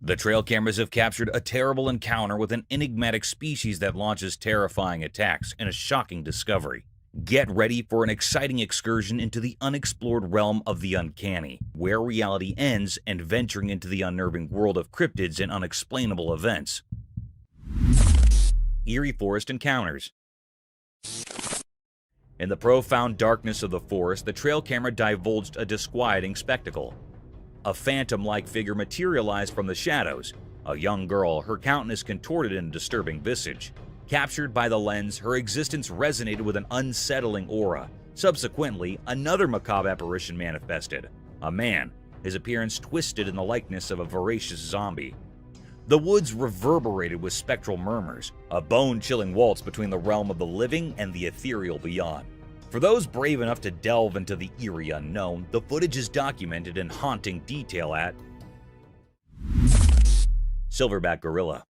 The trail cameras have captured a terrible encounter with an enigmatic species that launches terrifying attacks in a shocking discovery. Get ready for an exciting excursion into the unexplored realm of the uncanny, where reality ends and venturing into the unnerving world of cryptids and unexplainable events. Eerie Forest Encounters. In the profound darkness of the forest, the trail camera divulged a disquieting spectacle. A phantom-like figure materialized from the shadows. A young girl, her countenance contorted in a disturbing visage. Captured by the lens, her existence resonated with an unsettling aura. Subsequently, another macabre apparition manifested. A man, his appearance twisted in the likeness of a voracious zombie. The woods reverberated with spectral murmurs, a bone-chilling waltz between the realm of the living and the ethereal beyond. For those brave enough to delve into the eerie unknown, the footage is documented in haunting detail at Silverback Gorilla.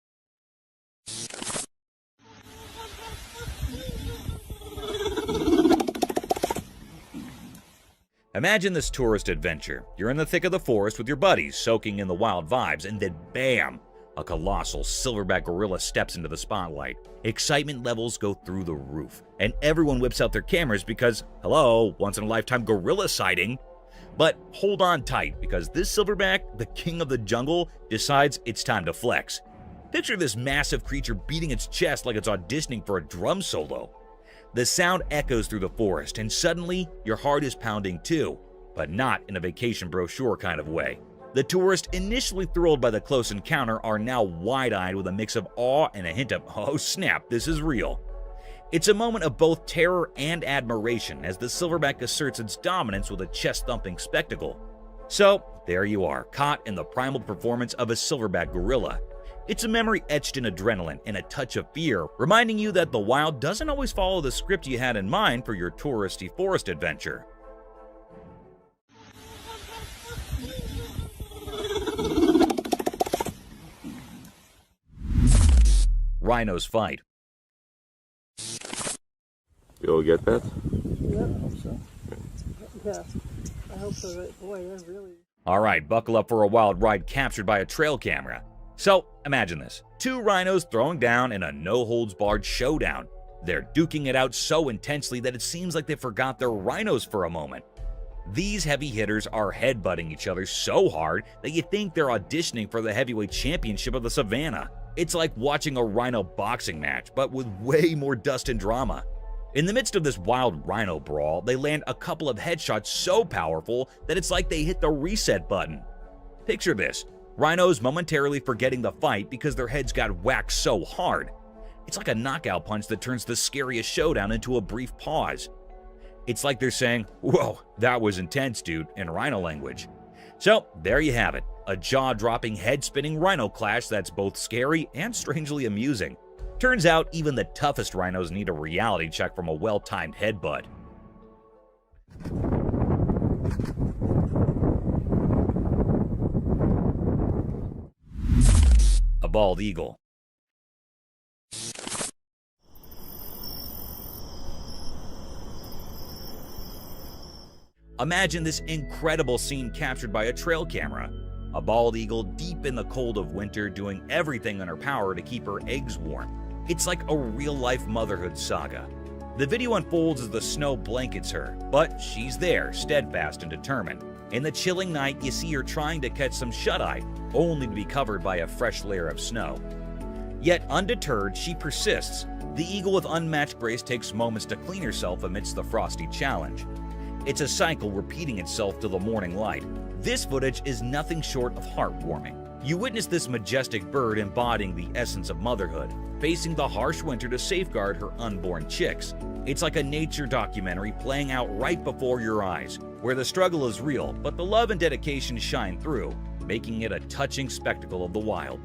Imagine this tourist adventure. You're in the thick of the forest with your buddies, soaking in the wild vibes, and then BAM! A colossal silverback gorilla steps into the spotlight. Excitement levels go through the roof, and everyone whips out their cameras because, hello, once-in-a-lifetime gorilla sighting. But hold on tight, because this silverback, the king of the jungle, decides it's time to flex. Picture this massive creature beating its chest like it's auditioning for a drum solo. The sound echoes through the forest, and suddenly, your heart is pounding too, but not in a vacation brochure kind of way. The tourists, initially thrilled by the close encounter, are now wide-eyed with a mix of awe and a hint of, oh snap, this is real. It's a moment of both terror and admiration as the silverback asserts its dominance with a chest-thumping spectacle. So, there you are, caught in the primal performance of a silverback gorilla. It's a memory etched in adrenaline and a touch of fear, reminding you that the wild doesn't always follow the script you had in mind for your touristy forest adventure. Rhinos fight. You'll get that? Yeah, I hope so. Yeah, I hope so. But boy, that's really... Alright, buckle up for a wild ride captured by a trail camera. So, imagine this. Two rhinos throwing down in a no-holds-barred showdown. They're duking it out so intensely that it seems like they forgot they're rhinos for a moment. These heavy hitters are headbutting each other so hard that you think they're auditioning for the heavyweight championship of the savannah. It's like watching a rhino boxing match, but with way more dust and drama. In the midst of this wild rhino brawl, they land a couple of headshots so powerful that it's like they hit the reset button. Picture this, rhinos momentarily forgetting the fight because their heads got whacked so hard. It's like a knockout punch that turns the scariest showdown into a brief pause. It's like they're saying, "Whoa, that was intense, dude," in rhino language. So, there you have it, a jaw-dropping, head-spinning rhino clash that's both scary and strangely amusing. Turns out even the toughest rhinos need a reality check from a well-timed headbutt. A bald eagle. Imagine this incredible scene captured by a trail camera. A bald eagle deep in the cold of winter doing everything in her power to keep her eggs warm. It's like a real-life motherhood saga. The video unfolds as the snow blankets her, but she's there, steadfast and determined. In the chilling night, you see her trying to catch some shut-eye, only to be covered by a fresh layer of snow. Yet undeterred, she persists. The eagle with unmatched grace takes moments to clean herself amidst the frosty challenge. It's a cycle repeating itself till the morning light. This footage is nothing short of heartwarming. You witness this majestic bird embodying the essence of motherhood, facing the harsh winter to safeguard her unborn chicks. It's like a nature documentary playing out right before your eyes, where the struggle is real, but the love and dedication shine through, making it a touching spectacle of the wild.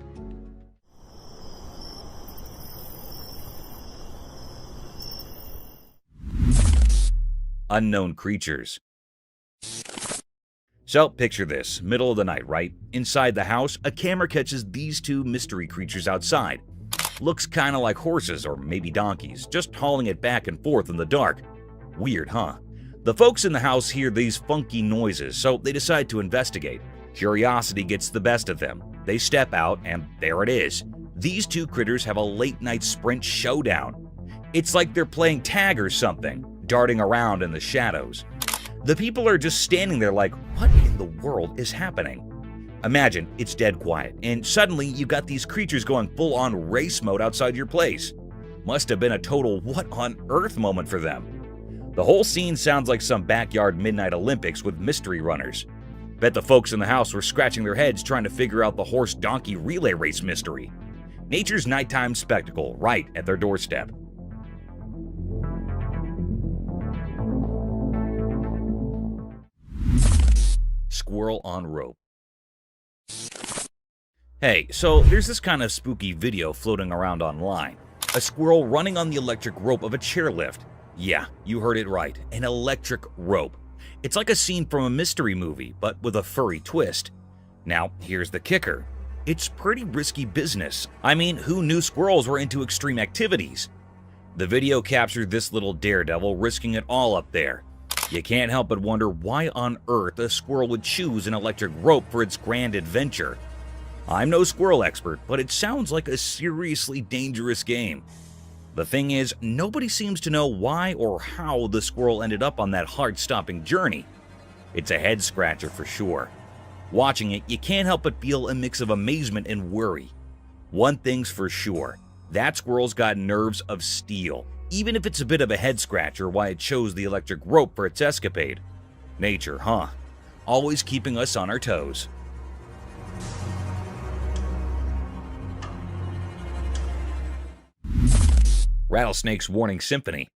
Unknown creatures. So, picture this, middle of the night, right? Inside the house, a camera catches these two mystery creatures outside. Looks kinda like horses or maybe donkeys, just hauling it back and forth in the dark. Weird, huh? The folks in the house hear these funky noises, so they decide to investigate. Curiosity gets the best of them. They step out, and there it is. These two critters have a late-night sprint showdown. It's like they're playing tag or something, darting around in the shadows. The people are just standing there like, what in the world is happening? Imagine it's dead quiet, and suddenly you got these creatures going full-on race mode outside your place. Must have been a total what on earth moment for them. The whole scene sounds like some backyard midnight Olympics with mystery runners. Bet the folks in the house were scratching their heads trying to figure out the horse-donkey relay race mystery. Nature's nighttime spectacle right at their doorstep. Squirrel on rope. Hey, so there's this kind of spooky video floating around online. A squirrel running on the electric rope of a chairlift. Yeah, you heard it right, an electric rope. It's like a scene from a mystery movie, but with a furry twist. Now, here's the kicker. It's pretty risky business. I mean, who knew squirrels were into extreme activities? The video captured this little daredevil risking it all up there. You can't help but wonder why on earth a squirrel would choose an electric rope for its grand adventure. I'm no squirrel expert, but it sounds like a seriously dangerous game. The thing is, nobody seems to know why or how the squirrel ended up on that heart-stopping journey. It's a head-scratcher for sure. Watching it, you can't help but feel a mix of amazement and worry. One thing's for sure, that squirrel's got nerves of steel, even if it's a bit of a head-scratcher why it chose the electric rope for its escapade. Nature, huh? Always keeping us on our toes. Rattlesnake's Warning Symphony.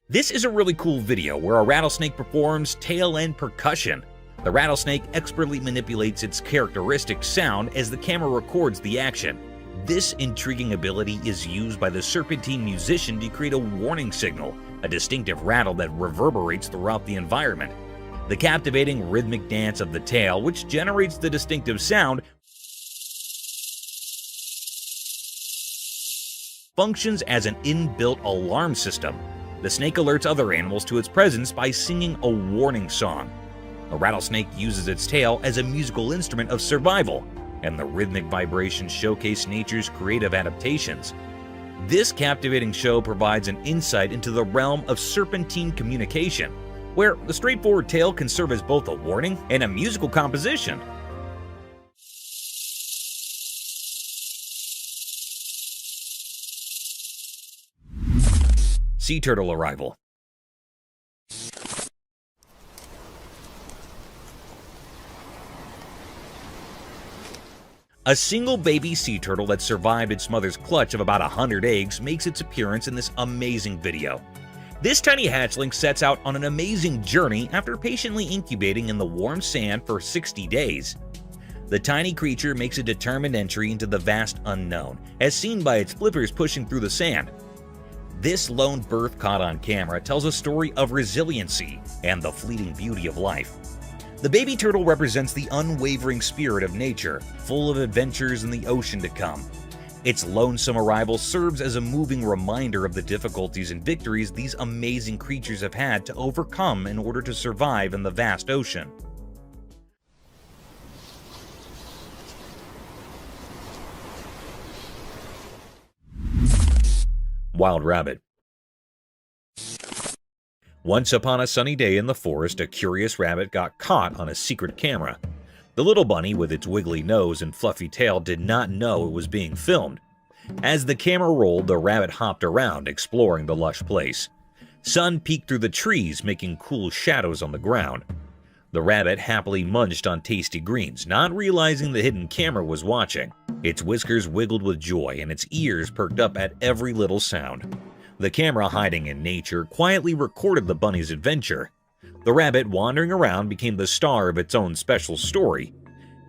This is a really cool video where a rattlesnake performs tail-end percussion. The rattlesnake expertly manipulates its characteristic sound as the camera records the action. This intriguing ability is used by the serpentine musician to create a warning signal, a distinctive rattle that reverberates throughout the environment. The captivating rhythmic dance of the tail, which generates the distinctive sound, functions as an inbuilt alarm system. The snake alerts other animals to its presence by singing a warning song. A rattlesnake uses its tail as a musical instrument of survival, and the rhythmic vibrations showcase nature's creative adaptations. This captivating show provides an insight into the realm of serpentine communication, where the straightforward tail can serve as both a warning and a musical composition. Sea turtle arrival. A single baby sea turtle that survived its mother's clutch of about 100 eggs makes its appearance in this amazing video. This tiny hatchling sets out on an amazing journey after patiently incubating in the warm sand for 60 days. The tiny creature makes a determined entry into the vast unknown, as seen by its flippers pushing through the sand. This lone birth caught on camera tells a story of resiliency and the fleeting beauty of life. The baby turtle represents the unwavering spirit of nature, full of adventures in the ocean to come. Its lonesome arrival serves as a moving reminder of the difficulties and victories these amazing creatures have had to overcome in order to survive in the vast ocean. Wild rabbit. Once upon a sunny day in the forest, a curious rabbit got caught on a secret camera. The little bunny, with its wiggly nose and fluffy tail, did not know it was being filmed. As the camera rolled, the rabbit hopped around, exploring the lush place. Sun peeked through the trees, making cool shadows on the ground. The rabbit happily munched on tasty greens, not realizing the hidden camera was watching. Its whiskers wiggled with joy, and its ears perked up at every little sound. The camera, hiding in nature, quietly recorded the bunny's adventure. The rabbit, wandering around, became the star of its own special story.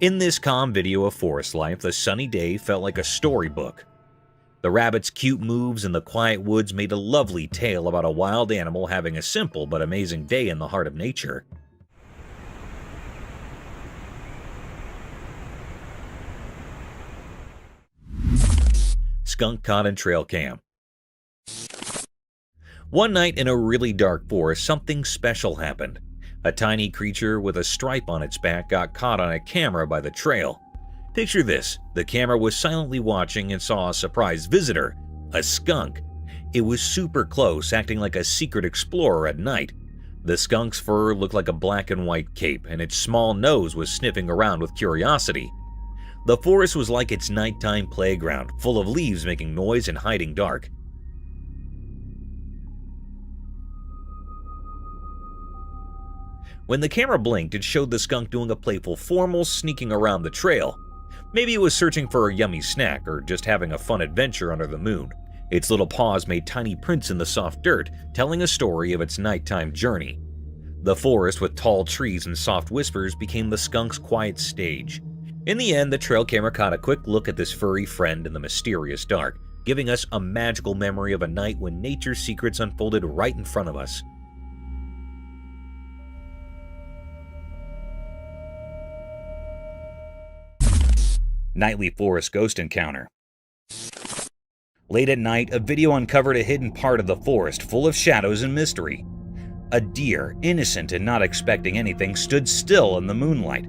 In this calm video of forest life, the sunny day felt like a storybook. The rabbit's cute moves in the quiet woods made a lovely tale about a wild animal having a simple but amazing day in the heart of nature. Skunk caught in trail cam. One night in a really dark forest, something special happened. A tiny creature with a stripe on its back got caught on a camera by the trail. Picture this, the camera was silently watching and saw a surprise visitor, a skunk. It was super close, acting like a secret explorer at night. The skunk's fur looked like a black and white cape, and its small nose was sniffing around with curiosity. The forest was like its nighttime playground, full of leaves making noise and hiding dark. When the camera blinked, it showed the skunk doing a playful formal sneaking around the trail. Maybe it was searching for a yummy snack or just having a fun adventure under the moon. Its little paws made tiny prints in the soft dirt, telling a story of its nighttime journey. The forest with tall trees and soft whispers became the skunk's quiet stage. In the end, the trail camera caught a quick look at this furry friend in the mysterious dark, giving us a magical memory of a night when nature's secrets unfolded right in front of us. Nightly forest ghost encounter. Late at night, a video uncovered a hidden part of the forest full of shadows and mystery. A deer, innocent and not expecting anything, stood still in the moonlight.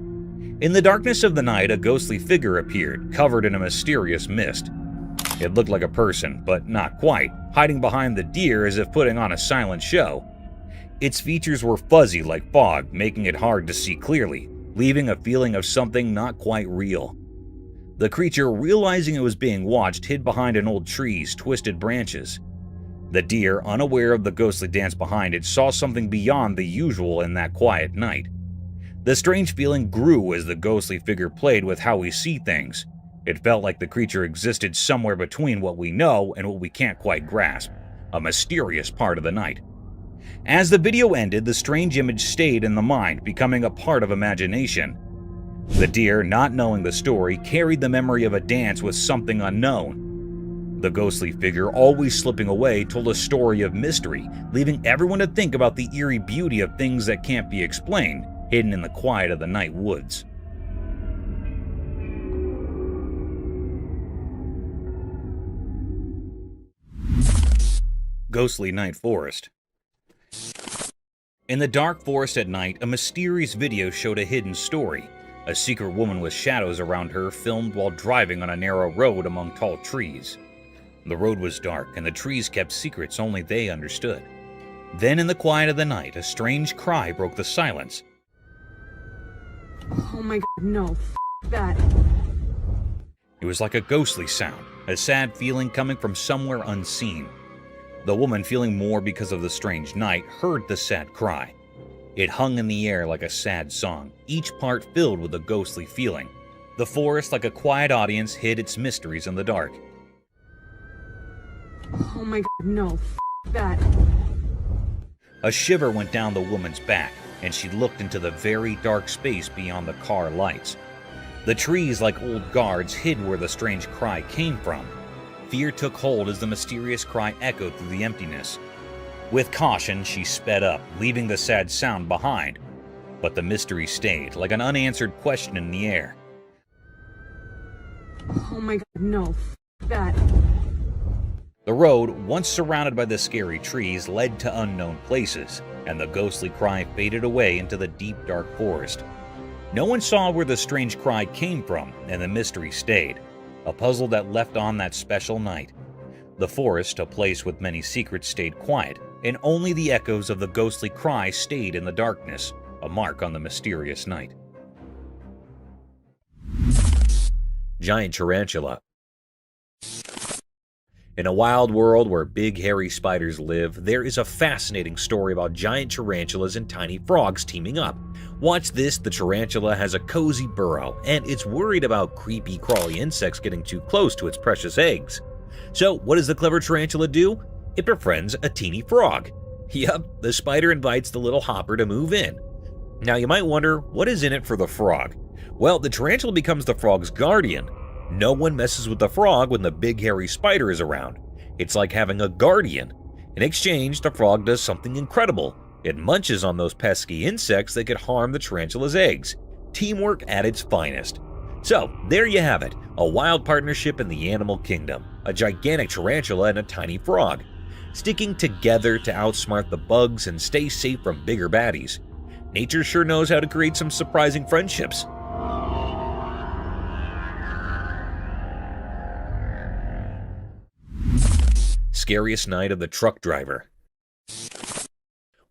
In the darkness of the night, a ghostly figure appeared, covered in a mysterious mist. It looked like a person, but not quite, hiding behind the deer as if putting on a silent show. Its features were fuzzy like fog, making it hard to see clearly, leaving a feeling of something not quite real. The creature, realizing it was being watched, hid behind an old tree's twisted branches. The deer, unaware of the ghostly dance behind it, saw something beyond the usual in that quiet night. The strange feeling grew as the ghostly figure played with how we see things. It felt like the creature existed somewhere between what we know and what we can't quite grasp, a mysterious part of the night. As the video ended, the strange image stayed in the mind, becoming a part of imagination. The deer, not knowing the story, carried the memory of a dance with something unknown. The ghostly figure, always slipping away, told a story of mystery, leaving everyone to think about the eerie beauty of things that can't be explained, hidden in the quiet of the night woods. Ghostly night forest. In the dark forest at night, a mysterious video showed a hidden story. A secret woman with shadows around her filmed while driving on a narrow road among tall trees. The road was dark, and the trees kept secrets only they understood. Then, in the quiet of the night, a strange cry broke the silence. Oh my god, no, that. It was like a ghostly sound, a sad feeling coming from somewhere unseen. The woman, feeling more because of the strange night, heard the sad cry. It hung in the air like a sad song, each part filled with a ghostly feeling. The forest, like a quiet audience, hid its mysteries in the dark. Oh my god, no, that. A shiver went down the woman's back, and she looked into the very dark space beyond the car lights. The trees, like old guards, hid where the strange cry came from. Fear took hold as the mysterious cry echoed through the emptiness. With caution, she sped up, leaving the sad sound behind. But the mystery stayed, like an unanswered question in the air. Oh my god, no, that. The road, once surrounded by the scary trees, led to unknown places, and the ghostly cry faded away into the deep, dark forest. No one saw where the strange cry came from, and the mystery stayed, a puzzle that left on that special night. The forest, a place with many secrets, stayed quiet, and only the echoes of the ghostly cry stayed in the darkness, a mark on the mysterious night. Giant tarantula. In a wild world where big hairy spiders live, there is a fascinating story about giant tarantulas and tiny frogs teaming up. Watch this, the tarantula has a cozy burrow, and it's worried about creepy crawly insects getting too close to its precious eggs. So what does the clever tarantula do? It befriends a teeny frog. Yup, the spider invites the little hopper to move in. Now you might wonder, what is in it for the frog? Well, the tarantula becomes the frog's guardian. No one messes with the frog when the big hairy spider is around. It's like having a guardian. In exchange, the frog does something incredible. It munches on those pesky insects that could harm the tarantula's eggs. Teamwork at its finest. So, there you have it, a wild partnership in the animal kingdom. A gigantic tarantula and a tiny frog. sticking together to outsmart the bugs and stay safe from bigger baddies. Nature sure knows how to create some surprising friendships. Scariest night of the truck driver.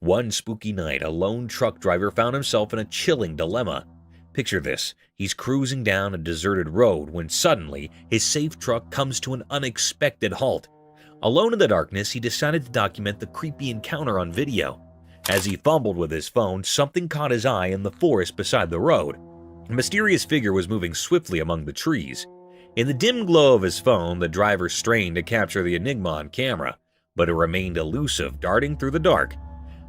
One spooky night, a lone truck driver found himself in a chilling dilemma. Picture this, he's cruising down a deserted road when suddenly his safe truck comes to an unexpected halt. Alone in the darkness, he decided to document the creepy encounter on video. As he fumbled with his phone, something caught his eye in the forest beside the road. A mysterious figure was moving swiftly among the trees. In the dim glow of his phone, the driver strained to capture the enigma on camera, but it remained elusive, darting through the dark.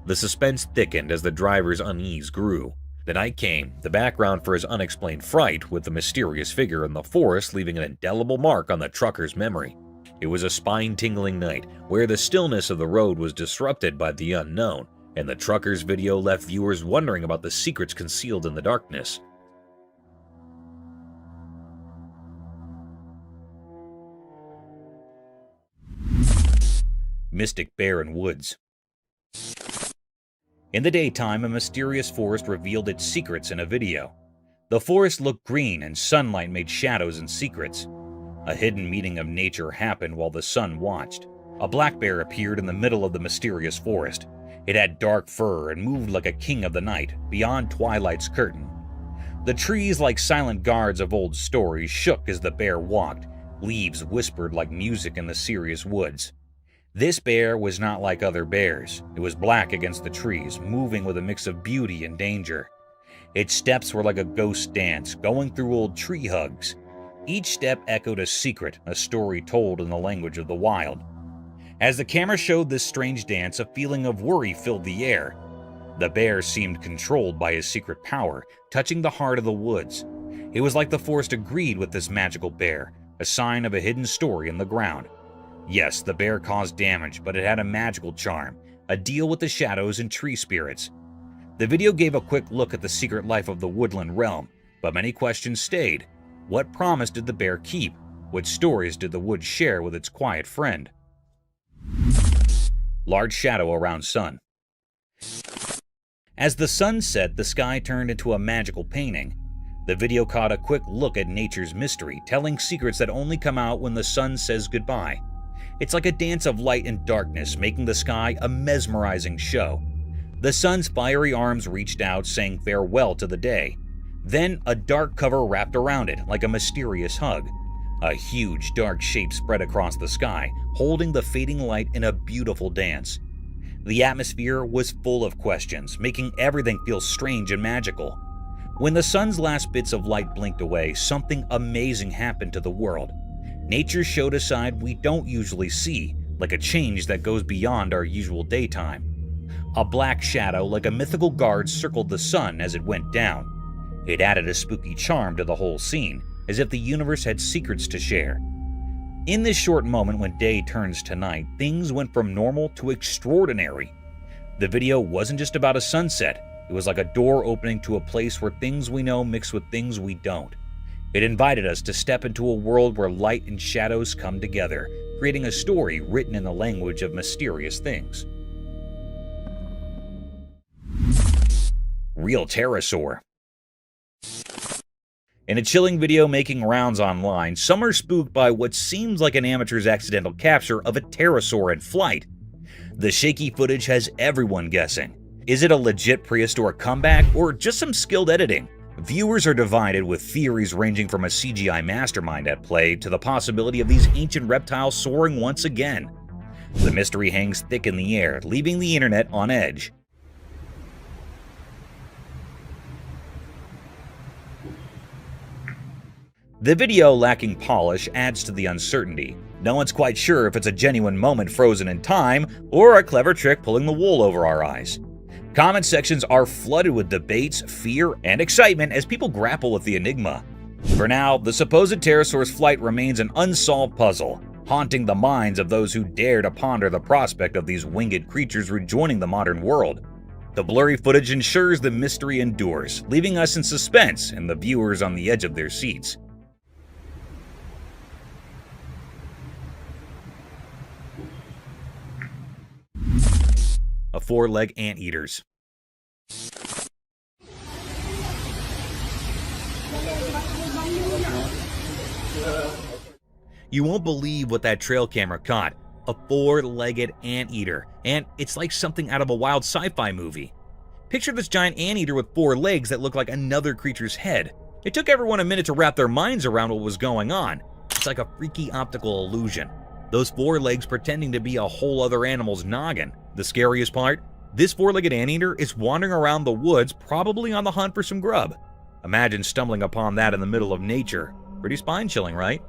The suspense thickened as the driver's unease grew. The night came, the background for his unexplained fright, with the mysterious figure in the forest leaving an indelible mark on the trucker's memory. It was a spine-tingling night, where the stillness of the road was disrupted by the unknown, and the trucker's video left viewers wondering about the secrets concealed in the darkness. Mystic Bear in Woods. In the daytime, a mysterious forest revealed its secrets in a video. The forest looked green and sunlight made shadows and secrets. A hidden meeting of nature happened while the sun watched. A black bear appeared in the middle of the mysterious forest. It had dark fur and moved like a king of the night, beyond twilight's curtain. The trees, like silent guards of old stories, shook as the bear walked. Leaves whispered like music in the serious woods. This bear was not like other bears. It was black against the trees, moving with a mix of beauty and danger. Its steps were like a ghost dance, going through old tree hugs. Each step echoed a secret, a story told in the language of the wild. As the camera showed this strange dance, a feeling of worry filled the air. The bear seemed controlled by his secret power, touching the heart of the woods. It was like the forest agreed with this magical bear, a sign of a hidden story in the ground. Yes, the bear caused damage, but it had a magical charm, a deal with the shadows and tree spirits. The video gave a quick look at the secret life of the woodland realm, but many questions stayed. What promise did the bear keep? What stories did the woods share with its quiet friend? Large shadow around sun. As the sun set, the sky turned into a magical painting. The video caught a quick look at nature's mystery, telling secrets that only come out when the sun says goodbye. It's like a dance of light and darkness, making the sky a mesmerizing show. The sun's fiery arms reached out, saying farewell to the day. Then a dark cover wrapped around it, like a mysterious hug. A huge dark shape spread across the sky, holding the fading light in a beautiful dance. The atmosphere was full of questions, making everything feel strange and magical. When the sun's last bits of light blinked away, something amazing happened to the world. Nature showed a side we don't usually see, like a change that goes beyond our usual daytime. A black shadow like a mythical guard circled the sun as it went down. It added a spooky charm to the whole scene, as if the universe had secrets to share. In this short moment when day turns to night, things went from normal to extraordinary. The video wasn't just about a sunset, it was like a door opening to a place where things we know mix with things we don't. It invited us to step into a world where light and shadows come together, creating a story written in the language of mysterious things. Real pterosaur. In a chilling video making rounds online, some are spooked by what seems like an amateur's accidental capture of a pterosaur in flight. The shaky footage has everyone guessing. Is it a legit prehistoric comeback or just some skilled editing? Viewers are divided, with theories ranging from a CGI mastermind at play to the possibility of these ancient reptiles soaring once again. The mystery hangs thick in the air, leaving the internet on edge. The video, lacking polish, adds to the uncertainty. No one's quite sure if it's a genuine moment frozen in time or a clever trick pulling the wool over our eyes. Comment sections are flooded with debates, fear, and excitement as people grapple with the enigma. For now, the supposed pterosaur's flight remains an unsolved puzzle, haunting the minds of those who dare to ponder the prospect of these winged creatures rejoining the modern world. The blurry footage ensures the mystery endures, leaving us in suspense and the viewers on the edge of their seats. of four-leg anteaters. You won't believe what that trail camera caught. A four-legged anteater, and it's like something out of a wild sci-fi movie. Picture this giant anteater with four legs that look like another creature's head. It took everyone a minute to wrap their minds around what was going on. It's like a freaky optical illusion. Those four legs pretending to be a whole other animal's noggin. The scariest part? This four-legged anteater is wandering around the woods, probably on the hunt for some grub. Imagine stumbling upon that in the middle of nature. Pretty spine-chilling, right?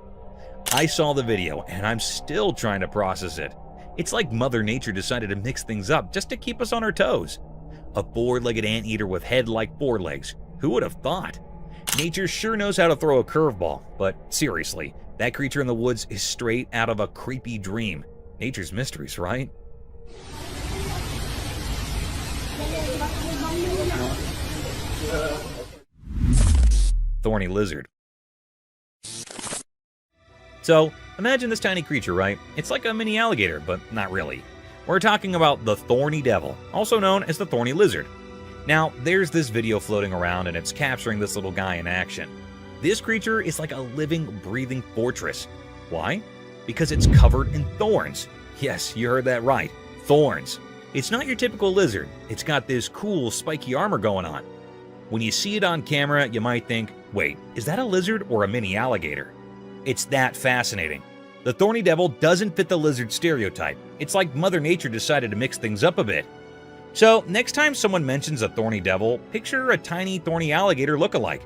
I saw the video, and I'm still trying to process it. It's like Mother Nature decided to mix things up just to keep us on our toes. A four-legged anteater with head like four legs. Who would have thought? Nature sure knows how to throw a curveball, but seriously, that creature in the woods is straight out of a creepy dream. Nature's mysteries, right? Thorny lizard. So, imagine this tiny creature, right? It's like a mini alligator, but not really. We're talking about the thorny devil, also known as the thorny lizard. Now, there's this video floating around and it's capturing this little guy in action. This creature is like a living, breathing fortress. Why? Because it's covered in thorns. Yes, you heard that right. Thorns. It's not your typical lizard. It's got this cool, spiky armor going on. When you see it on camera, you might think, wait, is that a lizard or a mini alligator? It's that fascinating. The thorny devil doesn't fit the lizard stereotype. It's like Mother Nature decided to mix things up a bit. So, next time someone mentions a thorny devil, picture a tiny thorny alligator look-alike.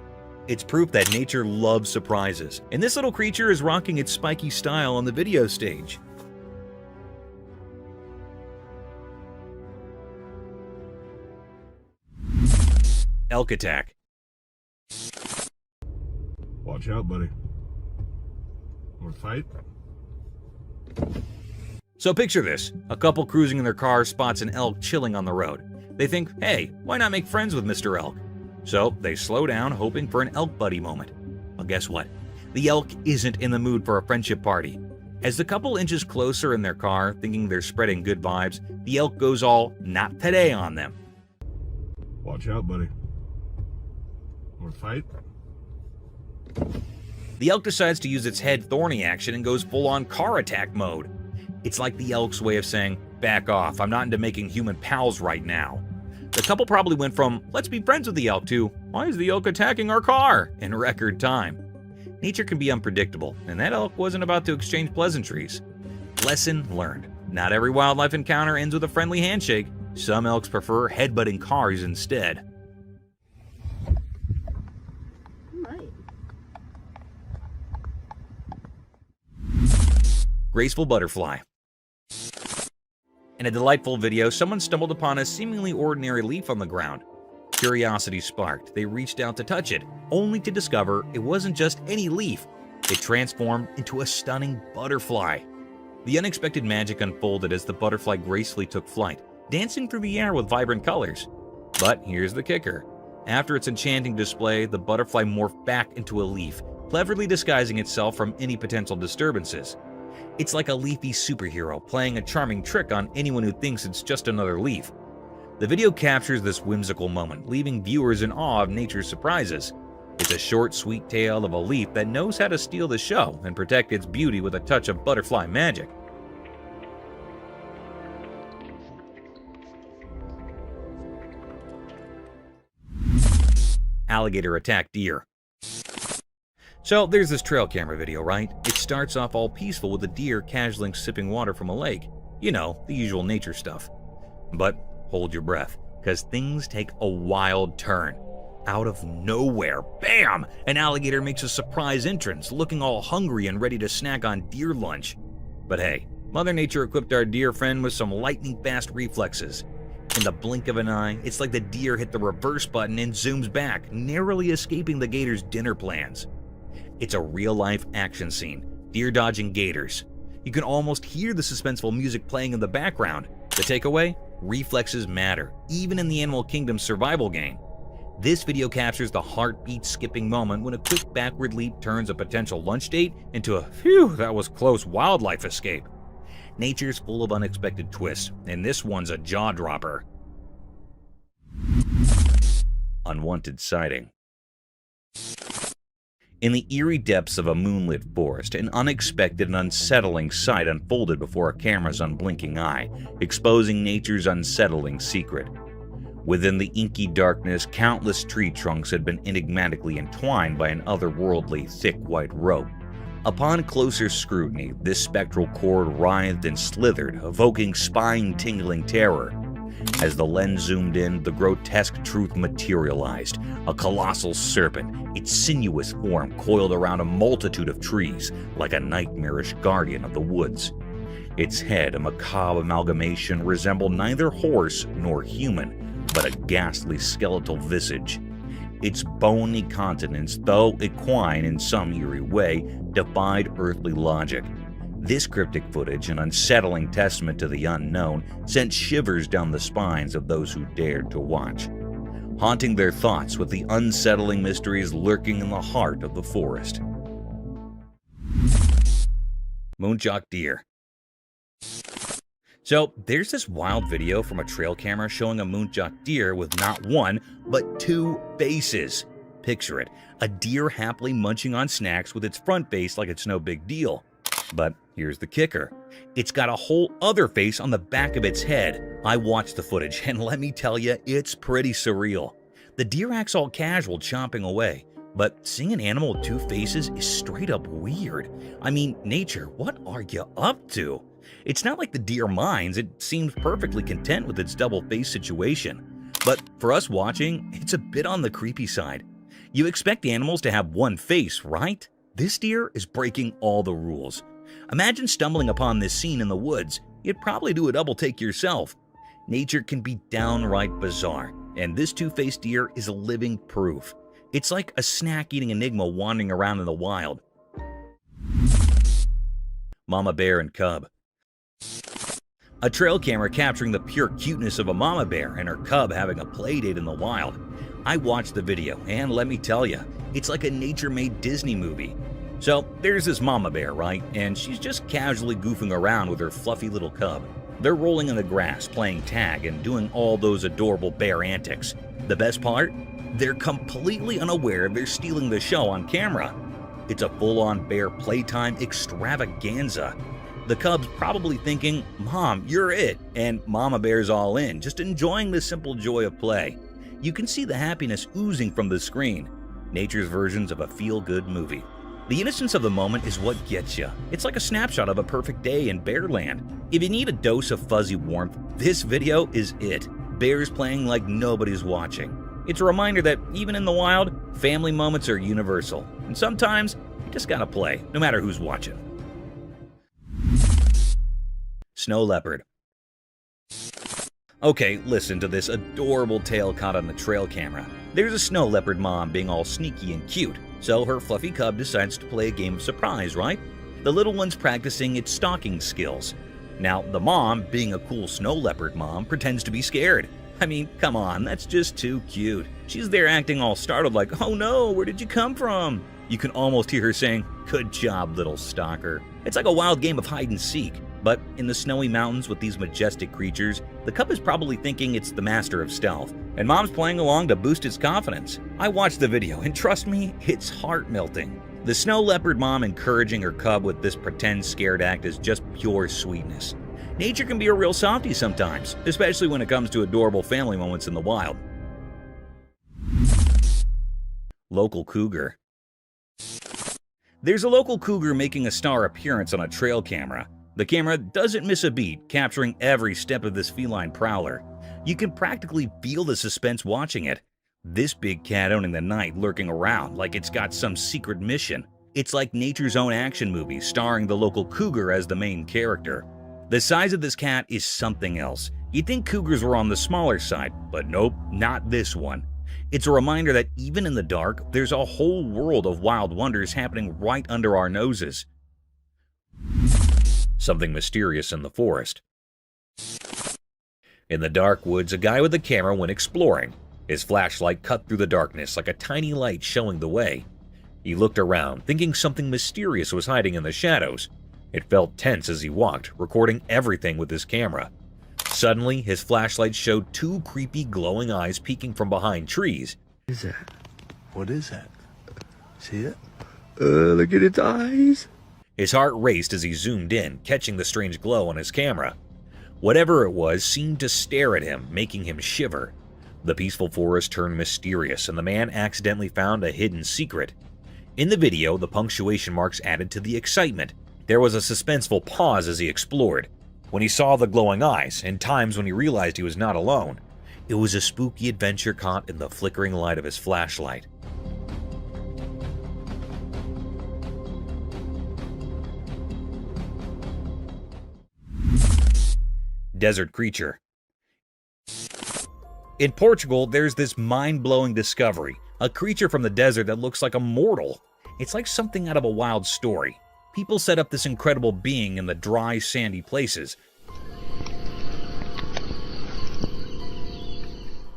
It's proof that nature loves surprises, and this little creature is rocking its spiky style on the video stage. Elk attack. Watch out, buddy. Want to fight? So picture this. A couple cruising in their car spots an elk chilling on the road. They think, hey, why not make friends with Mr. Elk? So they slow down, hoping for an elk buddy moment. Well, guess what? The elk isn't in the mood for a friendship party. As the couple inches closer in their car, thinking they're spreading good vibes, the elk goes all, not today on them. Watch out, buddy. Want to fight? The elk decides to use its head thorny action and goes full-on car attack mode. It's like the elk's way of saying, back off, I'm not into making human pals right now. The couple probably went from, let's be friends with the elk to, why is the elk attacking our car? In record time. Nature can be unpredictable, and that elk wasn't about to exchange pleasantries. Lesson learned. Not every wildlife encounter ends with a friendly handshake. Some elks prefer headbutting cars instead. Right. Graceful butterfly. In a delightful video, someone stumbled upon a seemingly ordinary leaf on the ground. Curiosity sparked. They reached out to touch it, only to discover it wasn't just any leaf. It transformed into a stunning butterfly. The unexpected magic unfolded as the butterfly gracefully took flight, dancing through the air with vibrant colors. But here's the kicker. After its enchanting display, the butterfly morphed back into a leaf, cleverly disguising itself from any potential disturbances. It's like a leafy superhero playing a charming trick on anyone who thinks it's just another leaf. The video captures this whimsical moment, leaving viewers in awe of nature's surprises. It's a short, sweet tale of a leaf that knows how to steal the show and protect its beauty with a touch of butterfly magic. Alligator attack deer. So there's this trail camera video, right? It starts off all peaceful with a deer casually sipping water from a lake. You know, the usual nature stuff. But hold your breath, because things take a wild turn. Out of nowhere, bam! An alligator makes a surprise entrance, looking all hungry and ready to snack on deer lunch. But hey, Mother Nature equipped our deer friend with some lightning-fast reflexes. In the blink of an eye, it's like the deer hit the reverse button and zooms back, narrowly escaping the gator's dinner plans. It's a real-life action scene, deer dodging gators. You can almost hear the suspenseful music playing in the background. The takeaway? Reflexes matter, even in the animal kingdom's survival game. This video captures the heartbeat-skipping moment when a quick backward leap turns a potential lunch date into a phew, that was close wildlife escape. nature's full of unexpected twists, and this one's a jaw-dropper. Unwanted sighting. In the eerie depths of a moonlit forest, an unexpected and unsettling sight unfolded before a camera's unblinking eye, exposing nature's unsettling secret. Within the inky darkness, countless tree trunks had been enigmatically entwined by an otherworldly, thick white rope. Upon closer scrutiny, this spectral cord writhed and slithered, evoking spine-tingling terror. As the lens zoomed in, the grotesque truth materialized. A colossal serpent, its sinuous form coiled around a multitude of trees, like a nightmarish guardian of the woods. Its head, a macabre amalgamation, resembled neither horse nor human, but a ghastly skeletal visage. Its bony countenance, though equine in some eerie way, defied earthly logic. This cryptic footage, an unsettling testament to the unknown, sent shivers down the spines of those who dared to watch, haunting their thoughts with the unsettling mysteries lurking in the heart of the forest. Muntjac deer. So there's this wild video from a trail camera showing a muntjac deer with not one, but two faces. Picture it, a deer happily munching on snacks with its front face like it's no big deal. But here's the kicker. It's got a whole other face on the back of its head. I watched the footage, and let me tell you, it's pretty surreal. The deer acts all casual, chomping away. But seeing an animal with two faces is straight up weird. I mean, nature, what are you up to? It's not like the deer minds. It seems perfectly content with its double face situation. But for us watching, it's a bit on the creepy side. You expect animals to have one face, right? This deer is breaking all the rules. Imagine stumbling upon this scene in the woods. You'd probably do a double take yourself. Nature can be downright bizarre, and this two-faced deer is living proof. It's like a snack-eating enigma wandering around in the wild. Mama bear and cub. A trail camera capturing the pure cuteness of a mama bear and her cub having a playdate in the wild. I watched the video, and let me tell you, it's like a nature-made Disney movie. So there's this mama bear, right? And she's just casually goofing around with her fluffy little cub. They're rolling in the grass, playing tag, and doing all those adorable bear antics. The best part? They're completely unaware they're stealing the show on camera. It's a full-on bear playtime extravaganza. The cub's probably thinking, "Mom, you're it," and Mama Bear's all in, just enjoying the simple joy of play. You can see the happiness oozing from the screen. Nature's versions of a feel-good movie. The innocence of the moment is what gets you. It's like a snapshot of a perfect day in Bearland. If you need a dose of fuzzy warmth, this video is it. Bears playing like nobody's watching. It's a reminder that even in the wild, family moments are universal. And sometimes, you just gotta play, no matter who's watching. Snow leopard. Okay, listen to this adorable tale caught on the trail camera. There's a snow leopard mom being all sneaky and cute, so her fluffy cub decides to play a game of surprise, right? The little one's practicing its stalking skills. Now, the mom, being a cool snow leopard mom, pretends to be scared. I mean, come on, that's just too cute. She's there acting all startled like, "Oh no, where did you come from?" You can almost hear her saying, "Good job, little stalker." It's like a wild game of hide and seek. But in the snowy mountains with these majestic creatures, the cub is probably thinking it's the master of stealth, and mom's playing along to boost its confidence. I watched the video, and trust me, it's heart-melting. The snow leopard mom encouraging her cub with this pretend scared act is just pure sweetness. Nature can be a real softie sometimes, especially when it comes to adorable family moments in the wild. Local cougar. There's a local cougar making a star appearance on a trail camera. The camera doesn't miss a beat, capturing every step of this feline prowler. You can practically feel the suspense watching it. This big cat owning the night, lurking around like it's got some secret mission. It's like nature's own action movie, starring the local cougar as the main character. The size of this cat is something else. You'd think cougars were on the smaller side, but nope, not this one. It's a reminder that even in the dark, there's a whole world of wild wonders happening right under our noses. Something mysterious in the forest. In the dark woods, a guy with a camera went exploring. His flashlight cut through the darkness like a tiny light showing the way. He looked around, thinking something mysterious was hiding in the shadows. It felt tense as he walked, recording everything with his camera. Suddenly, his flashlight showed two creepy glowing eyes peeking from behind trees. What is that? What is that? See it? Look at its eyes. His heart raced as he zoomed in, catching the strange glow on his camera. Whatever it was seemed to stare at him, making him shiver. The peaceful forest turned mysterious, and the man accidentally found a hidden secret. In the video, the punctuation marks added to the excitement. There was a suspenseful pause as he explored. When he saw the glowing eyes, and times when he realized he was not alone, it was a spooky adventure caught in the flickering light of his flashlight. Desert creature. In Portugal, there's this mind-blowing discovery, a creature from the desert that looks like a mortal. It's like something out of a wild story. People set up this incredible being in the dry, sandy places.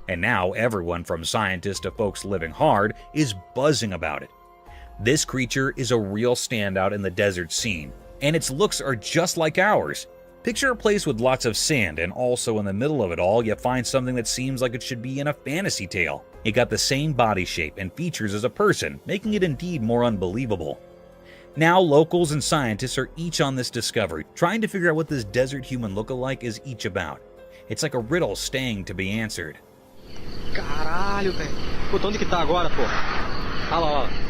And now everyone from scientists to folks living hard is buzzing about it. This creature is a real standout in the desert scene, and its looks are just like ours. Picture a place with lots of sand, and also in the middle of it all, you find something that seems like it should be in a fantasy tale. It got the same body shape and features as a person, making it indeed more unbelievable. Now, locals and scientists are each on this discovery, trying to figure out what this desert human look-alike is each about. It's like a riddle staying to be answered. Caralho, velho. Puta, onde que tá agora, pô? Olha lá, olha lá.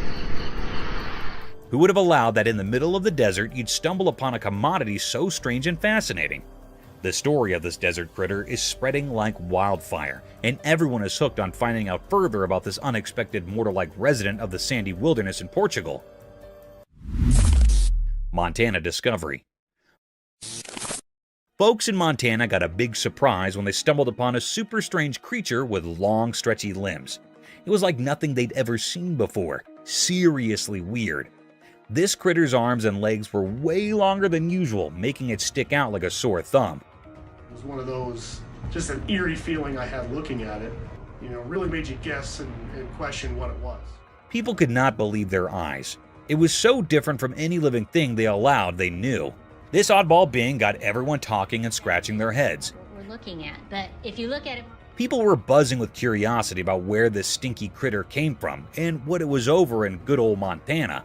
Who would have allowed that in the middle of the desert you'd stumble upon a commodity so strange and fascinating? The story of this desert critter is spreading like wildfire, and everyone is hooked on finding out further about this unexpected mortal-like resident of the sandy wilderness in Portugal. Montana discovery. Folks in Montana got a big surprise when they stumbled upon a super strange creature with long, stretchy limbs. It was like nothing they'd ever seen before. Seriously weird. This critter's arms and legs were way longer than usual, making it stick out like a sore thumb. It was one of those, just an eerie feeling I had looking at it. You know, really made you guess and question what it was. People could not believe their eyes. It was so different from any living thing they allowed they knew. This oddball being got everyone talking and scratching their heads. What we're looking at, but if you look at it, People were buzzing with curiosity about where this stinky critter came from and what it was over in good old Montana.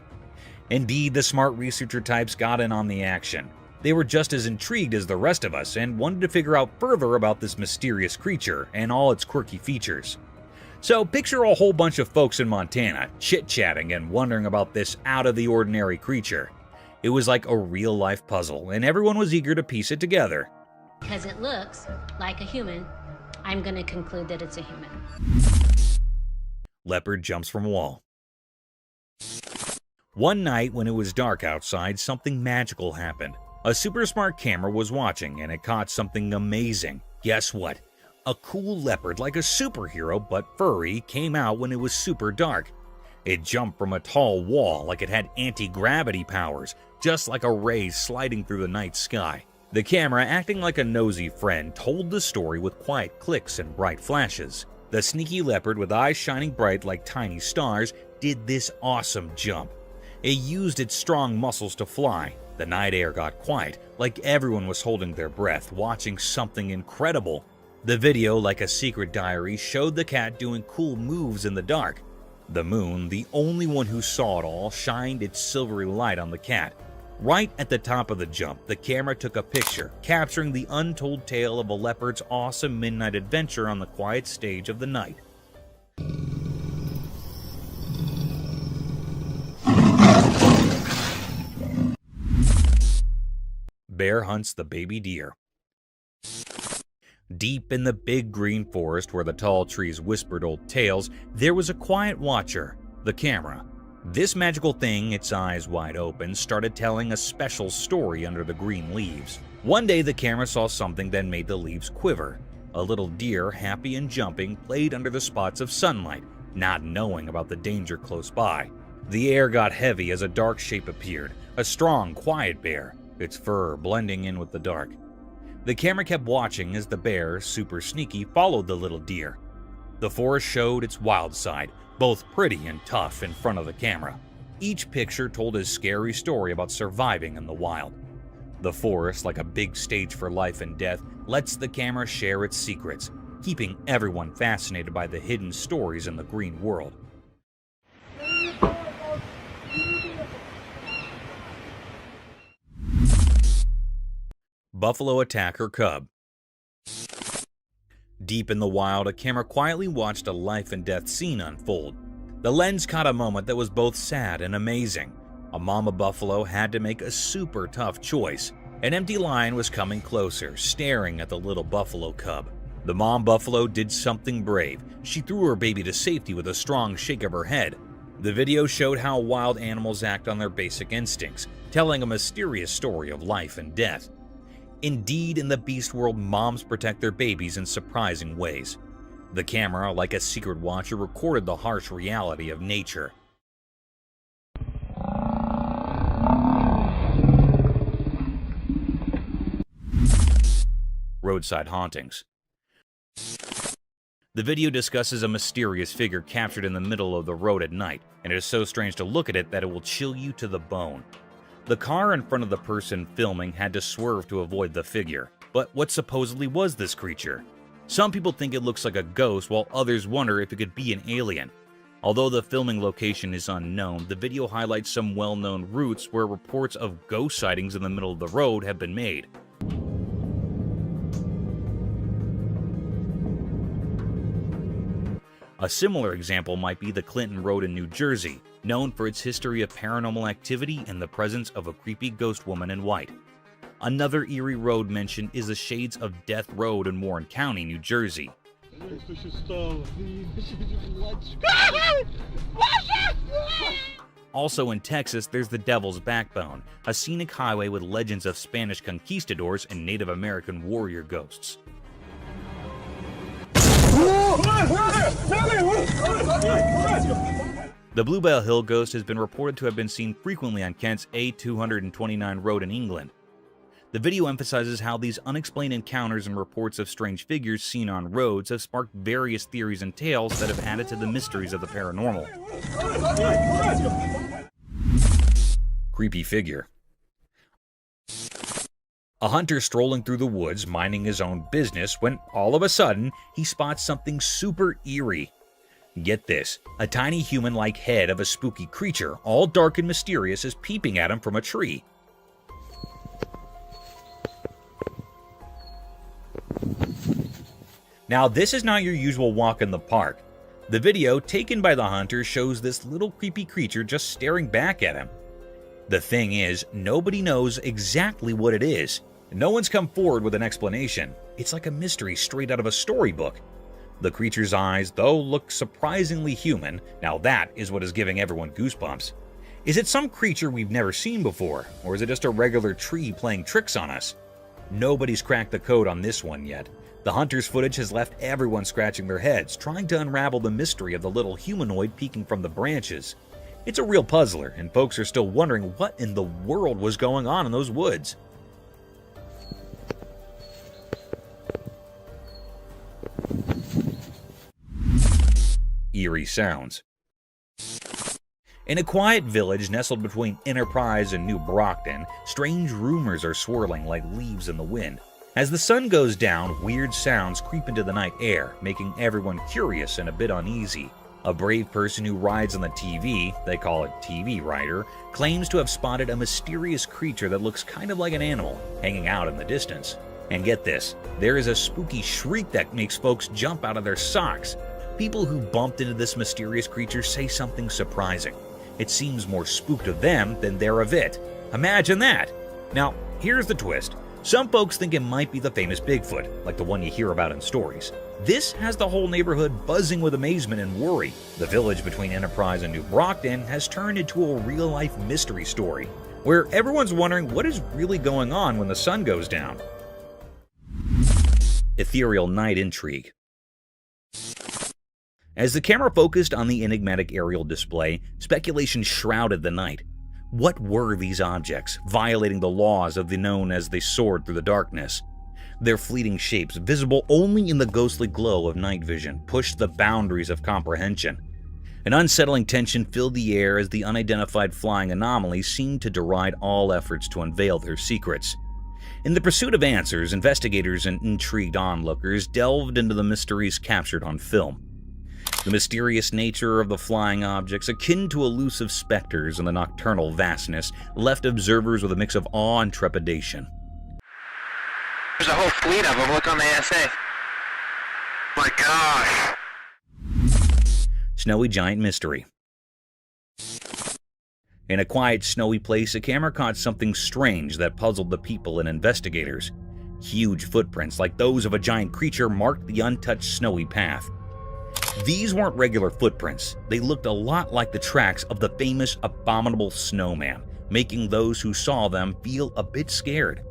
Indeed, the smart researcher types got in on the action. They were just as intrigued as the rest of us and wanted to figure out further about this mysterious creature and all its quirky features. So picture a whole bunch of folks in Montana chit-chatting and wondering about this out-of-the-ordinary creature. It was like a real-life puzzle, and everyone was eager to piece it together. because it looks like a human, I'm going to conclude that it's a human. Leopard jumps from wall. One night when it was dark outside, something magical happened. A super smart camera was watching and it caught something amazing. Guess what? A cool leopard like a superhero but furry came out when it was super dark. It jumped from a tall wall like it had anti-gravity powers, just like a ray sliding through the night sky. The camera, acting like a nosy friend, told the story with quiet clicks and bright flashes. The sneaky leopard with eyes shining bright like tiny stars did this awesome jump. It used its strong muscles to fly. The night air got quiet, like everyone was holding their breath, watching something incredible. The video, like a secret diary, showed the cat doing cool moves in the dark. The moon, the only one who saw it all, shined its silvery light on the cat. Right at the top of the jump, the camera took a picture, capturing the untold tale of a leopard's awesome midnight adventure on the quiet stage of the night. Bear hunts the baby deer. Deep in the big green forest where the tall trees whispered old tales, there was a quiet watcher, the camera. This magical thing, its eyes wide open, started telling a special story under the green leaves. One day the camera saw something that made the leaves quiver. A little deer, happy and jumping, played under the spots of sunlight, not knowing about the danger close by. The air got heavy as a dark shape appeared, a strong, quiet bear, its fur blending in with the dark. The camera kept watching as the bear, super sneaky, followed the little deer. The forest showed its wild side, both pretty and tough, in front of the camera. Each picture told a scary story about surviving in the wild. The forest, like a big stage for life and death, lets the camera share its secrets, keeping everyone fascinated by the hidden stories in the green world. Buffalo attack her cub. Deep in the wild, a camera quietly watched a life and death scene unfold. The lens caught a moment that was both sad and amazing. A mama buffalo had to make a super tough choice. An empty lion was coming closer, staring at the little buffalo cub. The mom buffalo did something brave. She threw her baby to safety with a strong shake of her head. The video showed how wild animals act on their basic instincts, telling a mysterious story of life and death. Indeed, in the beast world, moms protect their babies in surprising ways. The camera, like a secret watcher, recorded the harsh reality of nature. Roadside hauntings. The video discusses a mysterious figure captured in the middle of the road at night, and it is so strange to look at it that it will chill you to the bone. The car in front of the person filming had to swerve to avoid the figure. But what supposedly was this creature? Some people think it looks like a ghost, while others wonder if it could be an alien. Although the filming location is unknown, the video highlights some well-known routes where reports of ghost sightings in the middle of the road have been made. A similar example might be the Clinton Road in New Jersey, known for its history of paranormal activity and the presence of a creepy ghost woman in white. Another eerie road mentioned is the Shades of Death Road in Warren County, New Jersey. Also in Texas, there's the Devil's Backbone, a scenic highway with legends of Spanish conquistadors and Native American warrior ghosts. The Bluebell Hill ghost has been reported to have been seen frequently on Kent's A229 road in England. The video emphasizes how these unexplained encounters and reports of strange figures seen on roads have sparked various theories and tales that have added to the mysteries of the paranormal. Creepy figure. A hunter strolling through the woods, minding his own business, when all of a sudden, he spots something super eerie. Get this, a tiny human-like head of a spooky creature, all dark and mysterious, is peeping at him from a tree. Now, this is not your usual walk in the park. The video, taken by the hunter, shows this little creepy creature just staring back at him. The thing is, nobody knows exactly what it is. No one's come forward with an explanation. It's like a mystery straight out of a storybook. The creature's eyes, though, look surprisingly human. Now that is what is giving everyone goosebumps. Is it some creature we've never seen before, or is it just a regular tree playing tricks on us? Nobody's cracked the code on this one yet. The hunter's footage has left everyone scratching their heads, trying to unravel the mystery of the little humanoid peeking from the branches. It's a real puzzler, and folks are still wondering what in the world was going on in those woods. Eerie sounds. In a quiet village nestled between Enterprise and New Brockton, strange rumors are swirling like leaves in the wind. As the sun goes down, weird sounds creep into the night air, making everyone curious and a bit uneasy. A brave person who rides on the TV, they call it TV rider, claims to have spotted a mysterious creature that looks kind of like an animal, hanging out in the distance. And get this, there is a spooky shriek that makes folks jump out of their socks. People who bumped into this mysterious creature say something surprising. It seems more spooked of them than they're of it. Imagine that! Now, here's the twist. Some folks think it might be the famous Bigfoot, like the one you hear about in stories. This has the whole neighborhood buzzing with amazement and worry. The village between Enterprise and New Brockton has turned into a real-life mystery story, where everyone's wondering what is really going on when the sun goes down. Ethereal night intrigue. As the camera focused on the enigmatic aerial display, speculation shrouded the night. What were these objects, violating the laws of the known as they soared through the darkness? Their fleeting shapes, visible only in the ghostly glow of night vision, pushed the boundaries of comprehension. An unsettling tension filled the air as the unidentified flying anomalies seemed to deride all efforts to unveil their secrets. In the pursuit of answers, investigators and intrigued onlookers delved into the mysteries captured on film. The mysterious nature of the flying objects, akin to elusive specters in the nocturnal vastness, left observers with a mix of awe and trepidation. There's a whole fleet of them. Look on the ASA. My gosh. Snowy Giant Mystery. In a quiet, snowy place, a camera caught something strange that puzzled the people and investigators. Huge footprints, like those of a giant creature, marked the untouched snowy path. These weren't regular footprints. They looked a lot like the tracks of the famous abominable snowman, making those who saw them feel a bit scared.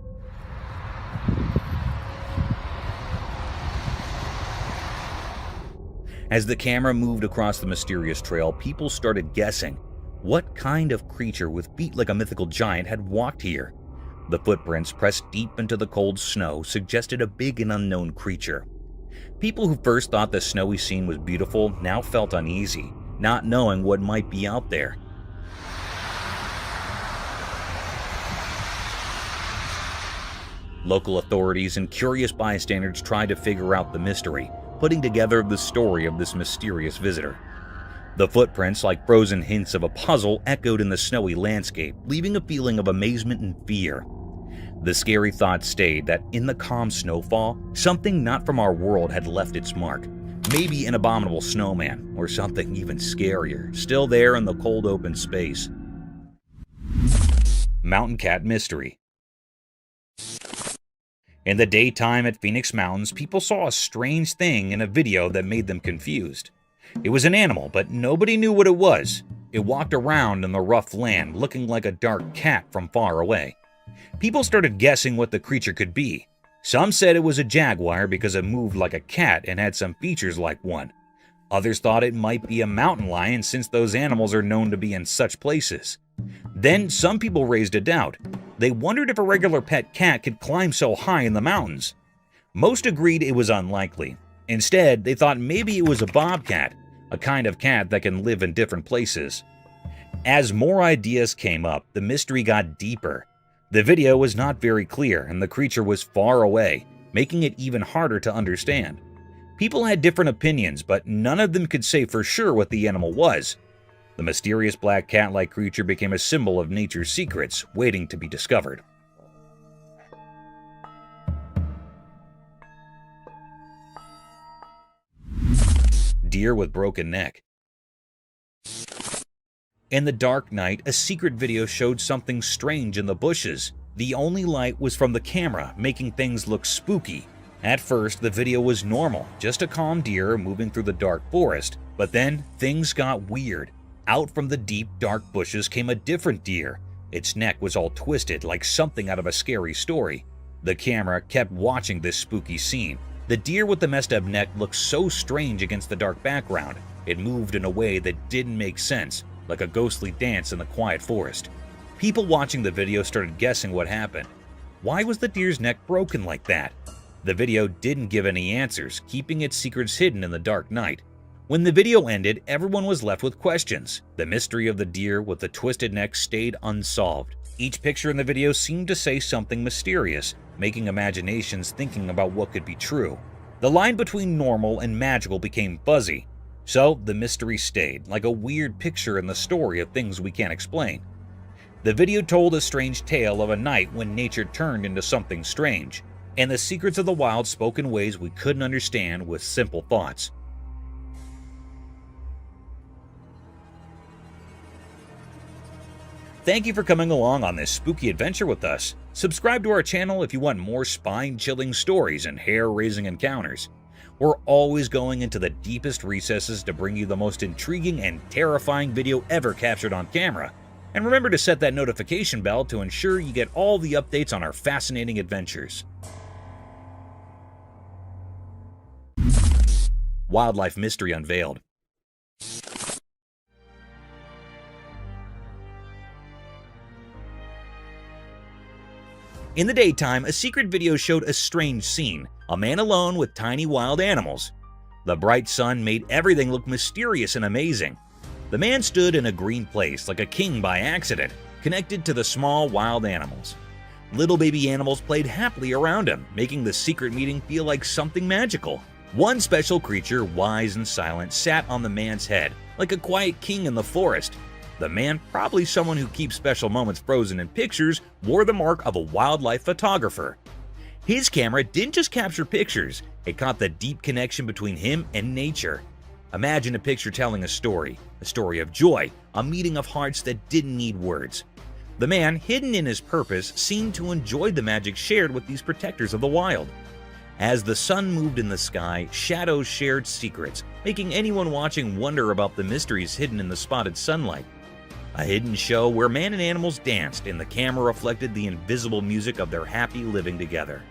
As the camera moved across the mysterious trail, people started guessing. What kind of creature with feet like a mythical giant had walked here? The footprints, pressed deep into the cold snow, suggested a big and unknown creature. People who first thought the snowy scene was beautiful now felt uneasy, not knowing what might be out there. Local authorities and curious bystanders tried to figure out the mystery, putting together the story of this mysterious visitor. The footprints, like frozen hints of a puzzle, echoed in the snowy landscape, leaving a feeling of amazement and fear. The scary thought stayed that in the calm snowfall, something not from our world had left its mark. Maybe an abominable snowman, or something even scarier, still there in the cold open space. Mountain Cat Mystery. In the daytime at Phoenix Mountains, people saw a strange thing in a video that made them confused. It was an animal, but nobody knew what it was. It walked around in the rough land, looking like a dark cat from far away. People started guessing what the creature could be. Some said it was a jaguar because it moved like a cat and had some features like one. Others thought it might be a mountain lion since those animals are known to be in such places. Then some people raised a doubt. They wondered if a regular pet cat could climb so high in the mountains. Most agreed it was unlikely. Instead, they thought maybe it was a bobcat, a kind of cat that can live in different places. As more ideas came up, the mystery got deeper. The video was not very clear, and the creature was far away, making it even harder to understand. People had different opinions, but none of them could say for sure what the animal was. The mysterious black cat-like creature became a symbol of nature's secrets, waiting to be discovered. Deer with broken neck. In the dark night, a secret video showed something strange in the bushes. The only light was from the camera, making things look spooky. At first, the video was normal, just a calm deer moving through the dark forest. But then, things got weird. Out from the deep, dark bushes came a different deer. Its neck was all twisted, like something out of a scary story. The camera kept watching this spooky scene. The deer with the messed up neck looked so strange against the dark background. It moved in a way that didn't make sense, like a ghostly dance in the quiet forest. People watching the video started guessing what happened. Why was the deer's neck broken like that? The video didn't give any answers, keeping its secrets hidden in the dark night. When the video ended, everyone was left with questions. The mystery of the deer with the twisted neck stayed unsolved. Each picture in the video seemed to say something mysterious, making imaginations thinking about what could be true. The line between normal and magical became fuzzy. So the mystery stayed, like a weird picture in the story of things we can't explain. The video told a strange tale of a night when nature turned into something strange, and the secrets of the wild spoke in ways we couldn't understand with simple thoughts. Thank you for coming along on this spooky adventure with us. Subscribe to our channel if you want more spine-chilling stories and hair-raising encounters. We're always going into the deepest recesses to bring you the most intriguing and terrifying video ever captured on camera. And remember to set that notification bell to ensure you get all the updates on our fascinating adventures. Wildlife Mystery Unveiled. In the daytime, a secret video showed a strange scene, a man alone with tiny wild animals. The bright sun made everything look mysterious and amazing. The man stood in a green place like a king by accident, connected to the small wild animals. Little baby animals played happily around him, making the secret meeting feel like something magical. One special creature, wise and silent, sat on the man's head, like a quiet king in the forest. The man, probably someone who keeps special moments frozen in pictures, wore the mark of a wildlife photographer. His camera didn't just capture pictures, it caught the deep connection between him and nature. Imagine a picture telling a story of joy, a meeting of hearts that didn't need words. The man, hidden in his purpose, seemed to enjoy the magic shared with these protectors of the wild. As the sun moved in the sky, shadows shared secrets, making anyone watching wonder about the mysteries hidden in the spotted sunlight. A hidden show where man and animals danced, and the camera reflected the invisible music of their happy living together.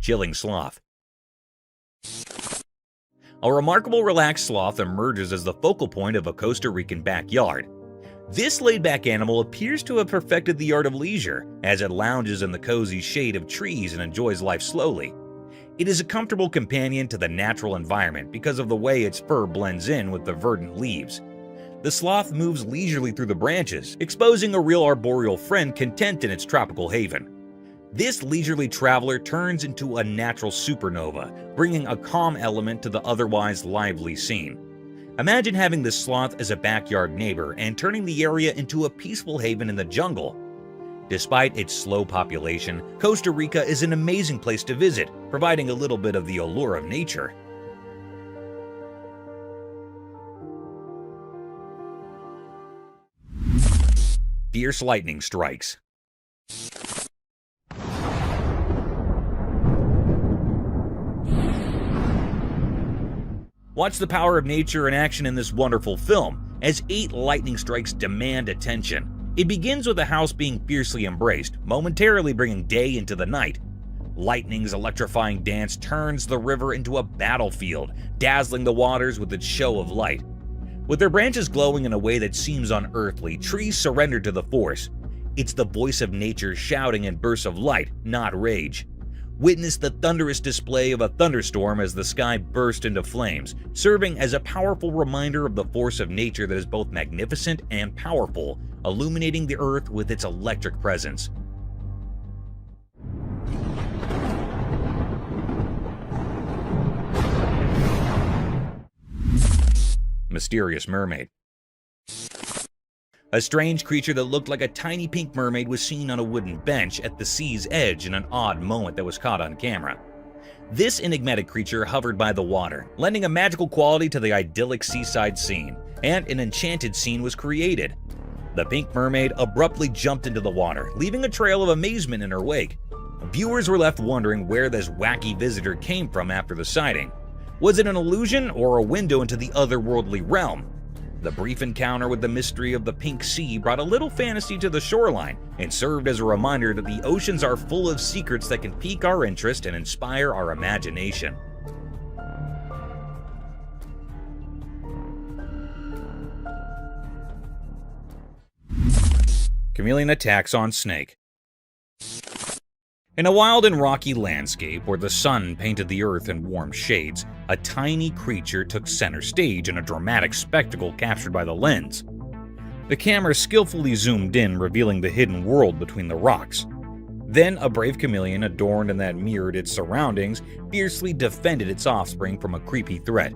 Chilling sloth. A remarkable relaxed sloth emerges as the focal point of a Costa Rican backyard. This laid-back animal appears to have perfected the art of leisure, as it lounges in the cozy shade of trees and enjoys life slowly. It is a comfortable companion to the natural environment because of the way its fur blends in with the verdant leaves. The sloth moves leisurely through the branches, exposing a real arboreal friend content in its tropical haven. This leisurely traveler turns into a natural supernova, bringing a calm element to the otherwise lively scene. Imagine having this sloth as a backyard neighbor and turning the area into a peaceful haven in the jungle. Despite its slow population, Costa Rica is an amazing place to visit, providing a little bit of the allure of nature. Fierce lightning strikes. Watch the power of nature in action in this wonderful film, as 8 lightning strikes demand attention. It begins with a house being fiercely embraced, momentarily bringing day into the night. Lightning's electrifying dance turns the river into a battlefield, dazzling the waters with its show of light. With their branches glowing in a way that seems unearthly, trees surrender to the force. It's the voice of nature shouting in bursts of light, not rage. Witness the thunderous display of a thunderstorm as the sky burst into flames, serving as a powerful reminder of the force of nature that is both magnificent and powerful, illuminating the earth with its electric presence. Mysterious mermaid. A strange creature that looked like a tiny pink mermaid was seen on a wooden bench at the sea's edge in an odd moment that was caught on camera. This enigmatic creature hovered by the water, lending a magical quality to the idyllic seaside scene, and an enchanted scene was created. The pink mermaid abruptly jumped into the water, leaving a trail of amazement in her wake. Viewers were left wondering where this wacky visitor came from after the sighting. Was it an illusion or a window into the otherworldly realm? The brief encounter with the mystery of the pink sea brought a little fantasy to the shoreline and served as a reminder that the oceans are full of secrets that can pique our interest and inspire our imagination. Chameleon attacks on snake. In a wild and rocky landscape where the sun painted the earth in warm shades, a tiny creature took center stage in a dramatic spectacle captured by the lens. The camera skillfully zoomed in, revealing the hidden world between the rocks. Then a brave chameleon adorned and that mirrored its surroundings fiercely defended its offspring from a creepy threat.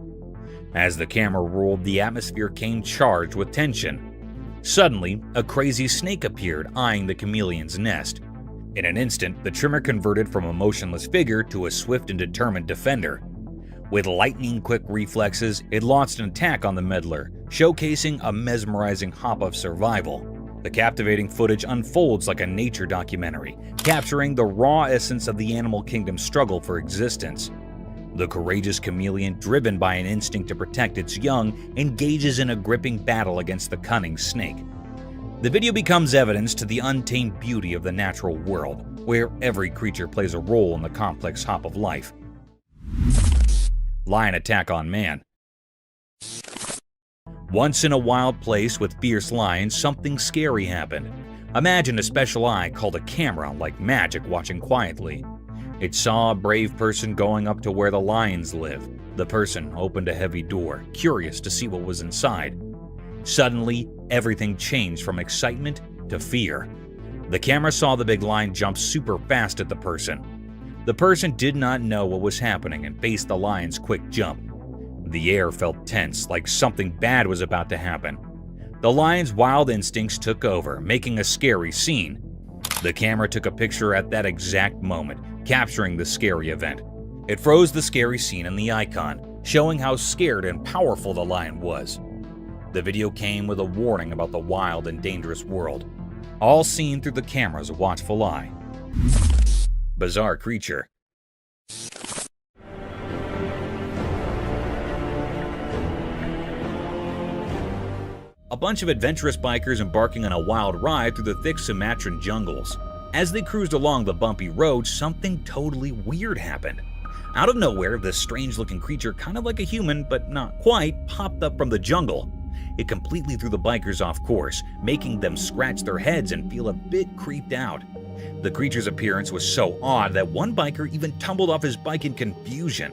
As the camera rolled, the atmosphere came charged with tension. Suddenly, a crazy snake appeared, eyeing the chameleon's nest. In an instant, the trimmer converted from a motionless figure to a swift and determined defender. With lightning-quick reflexes, it launched an attack on the meddler, showcasing a mesmerizing hop of survival. The captivating footage unfolds like a nature documentary, capturing the raw essence of the animal kingdom's struggle for existence. The courageous chameleon, driven by an instinct to protect its young, engages in a gripping battle against the cunning snake. The video becomes evidence to the untamed beauty of the natural world, where every creature plays a role in the complex hop of life. Lion attack on man. Once in a wild place with fierce lions, something scary happened. Imagine a special eye called a camera, like magic, watching quietly. It saw a brave person going up to where the lions live. The person opened a heavy door, curious to see what was inside. Suddenly, everything changed from excitement to fear. The camera saw the big lion jump super fast at the person. The person did not know what was happening and faced the lion's quick jump. The air felt tense, like something bad was about to happen. The lion's wild instincts took over, making a scary scene. The camera took a picture at that exact moment, capturing the scary event. It froze the scary scene in the icon, showing how scared and powerful the lion was. The video came with a warning about the wild and dangerous world, all seen through the camera's watchful eye. Bizarre creature. A bunch of adventurous bikers embarking on a wild ride through the thick Sumatran jungles. As they cruised along the bumpy road, something totally weird happened. Out of nowhere, this strange-looking creature, kind of like a human, but not quite, popped up from the jungle. It completely threw the bikers off course, making them scratch their heads and feel a bit creeped out. The creature's appearance was so odd that one biker even tumbled off his bike in confusion.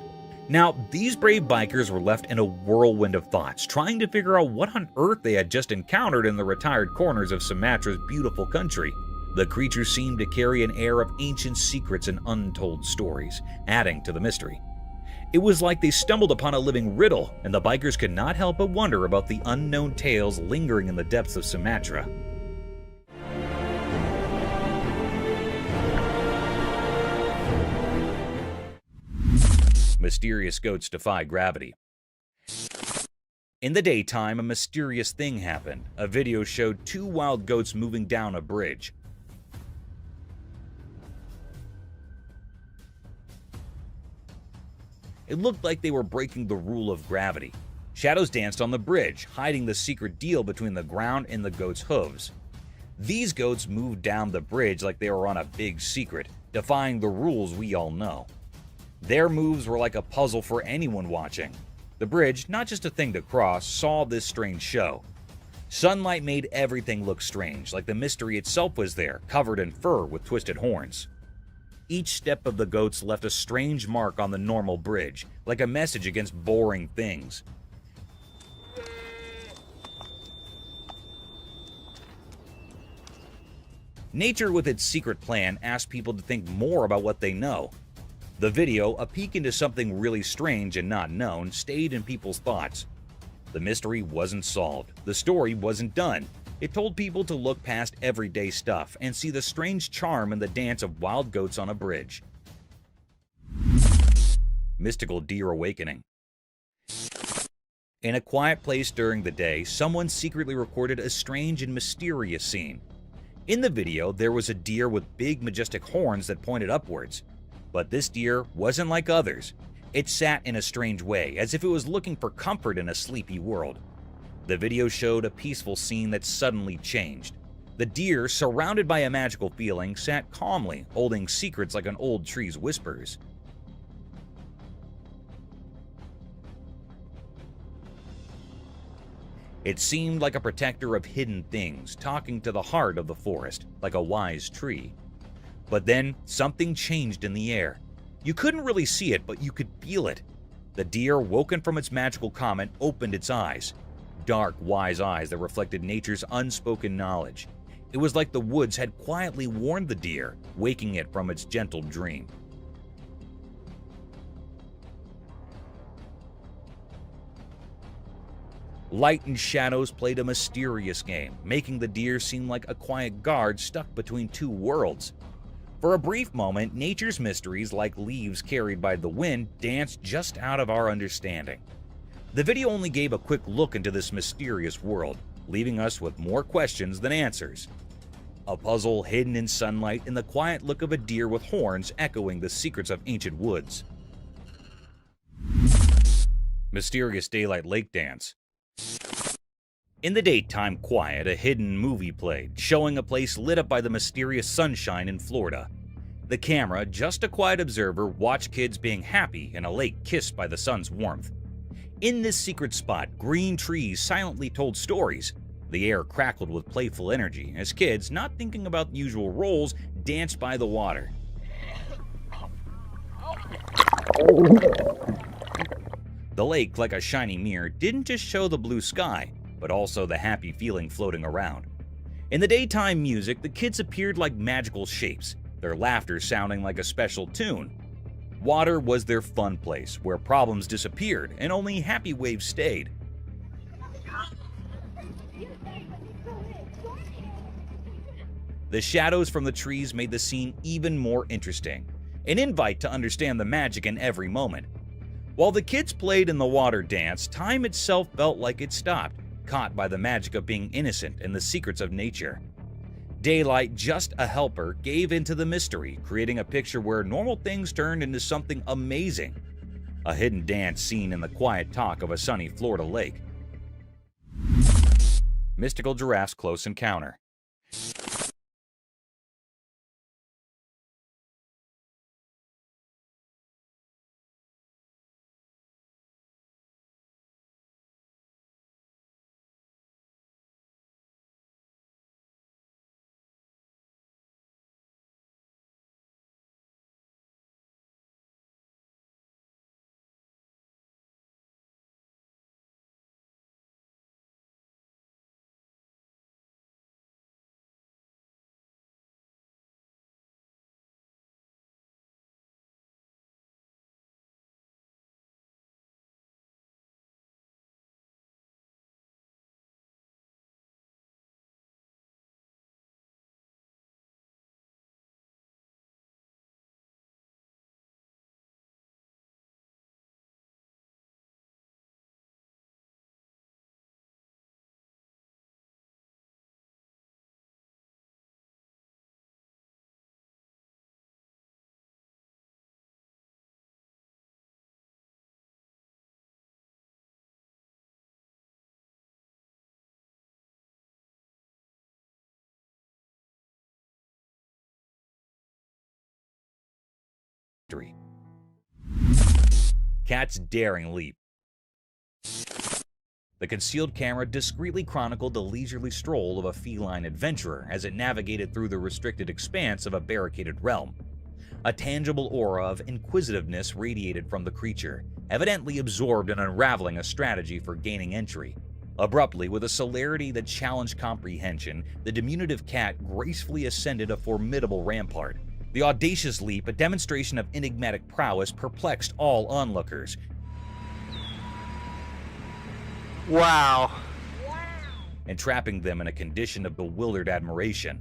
Now, these brave bikers were left in a whirlwind of thoughts, trying to figure out what on earth they had just encountered in the retired corners of Sumatra's beautiful country. The creature seemed to carry an air of ancient secrets and untold stories, adding to the mystery. It was like they stumbled upon a living riddle, and the bikers could not help but wonder about the unknown tales lingering in the depths of Sumatra. Mysterious goats defy gravity. In the daytime, a mysterious thing happened. A video showed two wild goats moving down a bridge. It looked like they were breaking the rule of gravity. Shadows danced on the bridge, hiding the secret deal between the ground and the goats' hooves. These goats moved down the bridge like they were on a big secret, defying the rules we all know. Their moves were like a puzzle for anyone watching. The bridge, not just a thing to cross, saw this strange show. Sunlight made everything look strange, like the mystery itself was there, covered in fur with twisted horns. Each step of the goats left a strange mark on the normal bridge, like a message against boring things. Nature, with its secret plan, asked people to think more about what they know. The video, a peek into something really strange and not known, stayed in people's thoughts. The mystery wasn't solved. The story wasn't done. It told people to look past everyday stuff and see the strange charm in the dance of wild goats on a bridge. Mystical deer awakening. In a quiet place during the day, someone secretly recorded a strange and mysterious scene. In the video, there was a deer with big, majestic horns that pointed upwards. But this deer wasn't like others. It sat in a strange way, as if it was looking for comfort in a sleepy world. The video showed a peaceful scene that suddenly changed. The deer, surrounded by a magical feeling, sat calmly, holding secrets like an old tree's whispers. It seemed like a protector of hidden things, talking to the heart of the forest, like a wise tree. But then, something changed in the air. You couldn't really see it, but you could feel it. The deer, woken from its magical comment, opened its eyes. Dark, wise eyes that reflected nature's unspoken knowledge. It was like the woods had quietly warned the deer, waking it from its gentle dream. Light and shadows played a mysterious game, making the deer seem like a quiet guard stuck between two worlds. For a brief moment, nature's mysteries, like leaves carried by the wind, danced just out of our understanding. The video only gave a quick look into this mysterious world, leaving us with more questions than answers. A puzzle hidden in sunlight and the quiet look of a deer with horns echoing the secrets of ancient woods. Mysterious daylight lake dance. In the daytime quiet, a hidden movie played, showing a place lit up by the mysterious sunshine in Florida. The camera, just a quiet observer, watched kids being happy in a lake kissed by the sun's warmth. In this secret spot, green trees silently told stories. The air crackled with playful energy as kids, not thinking about the usual roles, danced by the water. The lake, like a shiny mirror, didn't just show the blue sky, but also the happy feeling floating around. In the daytime music, the kids appeared like magical shapes, their laughter sounding like a special tune. Water was their fun place, where problems disappeared and only happy waves stayed. The shadows from the trees made the scene even more interesting, an invite to understand the magic in every moment. While the kids played in the water dance, time itself felt like it stopped, caught by the magic of being innocent and the secrets of nature. Daylight, just a helper, gave into the mystery, creating a picture where normal things turned into something amazing. A hidden dance seen in the quiet talk of a sunny Florida lake. Mystical Giraffe's Close Encounter. Cat's daring leap. The concealed camera discreetly chronicled the leisurely stroll of a feline adventurer as it navigated through the restricted expanse of a barricaded realm. A tangible aura of inquisitiveness radiated from the creature, evidently absorbed in unraveling a strategy for gaining entry. Abruptly, with a celerity that challenged comprehension, the diminutive cat gracefully ascended a formidable rampart. The audacious leap, a demonstration of enigmatic prowess, perplexed all onlookers. Wow. Entrapping them in a condition of bewildered admiration.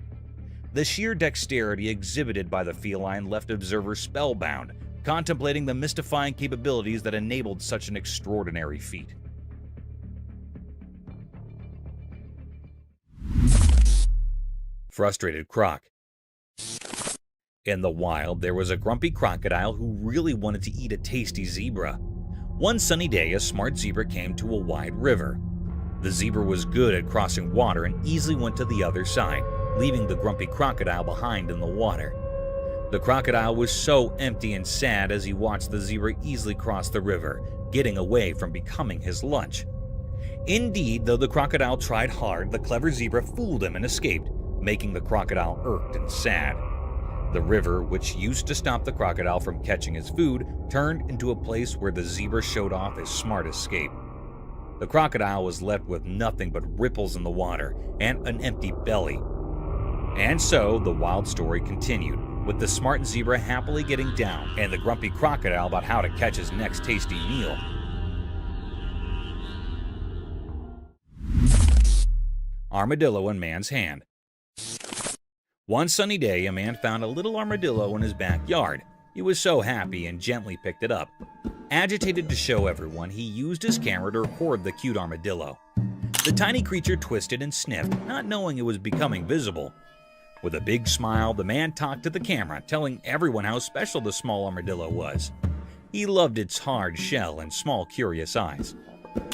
The sheer dexterity exhibited by the feline left observers spellbound, contemplating the mystifying capabilities that enabled such an extraordinary feat. Frustrated croc. In the wild, there was a grumpy crocodile who really wanted to eat a tasty zebra. One sunny day, a smart zebra came to a wide river. The zebra was good at crossing water and easily went to the other side, leaving the grumpy crocodile behind in the water. The crocodile was so empty and sad as he watched the zebra easily cross the river, getting away from becoming his lunch. Indeed, though the crocodile tried hard, the clever zebra fooled him and escaped, making the crocodile irked and sad. The river, which used to stop the crocodile from catching his food, turned into a place where the zebra showed off his smart escape. The crocodile was left with nothing but ripples in the water and an empty belly. And so, the wild story continued, with the smart zebra happily getting down and the grumpy crocodile about how to catch his next tasty meal. Armadillo in man's hand. One sunny day, a man found a little armadillo in his backyard. He was so happy and gently picked it up. Agitated to show everyone, he used his camera to record the cute armadillo. The tiny creature twisted and sniffed, not knowing it was becoming visible. With a big smile, the man talked to the camera, telling everyone how special the small armadillo was. He loved its hard shell and small, curious eyes.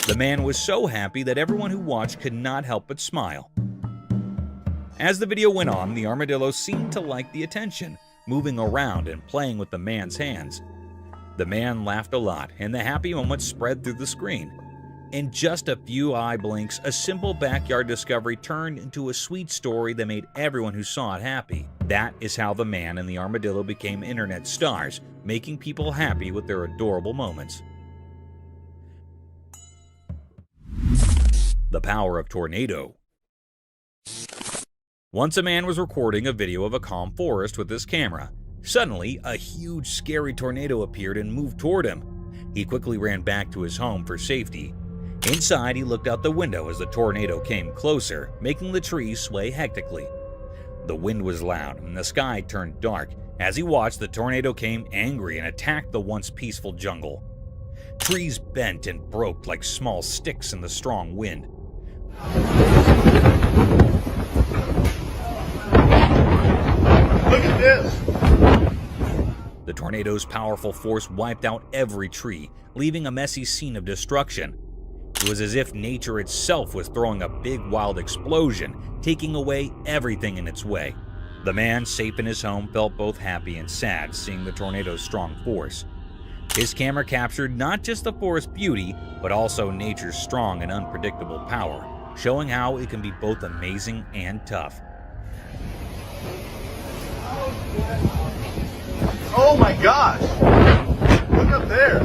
The man was so happy that everyone who watched could not help but smile. As the video went on, the armadillo seemed to like the attention, moving around and playing with the man's hands. The man laughed a lot, and the happy moment spread through the screen. In just a few eye blinks, a simple backyard discovery turned into a sweet story that made everyone who saw it happy. That is how the man and the armadillo became internet stars, making people happy with their adorable moments. The power of tornado. Once a man was recording a video of a calm forest with his camera. Suddenly, a huge, scary tornado appeared and moved toward him. He quickly ran back to his home for safety. Inside, he looked out the window as the tornado came closer, making the trees sway hectically. The wind was loud and the sky turned dark. As he watched, the tornado came angry and attacked the once peaceful jungle. Trees bent and broke like small sticks in the strong wind. Look at this! The tornado's powerful force wiped out every tree, leaving a messy scene of destruction. It was as if nature itself was throwing a big wild explosion, taking away everything in its way. The man, safe in his home, felt both happy and sad seeing the tornado's strong force. His camera captured not just the forest's beauty, but also nature's strong and unpredictable power, showing how it can be both amazing and tough. Oh my gosh! Look up there!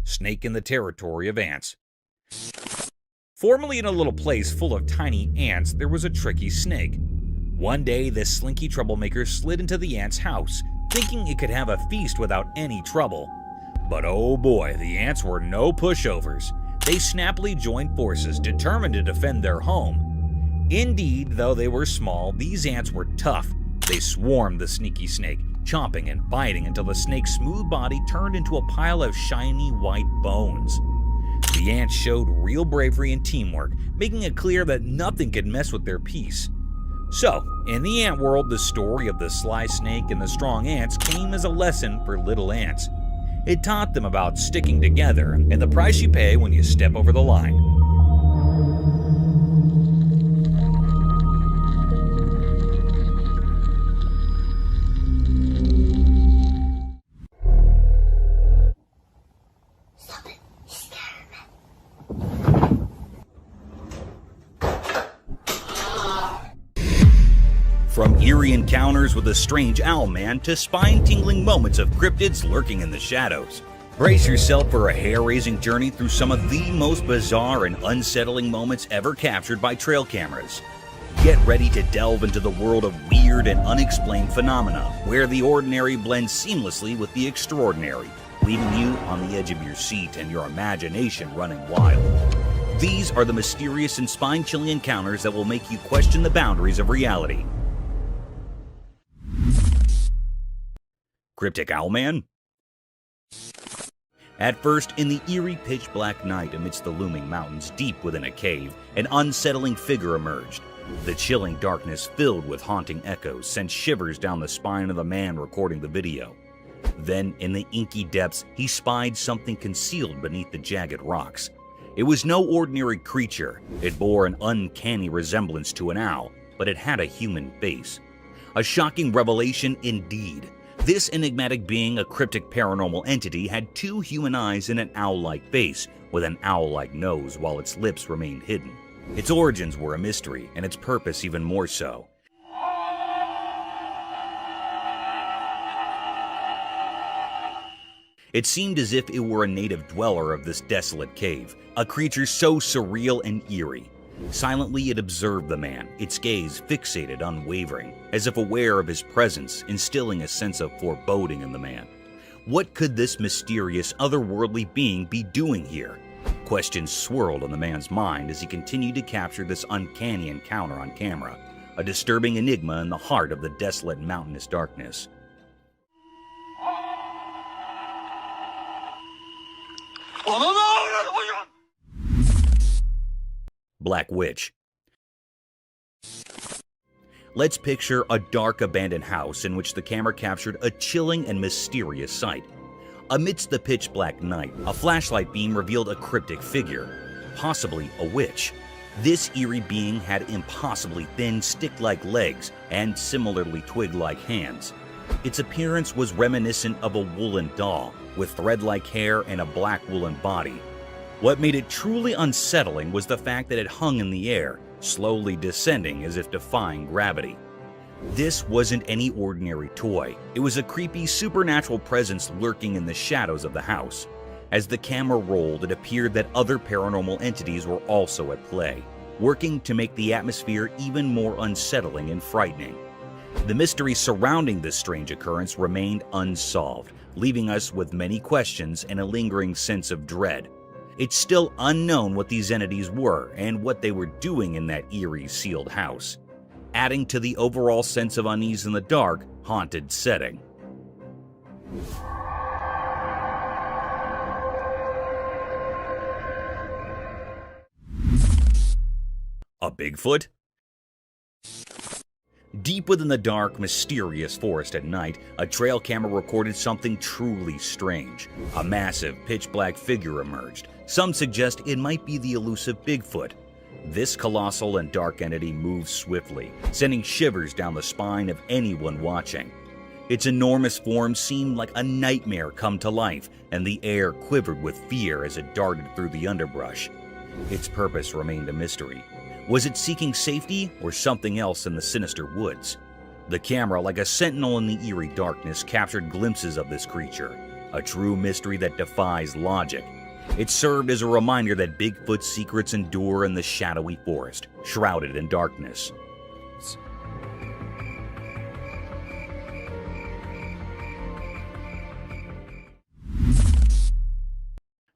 Snake in the territory of ants. Formerly in a little place full of tiny ants, there was a tricky snake. One day, this slinky troublemaker slid into the ant's house, thinking it could have a feast without any trouble. But oh boy, the ants were no pushovers. They snappily joined forces, determined to defend their home. Indeed, though they were small, these ants were tough. They swarmed the sneaky snake, chomping and biting until the snake's smooth body turned into a pile of shiny white bones. The ants showed real bravery and teamwork, making it clear that nothing could mess with their peace. So, in the ant world, the story of the sly snake and the strong ants came as a lesson for little ants. It taught them about sticking together and the price you pay when you step over the line. From eerie encounters with a strange owl man to spine-tingling moments of cryptids lurking in the shadows. Brace yourself for a hair-raising journey through some of the most bizarre and unsettling moments ever captured by trail cameras. Get ready to delve into the world of weird and unexplained phenomena, where the ordinary blends seamlessly with the extraordinary, leaving you on the edge of your seat and your imagination running wild. These are the mysterious and spine-chilling encounters that will make you question the boundaries of reality. Cryptic Owlman? At first, in the eerie pitch-black night amidst the looming mountains deep within a cave, an unsettling figure emerged. The chilling darkness filled with haunting echoes sent shivers down the spine of the man recording the video. Then, in the inky depths, he spied something concealed beneath the jagged rocks. It was no ordinary creature. It bore an uncanny resemblance to an owl, but it had a human face. A shocking revelation indeed. This enigmatic being, a cryptic paranormal entity, had two human eyes and an owl-like face, with an owl-like nose while its lips remained hidden. Its origins were a mystery, and its purpose even more so. It seemed as if it were a native dweller of this desolate cave, a creature so surreal and eerie. Silently it observed the man, its gaze fixated, unwavering, as if aware of his presence, instilling a sense of foreboding in the man. What could this mysterious, otherworldly being be doing here? Questions swirled in the man's mind as he continued to capture this uncanny encounter on camera, a disturbing enigma in the heart of the desolate mountainous darkness. Black Witch. Let's picture a dark abandoned house in which the camera captured a chilling and mysterious sight. Amidst the pitch-black night, a flashlight beam revealed a cryptic figure, possibly a witch. This eerie being had impossibly thin, stick-like legs and similarly twig-like hands. Its appearance was reminiscent of a woolen doll, with thread-like hair and a black woolen body. What made it truly unsettling was the fact that it hung in the air, slowly descending as if defying gravity. This wasn't any ordinary toy. It was a creepy, supernatural presence lurking in the shadows of the house. As the camera rolled, it appeared that other paranormal entities were also at play, working to make the atmosphere even more unsettling and frightening. The mystery surrounding this strange occurrence remained unsolved, leaving us with many questions and a lingering sense of dread. It's still unknown what these entities were and what they were doing in that eerie, sealed house, adding to the overall sense of unease in the dark, haunted setting. A Bigfoot? Deep within the dark, mysterious forest at night, a trail camera recorded something truly strange. A massive, pitch-black figure emerged. Some suggest it might be the elusive Bigfoot. This colossal and dark entity moved swiftly, sending shivers down the spine of anyone watching. Its enormous form seemed like a nightmare come to life, and the air quivered with fear as it darted through the underbrush. Its purpose remained a mystery. Was it seeking safety or something else in the sinister woods? The camera, like a sentinel in the eerie darkness, captured glimpses of this creature, a true mystery that defies logic. It served as a reminder that Bigfoot's secrets endure in the shadowy forest, shrouded in darkness.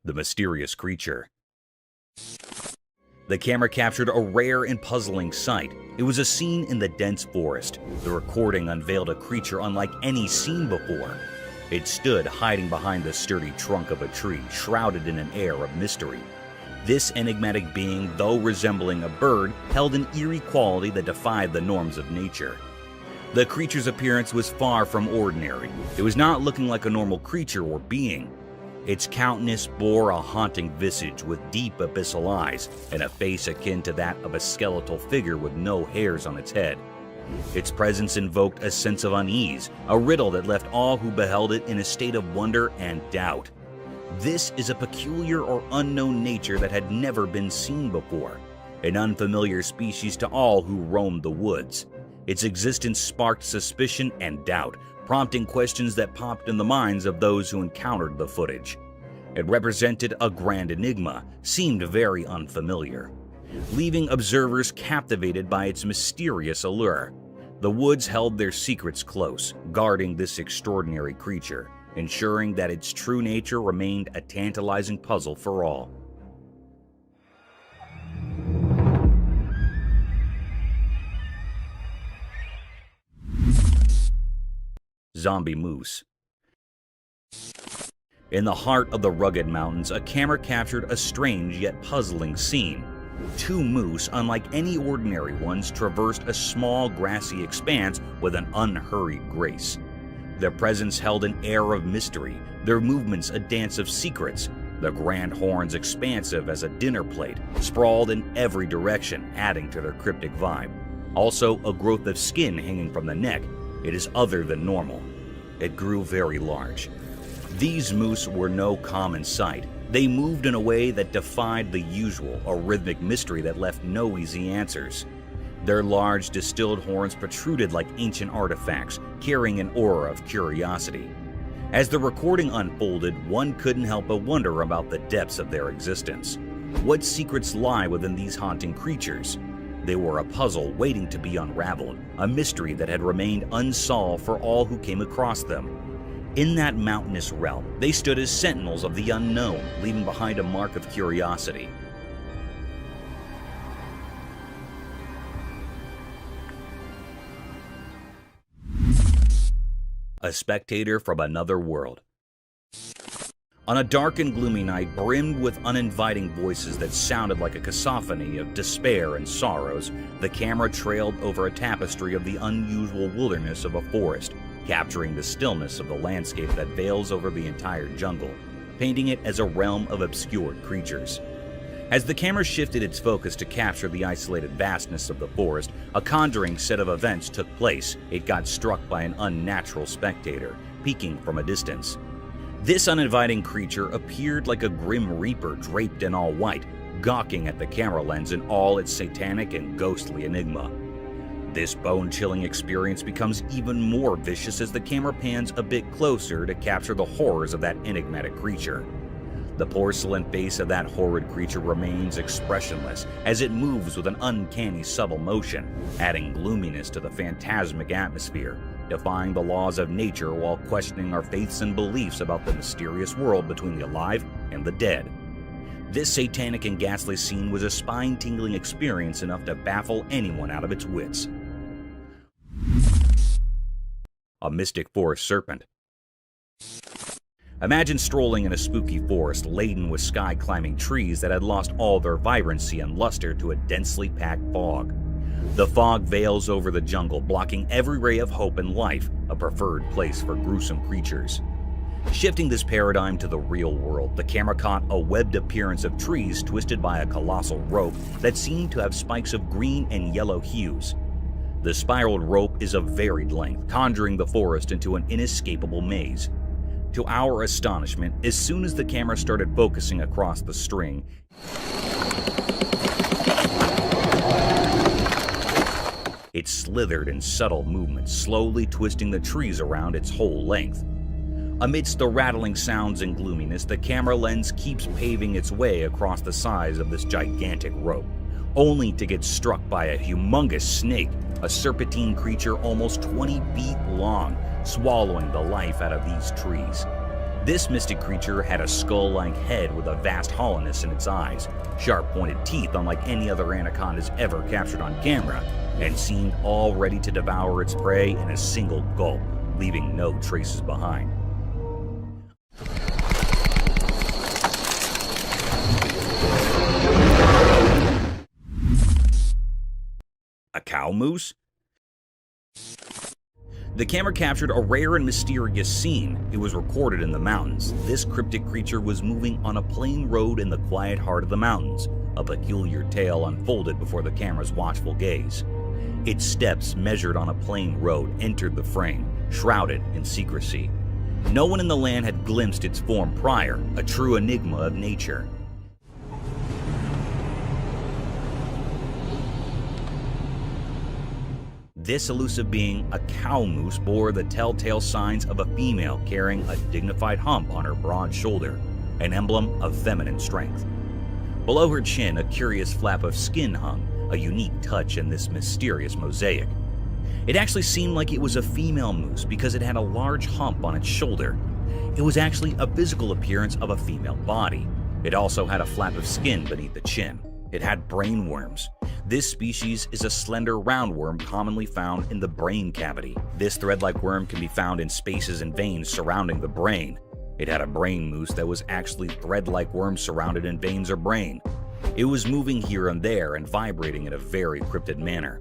The mysterious creature. The camera captured a rare and puzzling sight. It was a scene in the dense forest. The recording unveiled a creature unlike any seen before. It stood hiding behind the sturdy trunk of a tree, shrouded in an air of mystery. This enigmatic being, though resembling a bird, held an eerie quality that defied the norms of nature. The creature's appearance was far from ordinary. It was not looking like a normal creature or being. Its countenance bore a haunting visage with deep abyssal eyes and a face akin to that of a skeletal figure with no hairs on its head. Its presence invoked a sense of unease, a riddle that left all who beheld it in a state of wonder and doubt. This is a peculiar or unknown nature that had never been seen before, an unfamiliar species to all who roamed the woods. Its existence sparked suspicion and doubt, prompting questions that popped in the minds of those who encountered the footage. It represented a grand enigma, seemed very unfamiliar, leaving observers captivated by its mysterious allure. The woods held their secrets close, guarding this extraordinary creature, ensuring that its true nature remained a tantalizing puzzle for all. Zombie moose. In the heart of the rugged mountains, a camera captured a strange yet puzzling scene. Two moose, unlike any ordinary ones, traversed a small grassy expanse with an unhurried grace. Their presence held an air of mystery, their movements a dance of secrets, the grand horns expansive as a dinner plate, sprawled in every direction, adding to their cryptic vibe. Also, a growth of skin hanging from the neck. It is other than normal. It grew very large. These moose were no common sight. They moved in a way that defied the usual, a rhythmic mystery that left no easy answers. Their large, distilled horns protruded like ancient artifacts, carrying an aura of curiosity. As the recording unfolded, one couldn't help but wonder about the depths of their existence. What secrets lie within these haunting creatures? They were a puzzle waiting to be unraveled, a mystery that had remained unsolved for all who came across them. In that mountainous realm, they stood as sentinels of the unknown, leaving behind a mark of curiosity. A spectator from another world. On a dark and gloomy night, brimmed with uninviting voices that sounded like a cacophony of despair and sorrows, the camera trailed over a tapestry of the unusual wilderness of a forest, capturing the stillness of the landscape that veils over the entire jungle, painting it as a realm of obscured creatures. As the camera shifted its focus to capture the isolated vastness of the forest, a conjuring set of events took place. It got struck by an unnatural spectator, peeking from a distance. This uninviting creature appeared like a grim reaper draped in all white, gawking at the camera lens in all its satanic and ghostly enigma. This bone-chilling experience becomes even more vicious as the camera pans a bit closer to capture the horrors of that enigmatic creature. The porcelain face of that horrid creature remains expressionless as it moves with an uncanny subtle motion, adding gloominess to the phantasmic atmosphere, defying the laws of nature while questioning our faiths and beliefs about the mysterious world between the alive and the dead. This satanic and ghastly scene was a spine-tingling experience enough to baffle anyone out of its wits. A mystic forest serpent. Imagine strolling in a spooky forest laden with sky-climbing trees that had lost all their vibrancy and luster to a densely packed fog. The fog veils over the jungle, blocking every ray of hope and life, a preferred place for gruesome creatures. Shifting this paradigm to the real world, the camera caught a webbed appearance of trees twisted by a colossal rope that seemed to have spikes of green and yellow hues. The spiraled rope is of varied length, conjuring the forest into an inescapable maze. To our astonishment, as soon as the camera started focusing across the string, it slithered in subtle movements, slowly twisting the trees around its whole length. Amidst the rattling sounds and gloominess, the camera lens keeps paving its way across the size of this gigantic rope, only to get struck by a humongous snake, a serpentine creature almost 20 feet long, swallowing the life out of these trees. This mystic creature had a skull-like head with a vast hollowness in its eyes, sharp-pointed teeth unlike any other anacondas ever captured on camera, and seemed all ready to devour its prey in a single gulp, leaving no traces behind. A cow moose? The camera captured a rare and mysterious scene. It was recorded in the mountains. This cryptic creature was moving on a plain road in the quiet heart of the mountains. A peculiar tale unfolded before the camera's watchful gaze. Its steps, measured on a plain road, entered the frame, shrouded in secrecy. No one in the land had glimpsed its form prior, a true enigma of nature. This elusive being, a cow moose, bore the telltale signs of a female carrying a dignified hump on her broad shoulder, an emblem of feminine strength. Below her chin, a curious flap of skin hung, a unique touch in this mysterious mosaic. It actually seemed like it was a female moose because it had a large hump on its shoulder. It was actually a physical appearance of a female body. It also had a flap of skin beneath the chin. It had brain worms. This species is a slender roundworm commonly found in the brain cavity. This thread-like worm can be found in spaces and veins surrounding the brain. It had a brain moose that was actually thread-like worms surrounded in veins or brain. It was moving here and there and vibrating in a very cryptic manner.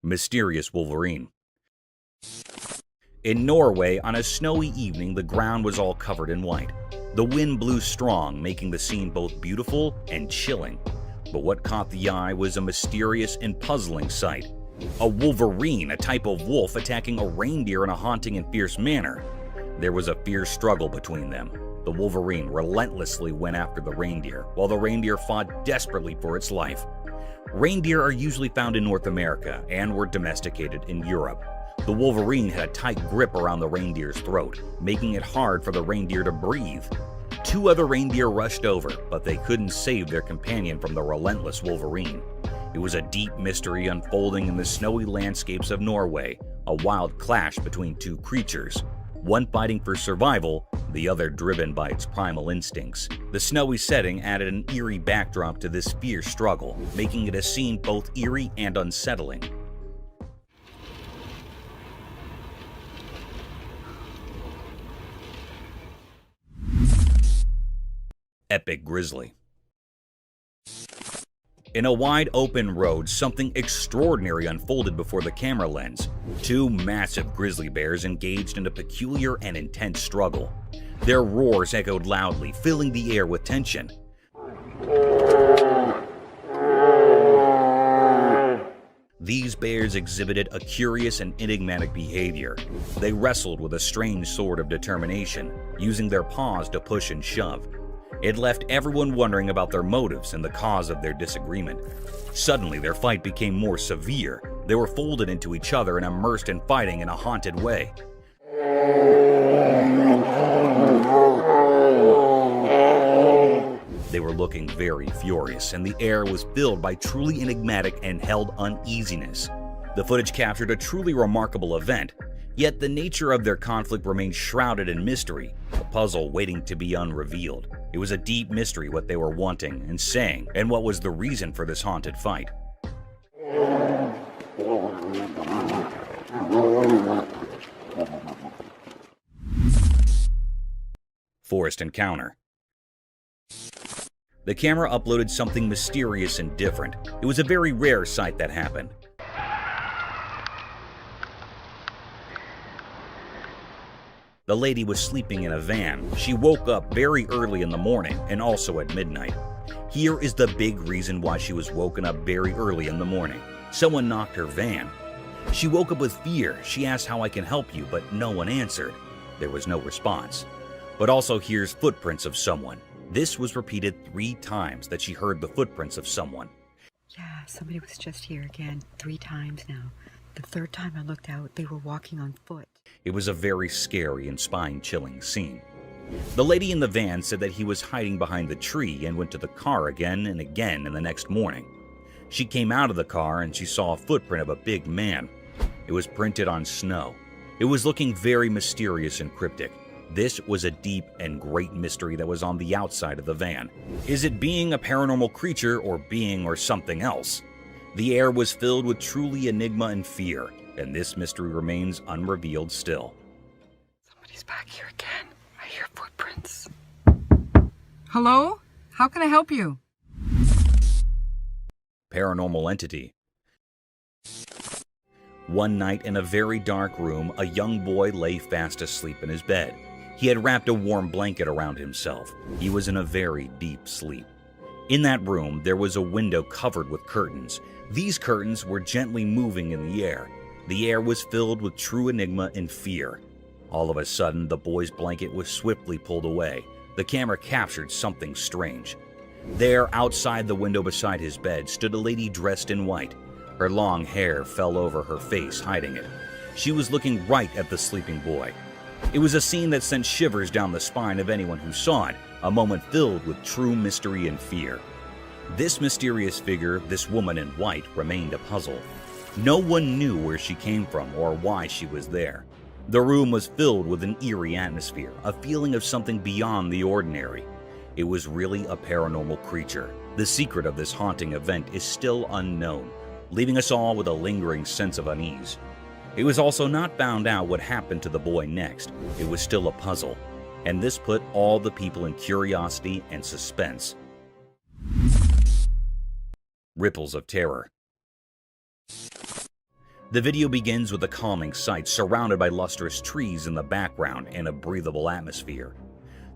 Mysterious wolverine. In Norway, on a snowy evening, the ground was all covered in white. The wind blew strong, making the scene both beautiful and chilling. But what caught the eye was a mysterious and puzzling sight. A wolverine, a type of wolf, attacking a reindeer in a haunting and fierce manner. There was a fierce struggle between them. The wolverine relentlessly went after the reindeer, while the reindeer fought desperately for its life. Reindeer are usually found in North America and were domesticated in Europe. The wolverine had a tight grip around the reindeer's throat, making it hard for the reindeer to breathe. Two other reindeer rushed over, but they couldn't save their companion from the relentless wolverine. It was a deep mystery unfolding in the snowy landscapes of Norway, a wild clash between two creatures, one fighting for survival, the other driven by its primal instincts. The snowy setting added an eerie backdrop to this fierce struggle, making it a scene both eerie and unsettling. Epic grizzly. In a wide open road, something extraordinary unfolded before the camera lens. Two massive grizzly bears engaged in a peculiar and intense struggle. Their roars echoed loudly, filling the air with tension. These bears exhibited a curious and enigmatic behavior. They wrestled with a strange sort of determination, using their paws to push and shove. It left everyone wondering about their motives and the cause of their disagreement. Suddenly, their fight became more severe. They were folded into each other and immersed in fighting in a haunted way. They were looking very furious, and the air was filled by truly enigmatic and held uneasiness. The footage captured a truly remarkable event, yet the nature of their conflict remained shrouded in mystery, a puzzle waiting to be unrevealed. It was a deep mystery what they were wanting and saying, and what was the reason for this haunted fight. Forest encounter. The camera uploaded something mysterious and different. It was a very rare sight that happened. The lady was sleeping in a van. She woke up very early in the morning and also at midnight. Here is the big reason why she was woken up very early in the morning. Someone knocked her van. She woke up with fear. She asked how I can help you, but no one answered. There was no response. But also here's footprints of someone. This was repeated 3 times that she heard the footprints of someone. Yeah, somebody was just here again 3 times now. The 3rd time I looked out, they were walking on foot. It was a very scary and spine-chilling scene. The lady in the van said that he was hiding behind the tree and went to the car again and again in the next morning. She came out of the car and she saw a footprint of a big man. It was printed on snow. It was looking very mysterious and cryptic. This was a deep and great mystery that was on the outside of the van. Is it being a paranormal creature or being or something else? The air was filled with truly enigma and fear, and this mystery remains unrevealed still. Somebody's back here again. I hear footprints. Hello? How can I help you? Paranormal entity. One night in a very dark room, a young boy lay fast asleep in his bed. He had wrapped a warm blanket around himself. He was in a very deep sleep. In that room, there was a window covered with curtains. These curtains were gently moving in the air. The air was filled with true enigma and fear. All of a sudden, the boy's blanket was swiftly pulled away. The camera captured something strange. There, outside the window beside his bed, stood a lady dressed in white. Her long hair fell over her face, hiding it. She was looking right at the sleeping boy. It was a scene that sent shivers down the spine of anyone who saw it, a moment filled with true mystery and fear. This mysterious figure, this woman in white, remained a puzzle. No one knew where she came from or why she was there. The room was filled with an eerie atmosphere, a feeling of something beyond the ordinary. It was really a paranormal creature. The secret of this haunting event is still unknown, leaving us all with a lingering sense of unease. It was also not found out what happened to the boy next. It was still a puzzle, and this put all the people in curiosity and suspense. Ripples of terror. The video begins with a calming sight surrounded by lustrous trees in the background and a breathable atmosphere.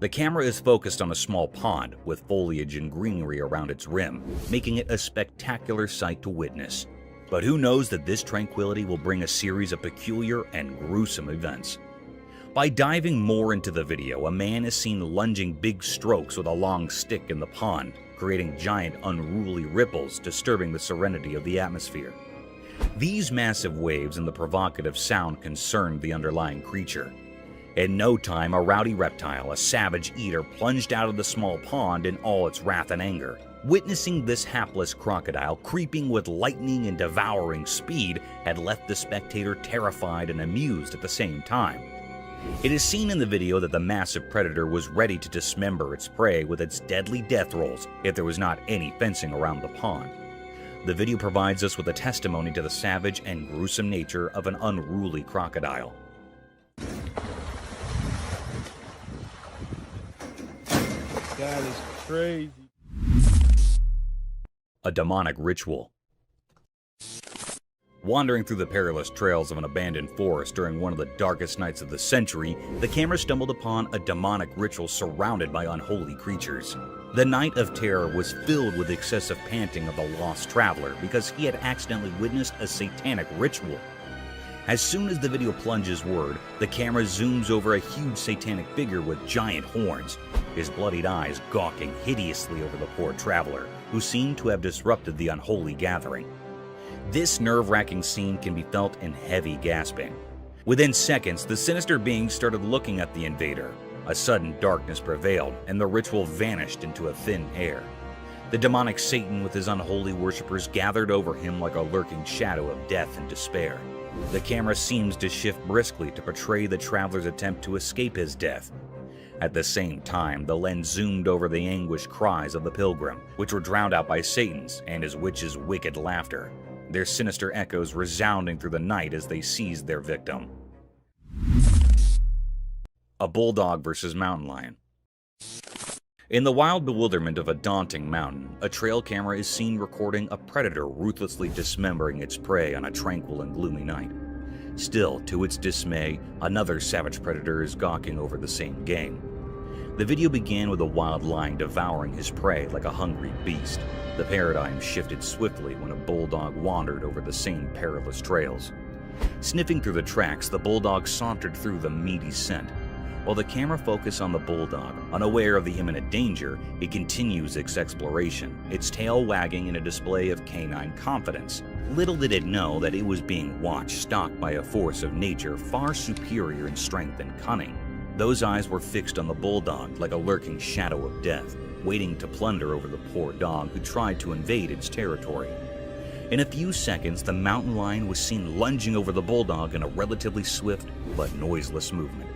The camera is focused on a small pond with foliage and greenery around its rim, making it a spectacular sight to witness. But who knows that this tranquility will bring a series of peculiar and gruesome events. By diving more into the video, a man is seen lunging big strokes with a long stick in the pond, creating giant unruly ripples disturbing the serenity of the atmosphere. These massive waves and the provocative sound concerned the underlying creature. In no time, a rowdy reptile, a savage eater, plunged out of the small pond in all its wrath and anger. Witnessing this hapless crocodile creeping with lightning and devouring speed had left the spectator terrified and amused at the same time. It is seen in the video that the massive predator was ready to dismember its prey with its deadly death rolls if there was not any fencing around the pond. The video provides us with a testimony to the savage and gruesome nature of an unruly crocodile. That is crazy. A demonic ritual. Wandering through the perilous trails of an abandoned forest during one of the darkest nights of the century, the camera stumbled upon a demonic ritual surrounded by unholy creatures. The night of terror was filled with excessive panting of the lost traveler because he had accidentally witnessed a satanic ritual. As soon as the video plunges word, the camera zooms over a huge satanic figure with giant horns, his bloodied eyes gawking hideously over the poor traveler, who seemed to have disrupted the unholy gathering. This nerve-wracking scene can be felt in heavy gasping. Within seconds, the sinister being started looking at the invader. A sudden darkness prevailed, and the ritual vanished into a thin air. The demonic Satan with his unholy worshippers gathered over him like a lurking shadow of death and despair. The camera seems to shift briskly to portray the traveler's attempt to escape his death. At the same time, the lens zoomed over the anguished cries of the pilgrim, which were drowned out by Satan's and his witch's wicked laughter, their sinister echoes resounding through the night as they seized their victim. A bulldog versus mountain lion. In the wild bewilderment of a daunting mountain, a trail camera is seen recording a predator ruthlessly dismembering its prey on a tranquil and gloomy night. Still, to its dismay, another savage predator is gawking over the same game. The video began with a wild lion devouring his prey like a hungry beast. The paradigm shifted swiftly when a bulldog wandered over the same perilous trails. Sniffing through the tracks, the bulldog sauntered through the meaty scent. While the camera focused on the bulldog, unaware of the imminent danger, it continues its exploration, its tail wagging in a display of canine confidence. Little did it know that it was being watched, stalked by a force of nature far superior in strength and cunning. Those eyes were fixed on the bulldog like a lurking shadow of death, waiting to plunder over the poor dog who tried to invade its territory. In a few seconds, the mountain lion was seen lunging over the bulldog in a relatively swift but noiseless movement.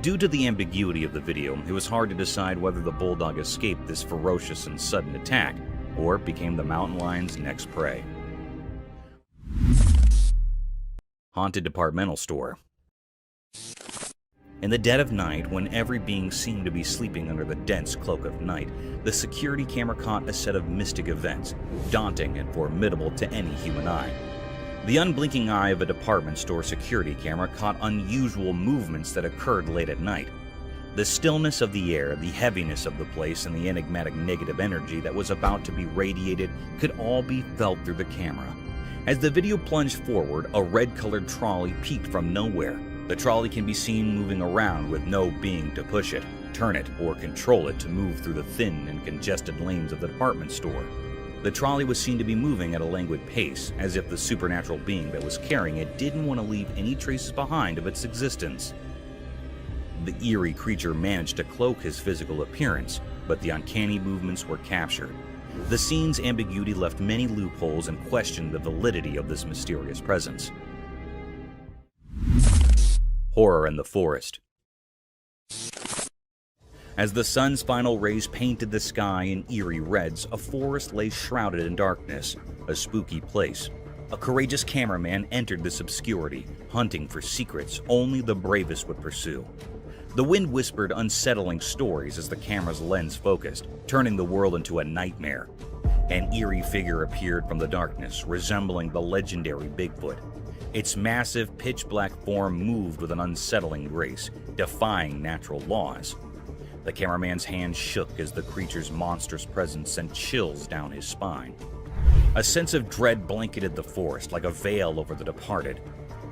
Due to the ambiguity of the video, it was hard to decide whether the bulldog escaped this ferocious and sudden attack, or became the mountain lion's next prey. Haunted departmental store. In the dead of night, when every being seemed to be sleeping under the dense cloak of night, the security camera caught a set of mystic events, daunting and formidable to any human eye. The unblinking eye of a department store security camera caught unusual movements that occurred late at night. The stillness of the air, the heaviness of the place, and the enigmatic negative energy that was about to be radiated could all be felt through the camera. As the video plunged forward, a red-colored trolley peeked from nowhere. The trolley can be seen moving around with no being to push it, turn it, or control it to move through the thin and congested lanes of the department store. The trolley was seen to be moving at a languid pace, as if the supernatural being that was carrying it didn't want to leave any traces behind of its existence. The eerie creature managed to cloak his physical appearance, but the uncanny movements were captured. The scene's ambiguity left many loopholes and questioned the validity of this mysterious presence. Horror in the forest. As the sun's final rays painted the sky in eerie reds, a forest lay shrouded in darkness, a spooky place. A courageous cameraman entered this obscurity, hunting for secrets only the bravest would pursue. The wind whispered unsettling stories as the camera's lens focused, turning the world into a nightmare. An eerie figure appeared from the darkness, resembling the legendary Bigfoot. Its massive, pitch-black form moved with an unsettling grace, defying natural laws. The cameraman's hand shook as the creature's monstrous presence sent chills down his spine. A sense of dread blanketed the forest like a veil over the departed.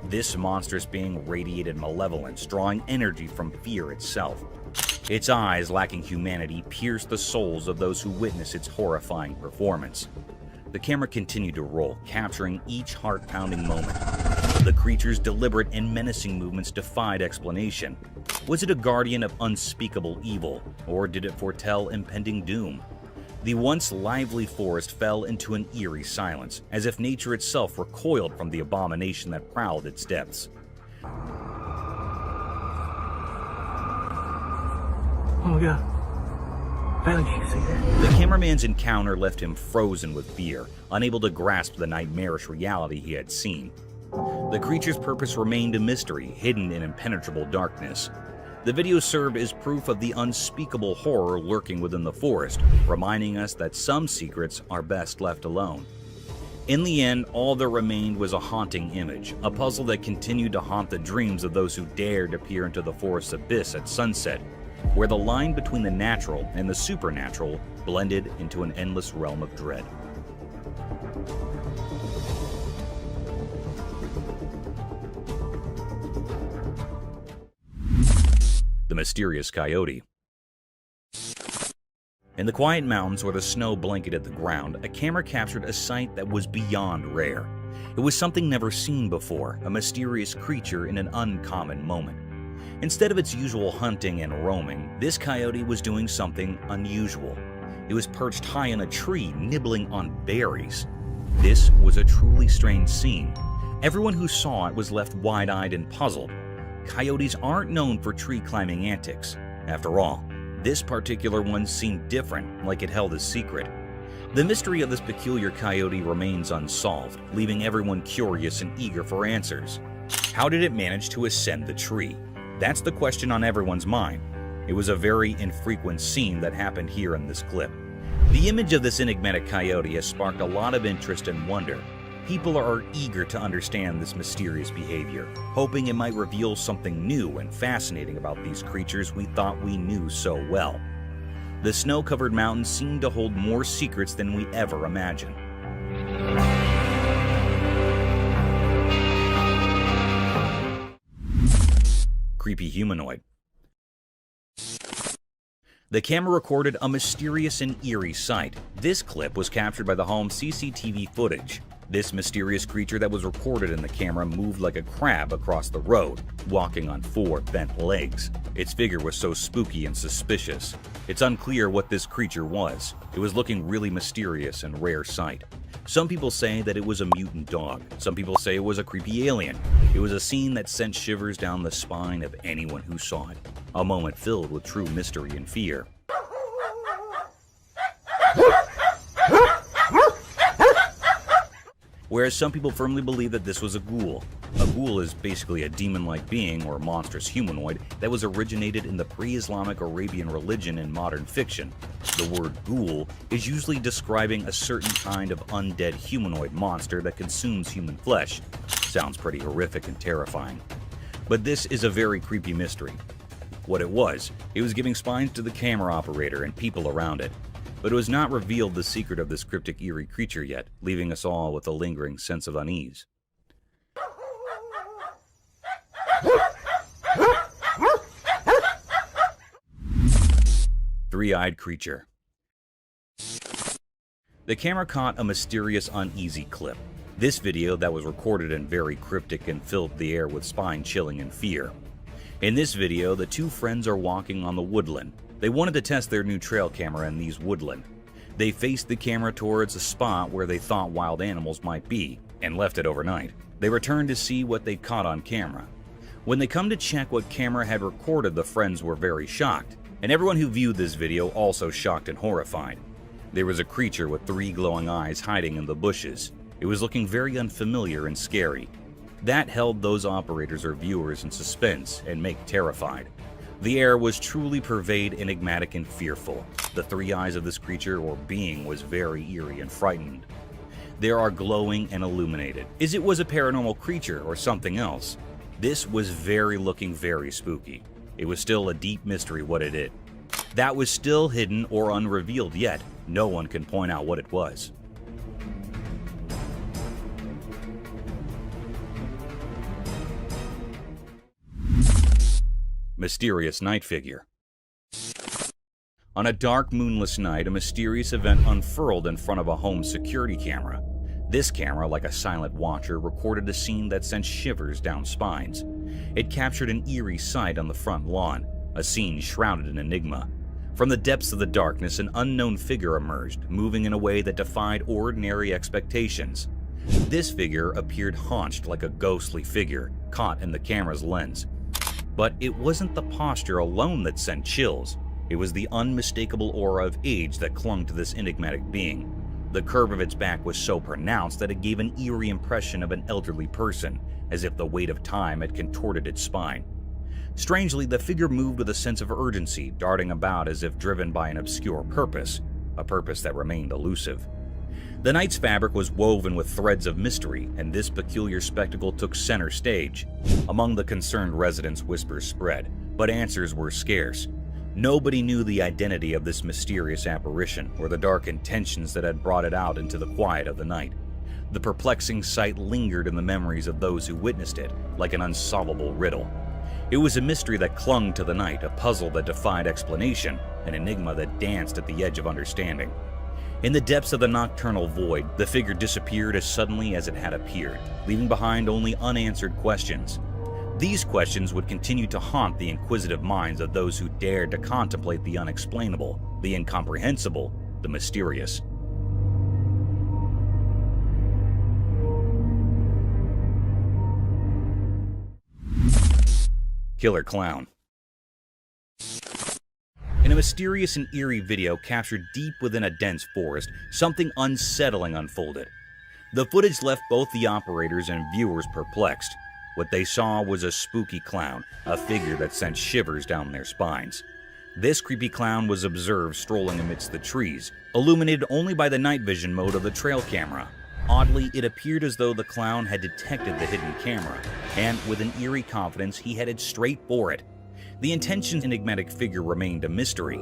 This monstrous being radiated malevolence, drawing energy from fear itself. Its eyes, lacking humanity, pierced the souls of those who witnessed its horrifying performance. The camera continued to roll, capturing each heart-pounding moment. The creature's deliberate and menacing movements defied explanation. Was it a guardian of unspeakable evil, or did it foretell impending doom? The once lively forest fell into an eerie silence, as if nature itself recoiled from the abomination that prowled its depths. Oh my god. Finally, you see that? The cameraman's encounter left him frozen with fear, unable to grasp the nightmarish reality he had seen. The creature's purpose remained a mystery, hidden in impenetrable darkness. The video served as proof of the unspeakable horror lurking within the forest, reminding us that some secrets are best left alone. In the end, all there remained was a haunting image, a puzzle that continued to haunt the dreams of those who dared to peer into the forest's abyss at sunset, where the line between the natural and the supernatural blended into an endless realm of dread. The mysterious coyote. In the quiet mountains where the snow blanketed the ground, a camera captured a sight that was beyond rare. It was something never seen before, a mysterious creature in an uncommon moment. Instead of its usual hunting and roaming, this coyote was doing something unusual. It was perched high in a tree, nibbling on berries. This was a truly strange scene. Everyone who saw it was left wide-eyed and puzzled. Coyotes aren't known for tree-climbing antics. After all, this particular one seemed different, like it held a secret. The mystery of this peculiar coyote remains unsolved, leaving everyone curious and eager for answers. How did it manage to ascend the tree? That's the question on everyone's mind. It was a very infrequent scene that happened here in this clip. The image of this enigmatic coyote has sparked a lot of interest and wonder. People are eager to understand this mysterious behavior, hoping it might reveal something new and fascinating about these creatures we thought we knew so well. The snow-covered mountains seem to hold more secrets than we ever imagined. Creepy humanoid. The camera recorded a mysterious and eerie sight. This clip was captured by the home's CCTV footage. This mysterious creature that was recorded in the camera moved like a crab across the road, walking on 4 bent legs. Its figure was so spooky and suspicious. It's unclear what this creature was. It was looking really mysterious and rare sight. Some people say that it was a mutant dog. Some people say it was a creepy alien. It was a scene that sent shivers down the spine of anyone who saw it. A moment filled with true mystery and fear. Whereas some people firmly believe that this was a ghoul. A ghoul is basically a demon-like being or monstrous humanoid that was originated in the pre-Islamic Arabian religion in modern fiction. The word ghoul is usually describing a certain kind of undead humanoid monster that consumes human flesh. Sounds pretty horrific and terrifying. But this is a very creepy mystery. What it was giving spines to the camera operator and people around it. But it was not revealed the secret of this cryptic eerie creature yet, leaving us all with a lingering sense of unease. Three-eyed creature. The camera caught a mysterious, uneasy clip. This video that was recorded and very cryptic and filled the air with spine-chilling and fear. In this video, the two friends are walking on the woodland. They wanted to test their new trail camera in these woodland. They faced the camera towards a spot where they thought wild animals might be, and left it overnight. They returned to see what they caught on camera. When they come to check what camera had recorded, the friends were very shocked, and everyone who viewed this video also shocked and horrified. There was a creature with 3 glowing eyes hiding in the bushes. It was looking very unfamiliar and scary. That held those operators or viewers in suspense and make terrified. The air was truly pervade, enigmatic, and fearful. The 3 eyes of this creature or being was very eerie and frightened. They are glowing and illuminated. Is it was a paranormal creature or something else? This was looking very spooky. It was still a deep mystery what it is. That was still hidden or unrevealed yet. No one can point out what it was. Mysterious night figure. On a dark, moonless night, a mysterious event unfurled in front of a home security camera. This camera, like a silent watcher, recorded a scene that sent shivers down spines. It captured an eerie sight on the front lawn, a scene shrouded in enigma. From the depths of the darkness, an unknown figure emerged, moving in a way that defied ordinary expectations. This figure appeared haunched like a ghostly figure, caught in the camera's lens. But it wasn't the posture alone that sent chills. It was the unmistakable aura of age that clung to this enigmatic being. The curve of its back was so pronounced that it gave an eerie impression of an elderly person, as if the weight of time had contorted its spine. Strangely, the figure moved with a sense of urgency, darting about as if driven by an obscure purpose, a purpose that remained elusive. The night's fabric was woven with threads of mystery, and this peculiar spectacle took center stage. Among the concerned residents, whispers spread, but answers were scarce. Nobody knew the identity of this mysterious apparition or the dark intentions that had brought it out into the quiet of the night. The perplexing sight lingered in the memories of those who witnessed it, like an unsolvable riddle. It was a mystery that clung to the night, a puzzle that defied explanation, an enigma that danced at the edge of understanding. In the depths of the nocturnal void, the figure disappeared as suddenly as it had appeared, leaving behind only unanswered questions. These questions would continue to haunt the inquisitive minds of those who dared to contemplate the unexplainable, the incomprehensible, the mysterious. Killer Clown. In a mysterious and eerie video captured deep within a dense forest, something unsettling unfolded. The footage left both the operators and viewers perplexed. What they saw was a spooky clown, a figure that sent shivers down their spines. This creepy clown was observed strolling amidst the trees, illuminated only by the night vision mode of the trail camera. Oddly, it appeared as though the clown had detected the hidden camera, and with an eerie confidence, he headed straight for it. The intention's enigmatic figure remained a mystery.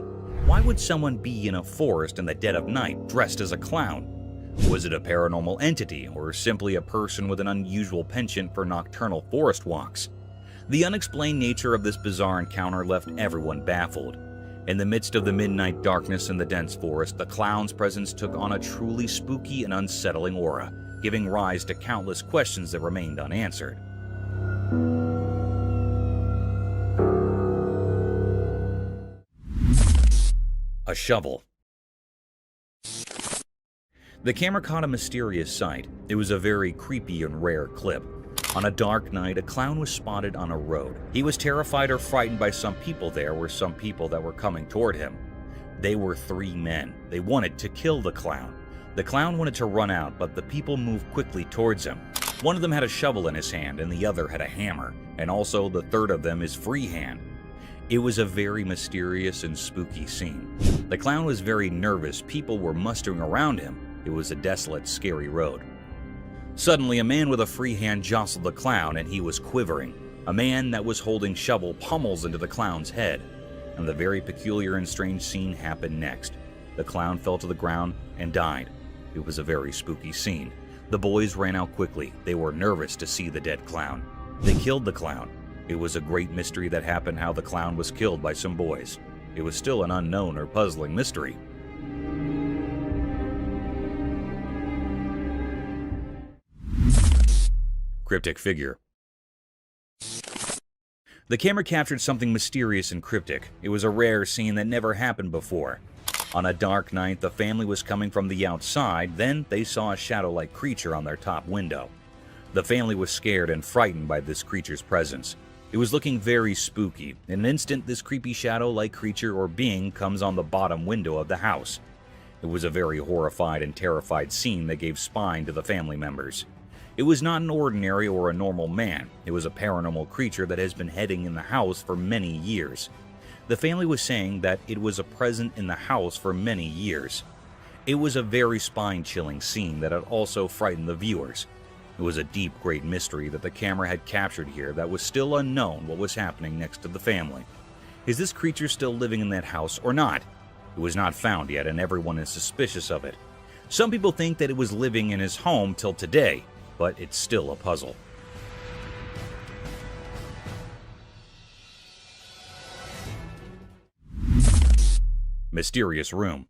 Why would someone be in a forest in the dead of night dressed as a clown? Was it a paranormal entity, or simply a person with an unusual penchant for nocturnal forest walks? The unexplained nature of this bizarre encounter left everyone baffled. In the midst of the midnight darkness in the dense forest, the clown's presence took on a truly spooky and unsettling aura, giving rise to countless questions that remained unanswered. A shovel. The camera caught a mysterious sight. It was a very creepy and rare clip. On a dark night, a clown was spotted on a road. He was terrified or frightened by some people there were some people that were coming toward him. They were 3 men. They wanted to kill the clown. The clown wanted to run out, but the people moved quickly towards him. One of them had a shovel in his hand and the other had a hammer, and also the third of them is free hand. It was a very mysterious and spooky scene. The clown was very nervous. People were mustering around him. It was a desolate, scary road. Suddenly, a man with a free hand jostled the clown and he was quivering. A man that was holding shovel pummels into the clown's head. And the very peculiar and strange scene happened next. The clown fell to the ground and died. It was a very spooky scene. The boys ran out quickly. They were nervous to see the dead clown. They killed the clown. It was a great mystery that happened how the clown was killed by some boys. It was still an unknown or puzzling mystery. Cryptic figure. The camera captured something mysterious and cryptic. It was a rare scene that never happened before. On a dark night, the family was coming from the outside, then they saw a shadow-like creature on their top window. The family was scared and frightened by this creature's presence. It was looking very spooky. In an instant, this creepy shadow-like creature or being comes on the bottom window of the house. It was a very horrified and terrified scene that gave spine to the family members. It was not an ordinary or a normal man. It was a paranormal creature that has been hiding in the house for many years. The family was saying that it was a present in the house for many years. It was a very spine-chilling scene that had also frightened the viewers. It was a deep, great mystery that the camera had captured here that was still unknown what was happening next to the family. Is this creature still living in that house or not? It was not found yet and everyone is suspicious of it. Some people think that it was living in his home till today, but it's still a puzzle. Mysterious room.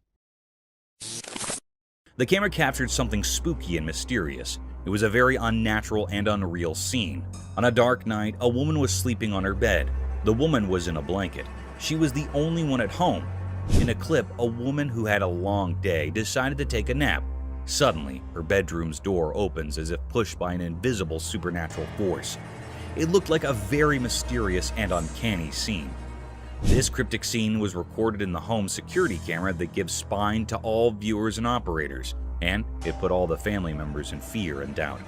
The camera captured something spooky and mysterious. It was a very unnatural and unreal scene. On a dark night, a woman was sleeping on her bed. The woman was in a blanket. She was the only one at home. In a clip, a woman who had a long day decided to take a nap. Suddenly, her bedroom's door opens as if pushed by an invisible supernatural force. It looked like a very mysterious and uncanny scene. This cryptic scene was recorded in the home security camera that gives spine to all viewers and operators, and it put all the family members in fear and doubt.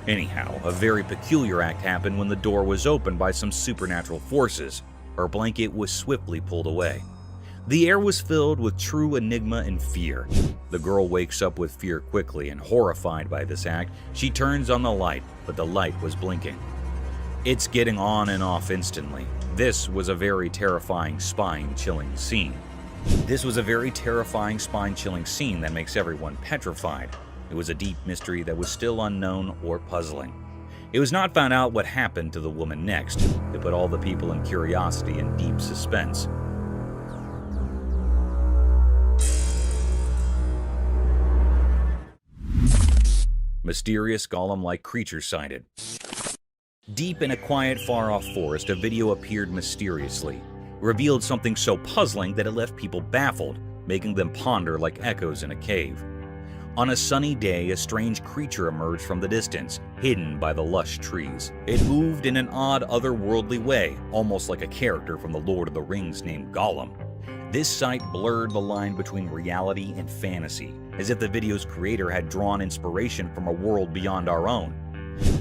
Anyhow, a very peculiar act happened when the door was opened by some supernatural forces. Her blanket was swiftly pulled away. The air was filled with true enigma and fear. The girl wakes up with fear quickly, and horrified by this act, she turns on the light, but the light was blinking. It's getting on and off instantly. This was a very terrifying, spine-chilling scene. This was a very terrifying, spine-chilling scene that makes everyone petrified. It was a deep mystery that was still unknown or puzzling. It was not found out what happened to the woman next. It put all the people in curiosity and deep suspense. Mysterious golem-like creature sighted. Deep in a quiet, far-off forest, a video appeared mysteriously, revealed something so puzzling that it left people baffled, making them ponder like echoes in a cave. On a sunny day, a strange creature emerged from the distance, hidden by the lush trees. It moved in an odd, otherworldly way, almost like a character from The Lord of the Rings named Gollum. This sight blurred the line between reality and fantasy, as if the video's creator had drawn inspiration from a world beyond our own.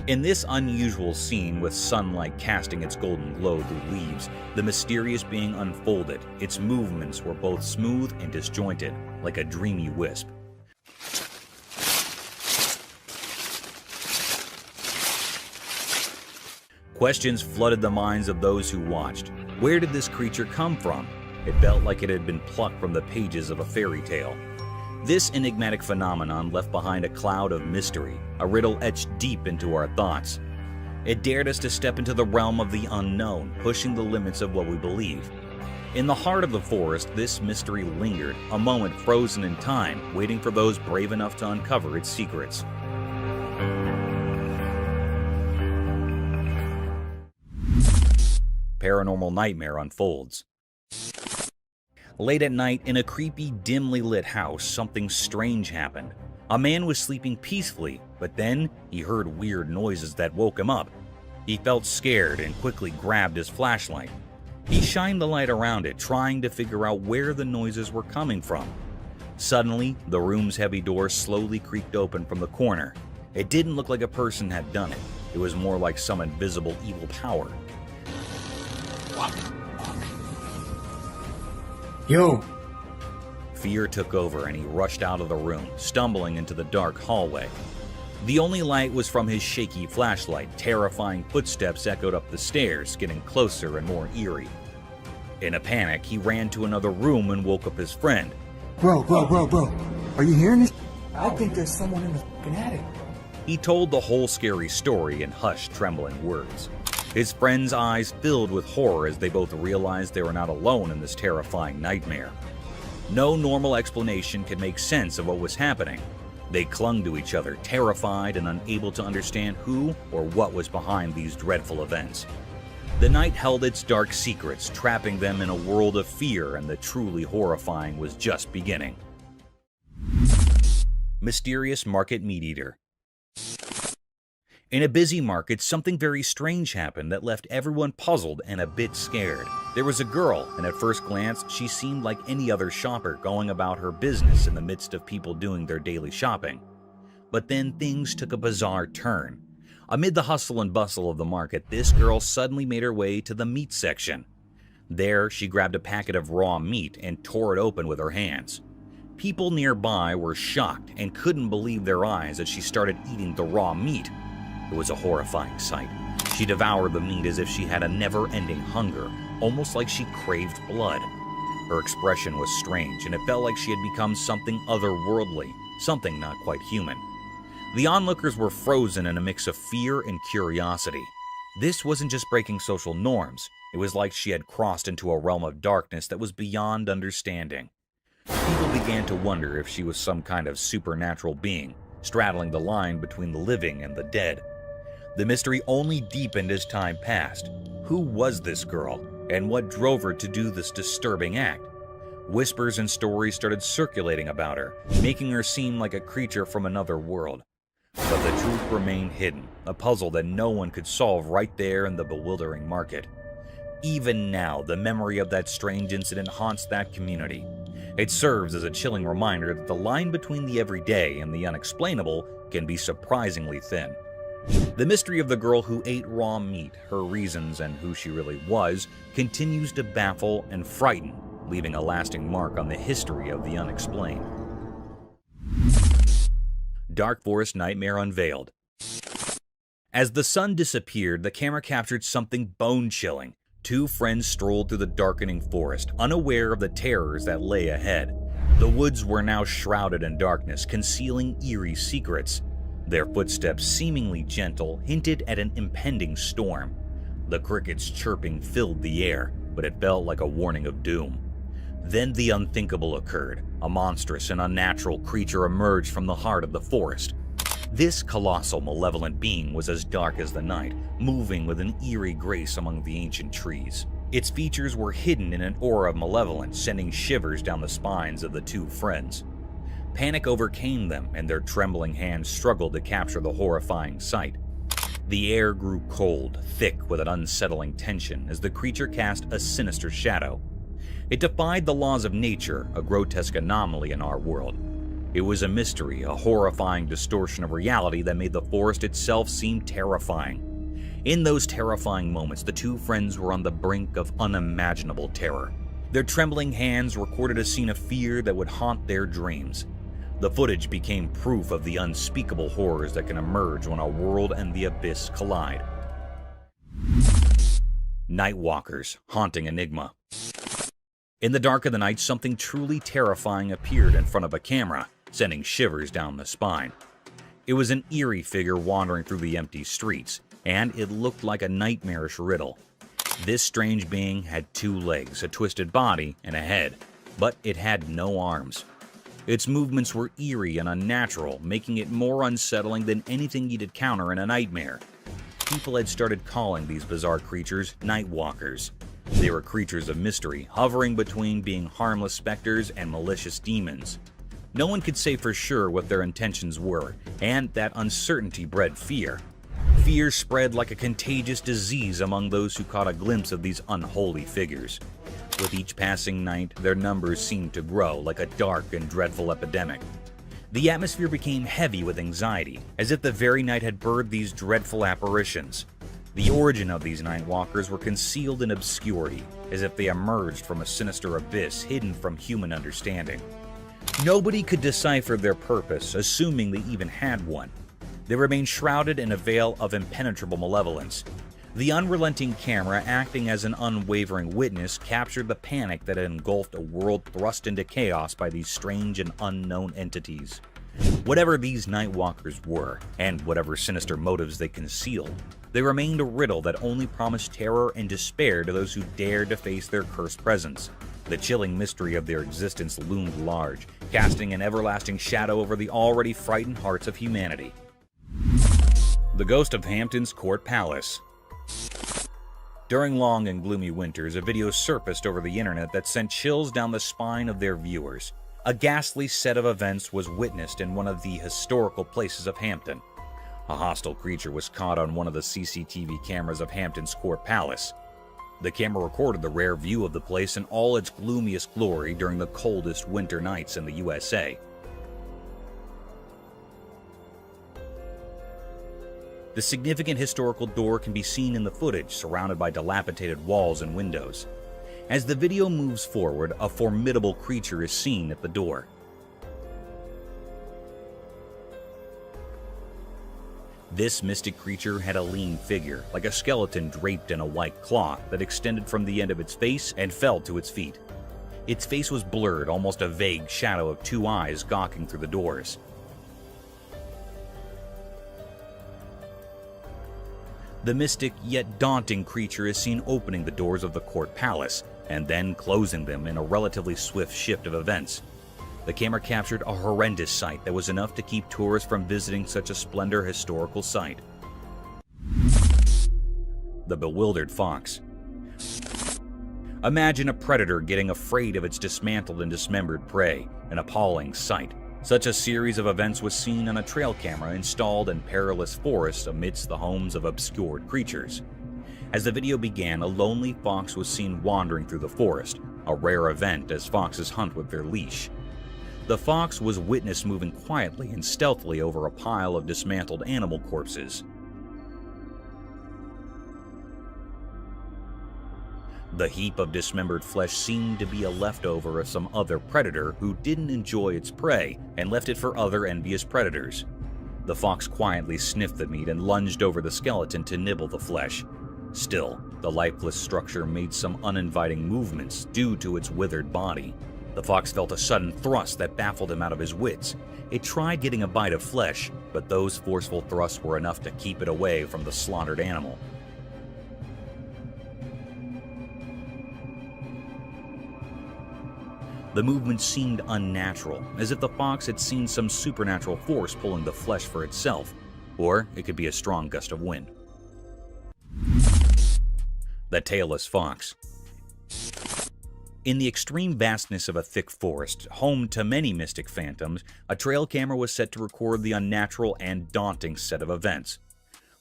In this unusual scene, with sunlight casting its golden glow through leaves, the mysterious being unfolded. Its movements were both smooth and disjointed, like a dreamy wisp. Questions flooded the minds of those who watched. Where did this creature come from? It felt like it had been plucked from the pages of a fairy tale. This enigmatic phenomenon left behind a cloud of mystery, a riddle etched deep into our thoughts. It dared us to step into the realm of the unknown, pushing the limits of what we believe. In the heart of the forest, this mystery lingered, a moment frozen in time, waiting for those brave enough to uncover its secrets. Paranormal nightmare unfolds. Late at night, in a creepy, dimly lit house, something strange happened. A man was sleeping peacefully, but then he heard weird noises that woke him up. He felt scared and quickly grabbed his flashlight. He shined the light around it, trying to figure out where the noises were coming from. Suddenly, the room's heavy door slowly creaked open from the corner. It didn't look like a person had done it. It was more like some invisible evil power. Yo! Fear took over and he rushed out of the room, stumbling into the dark hallway. The only light was from his shaky flashlight. Terrifying footsteps echoed up the stairs, getting closer and more eerie. In a panic, he ran to another room and woke up his friend. Bro. Are you hearing this? I think there's someone in the fucking attic. He told the whole scary story in hushed, trembling words. His friend's eyes filled with horror as they both realized they were not alone in this terrifying nightmare. No normal explanation could make sense of what was happening. They clung to each other, terrified and unable to understand who or what was behind these dreadful events. The night held its dark secrets, trapping them in a world of fear, and the truly horrifying was just beginning. Mysterious market meat eater. In a busy market, something very strange happened that left everyone puzzled and a bit scared. There was a girl, and at first glance, she seemed like any other shopper going about her business in the midst of people doing their daily shopping. But then things took a bizarre turn. Amid the hustle and bustle of the market, this girl suddenly made her way to the meat section. There, she grabbed a packet of raw meat and tore it open with her hands. People nearby were shocked and couldn't believe their eyes as she started eating the raw meat. It was a horrifying sight. She devoured the meat as if she had a never-ending hunger, almost like she craved blood. Her expression was strange, and it felt like she had become something otherworldly, something not quite human. The onlookers were frozen in a mix of fear and curiosity. This wasn't just breaking social norms. It was like she had crossed into a realm of darkness that was beyond understanding. People began to wonder if she was some kind of supernatural being, straddling the line between the living and the dead. The mystery only deepened as time passed. Who was this girl, and what drove her to do this disturbing act? Whispers and stories started circulating about her, making her seem like a creature from another world. But the truth remained hidden, a puzzle that no one could solve right there in the bewildering market. Even now, the memory of that strange incident haunts that community. It serves as a chilling reminder that the line between the everyday and the unexplainable can be surprisingly thin. The mystery of the girl who ate raw meat, her reasons, and who she really was, continues to baffle and frighten, leaving a lasting mark on the history of the unexplained. Dark Forest Nightmare unveiled. As the sun disappeared, the camera captured something bone-chilling. Two friends strolled through the darkening forest, unaware of the terrors that lay ahead. The woods were now shrouded in darkness, concealing eerie secrets. Their footsteps, seemingly gentle, hinted at an impending storm. The crickets' chirping filled the air, but it felt like a warning of doom. Then the unthinkable occurred. A monstrous and unnatural creature emerged from the heart of the forest. This colossal, malevolent being was as dark as the night, moving with an eerie grace among the ancient trees. Its features were hidden in an aura of malevolence, sending shivers down the spines of the two friends. Panic overcame them, and their trembling hands struggled to capture the horrifying sight. The air grew cold, thick with an unsettling tension as the creature cast a sinister shadow. It defied the laws of nature, a grotesque anomaly in our world. It was a mystery, a horrifying distortion of reality that made the forest itself seem terrifying. In those terrifying moments, the two friends were on the brink of unimaginable terror. Their trembling hands recorded a scene of fear that would haunt their dreams. The footage became proof of the unspeakable horrors that can emerge when a world and the abyss collide. Nightwalkers, haunting enigma. In the dark of the night, something truly terrifying appeared in front of a camera, sending shivers down the spine. It was an eerie figure wandering through the empty streets, and it looked like a nightmarish riddle. This strange being had 2 legs, a twisted body, and a head, but it had no arms. Its movements were eerie and unnatural, making it more unsettling than anything you'd encounter in a nightmare. People had started calling these bizarre creatures Nightwalkers. They were creatures of mystery, hovering between being harmless specters and malicious demons. No one could say for sure what their intentions were, and that uncertainty bred fear. Fear spread like a contagious disease among those who caught a glimpse of these unholy figures. With each passing night, their numbers seemed to grow like a dark and dreadful epidemic. The atmosphere became heavy with anxiety, as if the very night had birthed these dreadful apparitions. The origin of these Nightwalkers were concealed in obscurity, as if they emerged from a sinister abyss hidden from human understanding. Nobody could decipher their purpose, assuming they even had one. They remained shrouded in a veil of impenetrable malevolence. The unrelenting camera, acting as an unwavering witness, captured the panic that had engulfed a world thrust into chaos by these strange and unknown entities. Whatever these Nightwalkers were, and whatever sinister motives they concealed, they remained a riddle that only promised terror and despair to those who dared to face their cursed presence. The chilling mystery of their existence loomed large, casting an everlasting shadow over the already frightened hearts of humanity. The Ghost of Hampton's Court Palace. During long and gloomy winters, a video surfaced over the internet that sent chills down the spine of their viewers. A ghastly set of events was witnessed in one of the historical places of Hampton. A hostile creature was caught on one of the CCTV cameras of Hampton's Court Palace. The camera recorded the rare view of the place in all its gloomiest glory during the coldest winter nights in the USA. The significant historical door can be seen in the footage, surrounded by dilapidated walls and windows. As the video moves forward, a formidable creature is seen at the door. This mystic creature had a lean figure, like a skeleton draped in a white cloth that extended from the end of its face and fell to its feet. Its face was blurred, almost a vague shadow of 2 eyes gawking through the doors. The mystic yet daunting creature is seen opening the doors of the court palace, and then closing them in a relatively swift shift of events. The camera captured a horrendous sight that was enough to keep tourists from visiting such a splendid historical site. The bewildered fox. Imagine a predator getting afraid of its dismantled and dismembered prey, an appalling sight. Such a series of events was seen on a trail camera installed in perilous forests amidst the homes of obscured creatures. As the video began, a lonely fox was seen wandering through the forest, a rare event as foxes hunt with their leash. The fox was witnessed moving quietly and stealthily over a pile of dismantled animal corpses. The heap of dismembered flesh seemed to be a leftover of some other predator who didn't enjoy its prey and left it for other envious predators. The fox quietly sniffed the meat and lunged over the skeleton to nibble the flesh. Still, the lifeless structure made some uninviting movements due to its withered body. The fox felt a sudden thrust that baffled him out of his wits. It tried getting a bite of flesh, but those forceful thrusts were enough to keep it away from the slaughtered animal. The movement seemed unnatural, as if the fox had seen some supernatural force pulling the flesh for itself, or it could be a strong gust of wind. The tailless fox. In the extreme vastness of a thick forest, home to many mystic phantoms, a trail camera was set to record the unnatural and daunting set of events.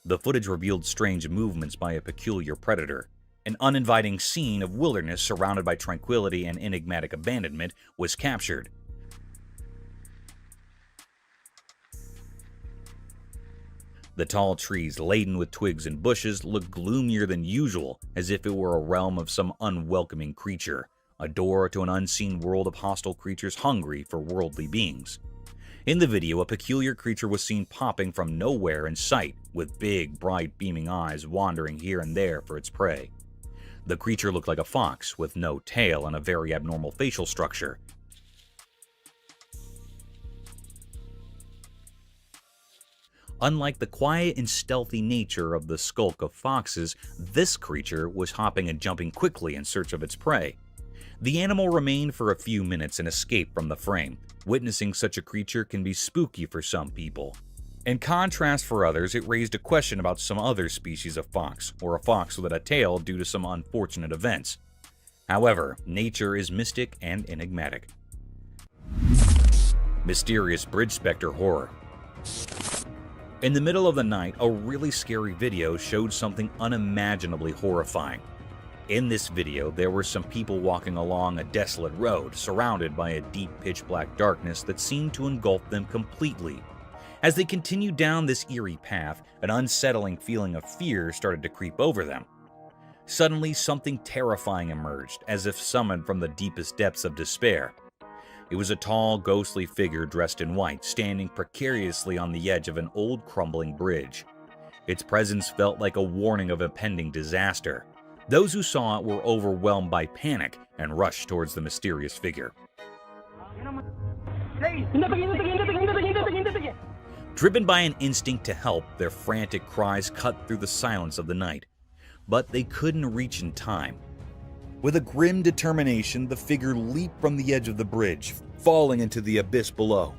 The footage revealed strange movements by a peculiar predator. An uninviting scene of wilderness surrounded by tranquility and enigmatic abandonment was captured. The tall trees laden with twigs and bushes looked gloomier than usual, as if it were a realm of some unwelcoming creature, a door to an unseen world of hostile creatures hungry for worldly beings. In the video, a peculiar creature was seen popping from nowhere in sight, with big, bright, beaming eyes wandering here and there for its prey. The creature looked like a fox, with no tail and a very abnormal facial structure. Unlike the quiet and stealthy nature of the skulk of foxes, this creature was hopping and jumping quickly in search of its prey. The animal remained for a few minutes and escaped from the frame. Witnessing such a creature can be spooky for some people. In contrast for others, it raised a question about some other species of fox, or a fox without a tail due to some unfortunate events. However, nature is mystic and enigmatic. Mysterious Bridge Spectre horror. In the middle of the night, a really scary video showed something unimaginably horrifying. In this video, there were some people walking along a desolate road, surrounded by a deep pitch-black darkness that seemed to engulf them completely. As they continued down this eerie path, an unsettling feeling of fear started to creep over them. Suddenly, something terrifying emerged, as if summoned from the deepest depths of despair. It was a tall, ghostly figure dressed in white, standing precariously on the edge of an old, crumbling bridge. Its presence felt like a warning of impending disaster. Those who saw it were overwhelmed by panic and rushed towards the mysterious figure. Driven by an instinct to help, their frantic cries cut through the silence of the night. But they couldn't reach in time. With a grim determination, the figure leaped from the edge of the bridge, falling into the abyss below.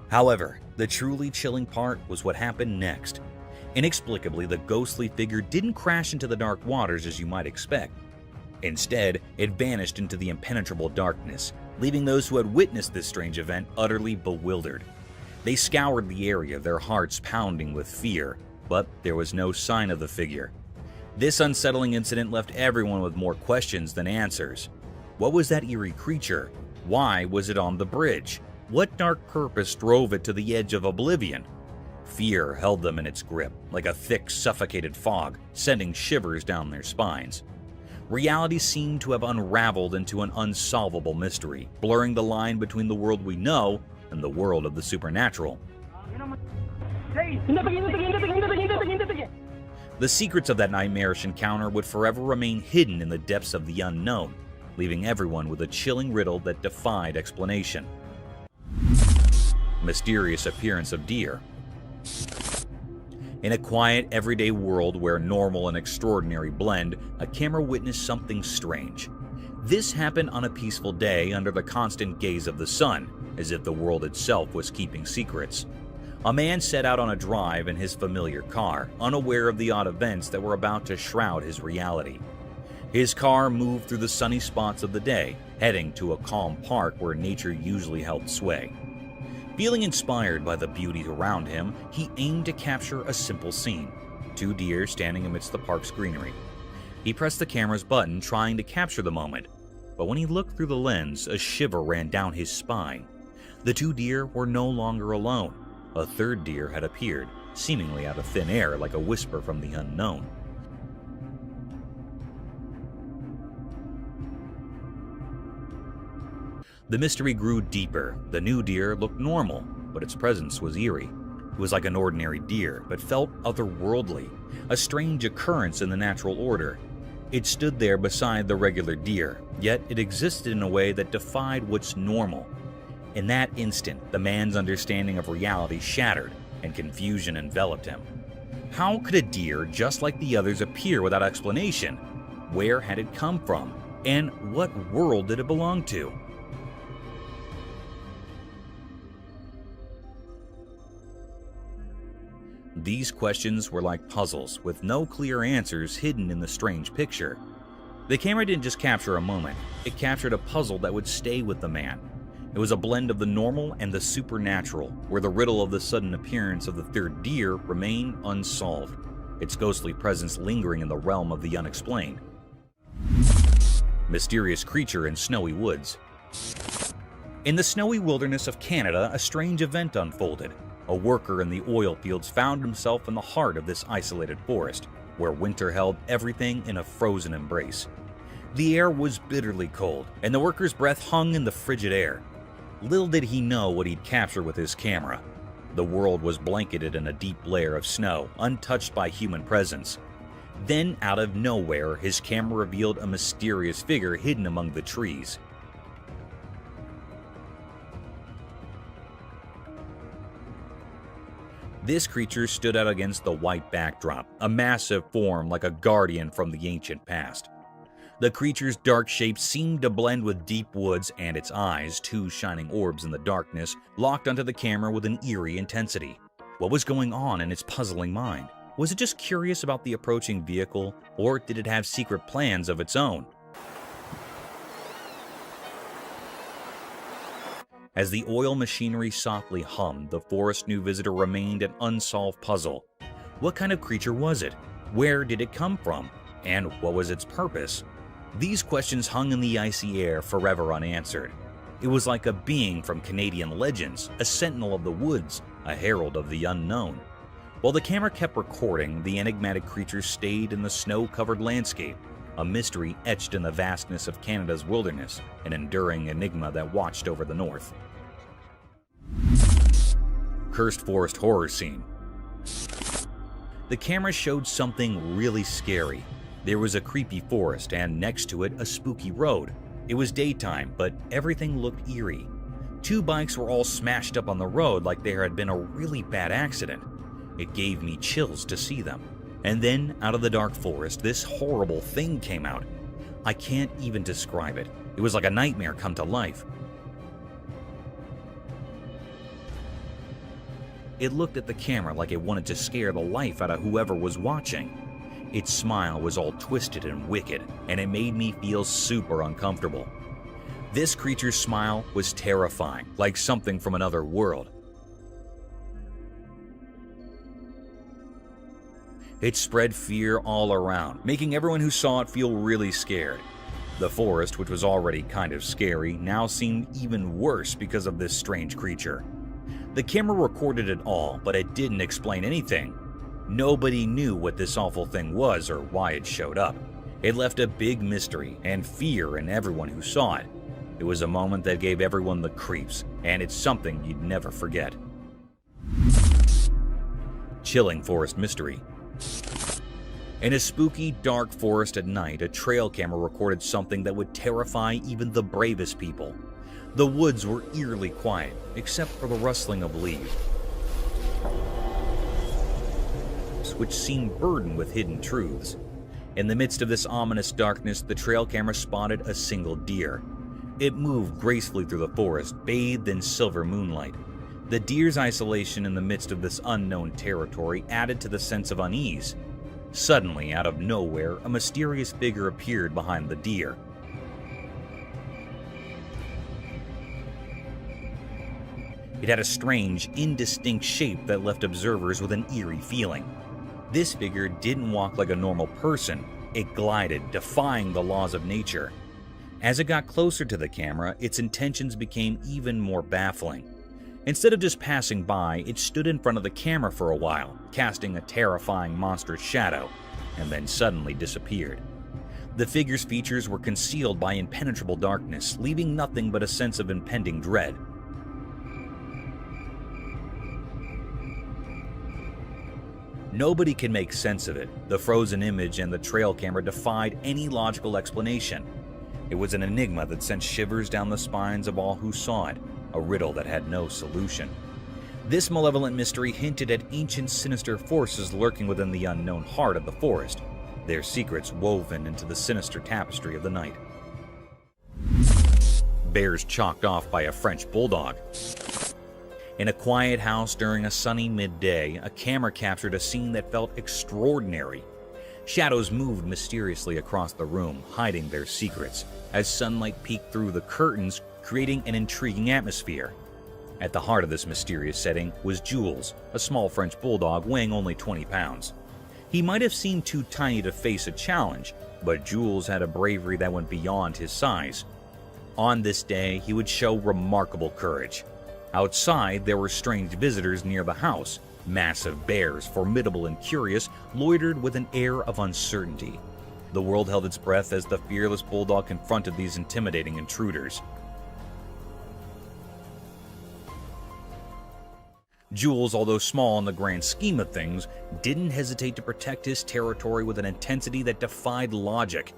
However, the truly chilling part was what happened next. Inexplicably, the ghostly figure didn't crash into the dark waters as you might expect. Instead, it vanished into the impenetrable darkness, leaving those who had witnessed this strange event utterly bewildered. They scoured the area, their hearts pounding with fear, but there was no sign of the figure. This unsettling incident left everyone with more questions than answers. What was that eerie creature? Why was it on the bridge? What dark purpose drove it to the edge of oblivion? Fear held them in its grip, like a thick, suffocated fog, sending shivers down their spines. Reality seemed to have unraveled into an unsolvable mystery, blurring the line between the world we know and the world of the supernatural. The secrets of that nightmarish encounter would forever remain hidden in the depths of the unknown, leaving everyone with a chilling riddle that defied explanation. Mysterious appearance of deer. In a quiet, everyday world where normal and extraordinary blend, a camera witnessed something strange. This happened on a peaceful day under the constant gaze of the sun, as if the world itself was keeping secrets. A man set out on a drive in his familiar car, unaware of the odd events that were about to shroud his reality. His car moved through the sunny spots of the day, heading to a calm park where nature usually held sway. Feeling inspired by the beauty around him, he aimed to capture a simple scene: 2 deer standing amidst the park's greenery. He pressed the camera's button, trying to capture the moment, but when he looked through the lens, a shiver ran down his spine. The 2 deer were no longer alone. A 3rd deer had appeared, seemingly out of thin air like a whisper from the unknown. The mystery grew deeper. The new deer looked normal, but its presence was eerie. It was like an ordinary deer, but felt otherworldly, a strange occurrence in the natural order. It stood there beside the regular deer, yet it existed in a way that defied what's normal. In that instant, the man's understanding of reality shattered, and confusion enveloped him. How could a deer, just like the others, appear without explanation? Where had it come from? And what world did it belong to? These questions were like puzzles with no clear answers hidden in the strange picture. The camera didn't just capture a moment, it captured a puzzle that would stay with the man. It was a blend of the normal and the supernatural, where the riddle of the sudden appearance of the third deer remained unsolved, its ghostly presence lingering in the realm of the unexplained. Mysterious creature in snowy woods. In the snowy wilderness of Canada, a strange event unfolded. A worker in the oil fields found himself in the heart of this isolated forest, where winter held everything in a frozen embrace. The air was bitterly cold, and the worker's breath hung in the frigid air. Little did he know what he'd capture with his camera. The world was blanketed in a deep layer of snow, untouched by human presence. Then, out of nowhere, his camera revealed a mysterious figure hidden among the trees. This creature stood out against the white backdrop, a massive form like a guardian from the ancient past. The creature's dark shape seemed to blend with deep woods, and its eyes, two shining orbs in the darkness, locked onto the camera with an eerie intensity. What was going on in its puzzling mind? Was it just curious about the approaching vehicle, or did it have secret plans of its own? As the oil machinery softly hummed, the forest new visitor remained an unsolved puzzle. What kind of creature was it? Where did it come from? And what was its purpose? These questions hung in the icy air, forever unanswered. It was like a being from Canadian legends, a sentinel of the woods, a herald of the unknown. While the camera kept recording, the enigmatic creature stayed in the snow-covered landscape, a mystery etched in the vastness of Canada's wilderness, an enduring enigma that watched over the north. Cursed forest horror scene. The camera showed something really scary. There was a creepy forest, and next to it, a spooky road. It was daytime, but everything looked eerie. Two bikes were all smashed up on the road like there had been a really bad accident. It gave me chills to see them. And then, out of the dark forest, this horrible thing came out. I can't even describe it. It was like a nightmare come to life. It looked at the camera like it wanted to scare the life out of whoever was watching. Its smile was all twisted and wicked, and it made me feel super uncomfortable. This creature's smile was terrifying, like something from another world. It spread fear all around, making everyone who saw it feel really scared. The forest, which was already kind of scary, now seemed even worse because of this strange creature. The camera recorded it all, but it didn't explain anything. Nobody knew what this awful thing was or why it showed up. It left a big mystery and fear in everyone who saw it. It was a moment that gave everyone the creeps, and it's something you'd never forget. Chilling forest mystery. In a spooky, dark forest at night, a trail camera recorded something that would terrify even the bravest people. The woods were eerily quiet, except for the rustling of leaves, which seemed burdened with hidden truths. In the midst of this ominous darkness, the trail camera spotted a single deer. It moved gracefully through the forest, bathed in silver moonlight. The deer's isolation in the midst of this unknown territory added to the sense of unease. Suddenly, out of nowhere, a mysterious figure appeared behind the deer. It had a strange, indistinct shape that left observers with an eerie feeling. This figure didn't walk like a normal person. It glided, defying the laws of nature. As it got closer to the camera, its intentions became even more baffling. Instead of just passing by, it stood in front of the camera for a while, casting a terrifying monstrous shadow, and then suddenly disappeared. The figure's features were concealed by impenetrable darkness, leaving nothing but a sense of impending dread. Nobody could make sense of it. The frozen image and the trail camera defied any logical explanation. It was an enigma that sent shivers down the spines of all who saw it, a riddle that had no solution. This malevolent mystery hinted at ancient sinister forces lurking within the unknown heart of the forest. their secrets woven into the sinister tapestry of the night. Bears chalked off by a French bulldog. In a quiet house during a sunny midday, a camera captured a scene that felt extraordinary. Shadows moved mysteriously across the room, hiding their secrets, as sunlight peeked through the curtains, creating an intriguing atmosphere. At the heart of this mysterious setting was Jules, a small French bulldog weighing only 20 pounds. He might have seemed too tiny to face a challenge, but Jules had a bravery that went beyond his size. On this day, he would show remarkable courage. Outside, there were strange visitors near the house. Massive bears, formidable and curious, loitered with an air of uncertainty. The world held its breath as the fearless bulldog confronted these intimidating intruders. Jules, although small in the grand scheme of things, didn't hesitate to protect his territory with an intensity that defied logic.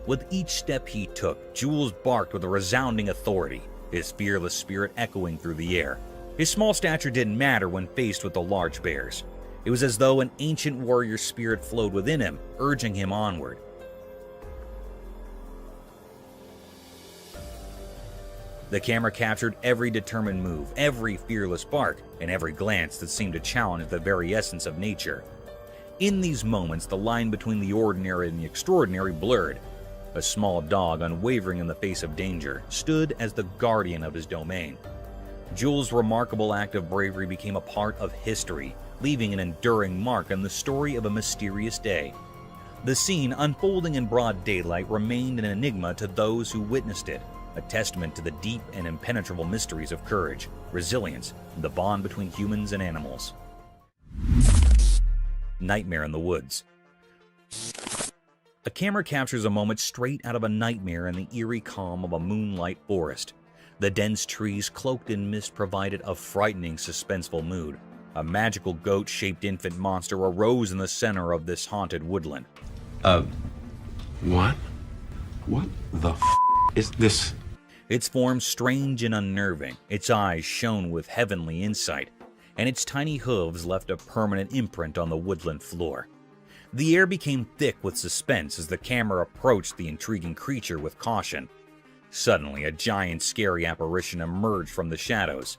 With each step he took, Jules barked with a resounding authority, his fearless spirit echoing through the air. His small stature didn't matter when faced with the large bears. It was as though an ancient warrior spirit flowed within him, urging him onward. The camera captured every determined move, every fearless bark, and every glance that seemed to challenge the very essence of nature. In these moments, the line between the ordinary and the extraordinary blurred. A small dog, unwavering in the face of danger, stood as the guardian of his domain. Jules' remarkable act of bravery became a part of history, leaving an enduring mark on the story of a mysterious day. The scene, unfolding in broad daylight, remained an enigma to those who witnessed it, a testament to the deep and impenetrable mysteries of courage, resilience, and the bond between humans and animals. Nightmare in the Woods. A camera captures a moment straight out of a nightmare in the eerie calm of a moonlight forest. The dense trees cloaked in mist provided a frightening, suspenseful mood. A magical goat-shaped infant monster arose in the center of this haunted woodland. What? What the is this? Its form strange and unnerving, its eyes shone with heavenly insight, and its tiny hooves left a permanent imprint on the woodland floor. The air became thick with suspense as the camera approached the intriguing creature with caution. Suddenly, a giant, scary apparition emerged from the shadows.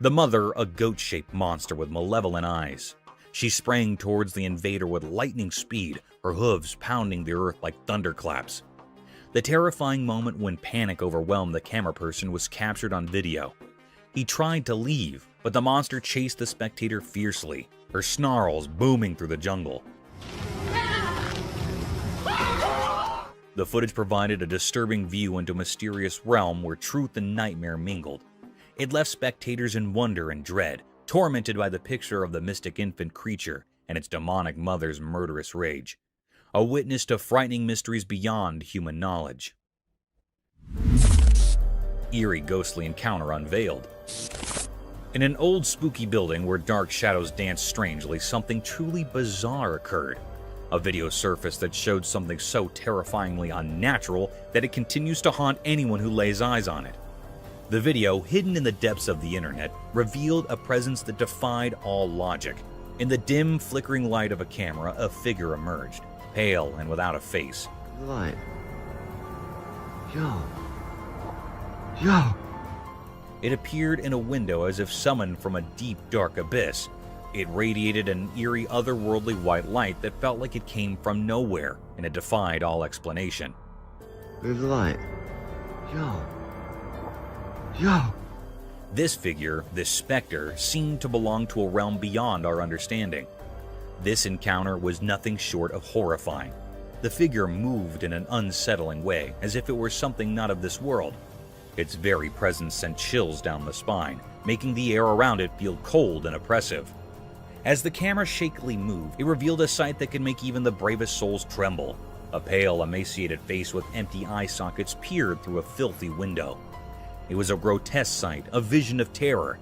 The mother, a goat-shaped monster with malevolent eyes. She sprang towards the invader with lightning speed, her hooves pounding the earth like thunderclaps. The terrifying moment when panic overwhelmed the camera person was captured on video. He tried to leave, but the monster chased the spectator fiercely, her snarls booming through the jungle. The footage provided a disturbing view into a mysterious realm where truth and nightmare mingled. It left spectators in wonder and dread, tormented by the picture of the mystic infant creature and its demonic mother's murderous rage. A witness to frightening mysteries beyond human knowledge. Eerie ghostly encounter unveiled. In an old spooky building where dark shadows danced strangely, something truly bizarre occurred. A video surfaced that showed something so terrifyingly unnatural that it continues to haunt anyone who lays eyes on it. The video, hidden in the depths of the internet, revealed a presence that defied all logic. In the dim, flickering light of a camera, a figure emerged, pale and without a face. Light. Yo. It appeared in a window as if summoned from a deep, dark abyss. It radiated an eerie, otherworldly white light that felt like it came from nowhere, and it defied all explanation. There's light. Yo. This figure, this specter, seemed to belong to a realm beyond our understanding. This encounter was nothing short of horrifying. The figure moved in an unsettling way, as if it were something not of this world. Its very presence sent chills down the spine, making the air around it feel cold and oppressive. As the camera shakily moved, it revealed a sight that could make even the bravest souls tremble. A pale, emaciated face with empty eye sockets peered through a filthy window. It was a grotesque sight, a vision of terror.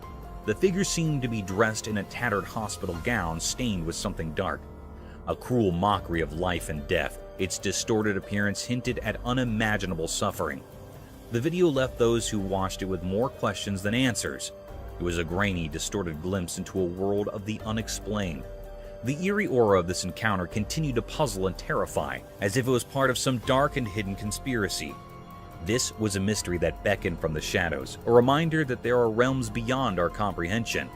The figure seemed to be dressed in a tattered hospital gown stained with something dark. A cruel mockery of life and death, its distorted appearance hinted at unimaginable suffering. The video left those who watched it with more questions than answers. It was a grainy, distorted glimpse into a world of the unexplained, The eerie aura of this encounter continued to puzzle and terrify, as if it was part of some dark and hidden conspiracy. This was a mystery that beckoned from the shadows, a reminder that there are realms beyond our comprehension.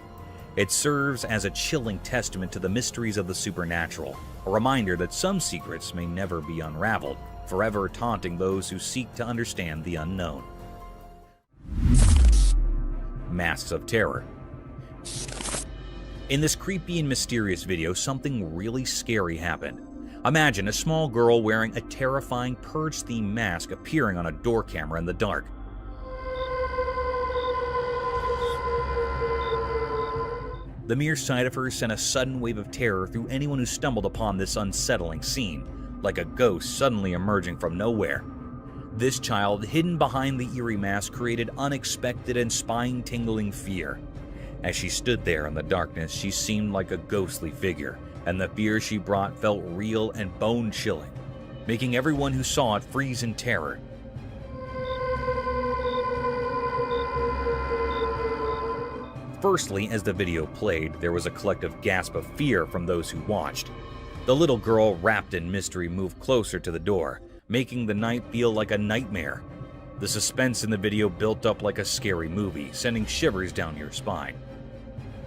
It serves as a chilling testament to the mysteries of the supernatural, a reminder that some secrets may never be unraveled, forever taunting those who seek to understand the unknown. Masks of Terror. In this creepy and mysterious video, something really scary happened. Imagine a small girl wearing a terrifying Purge-themed mask appearing on a door camera in the dark. The mere sight of her sent a sudden wave of terror through anyone who stumbled upon this unsettling scene, like a ghost suddenly emerging from nowhere. This child, hidden behind the eerie mask, created unexpected and spine-tingling fear. As she stood there in the darkness, she seemed like a ghostly figure, and the fear she brought felt real and bone-chilling, making everyone who saw it freeze in terror. Firstly, as the video played, there was a collective gasp of fear from those who watched. The little girl, wrapped in mystery, moved closer to the door, making the night feel like a nightmare. The suspense in the video built up like a scary movie, sending shivers down your spine.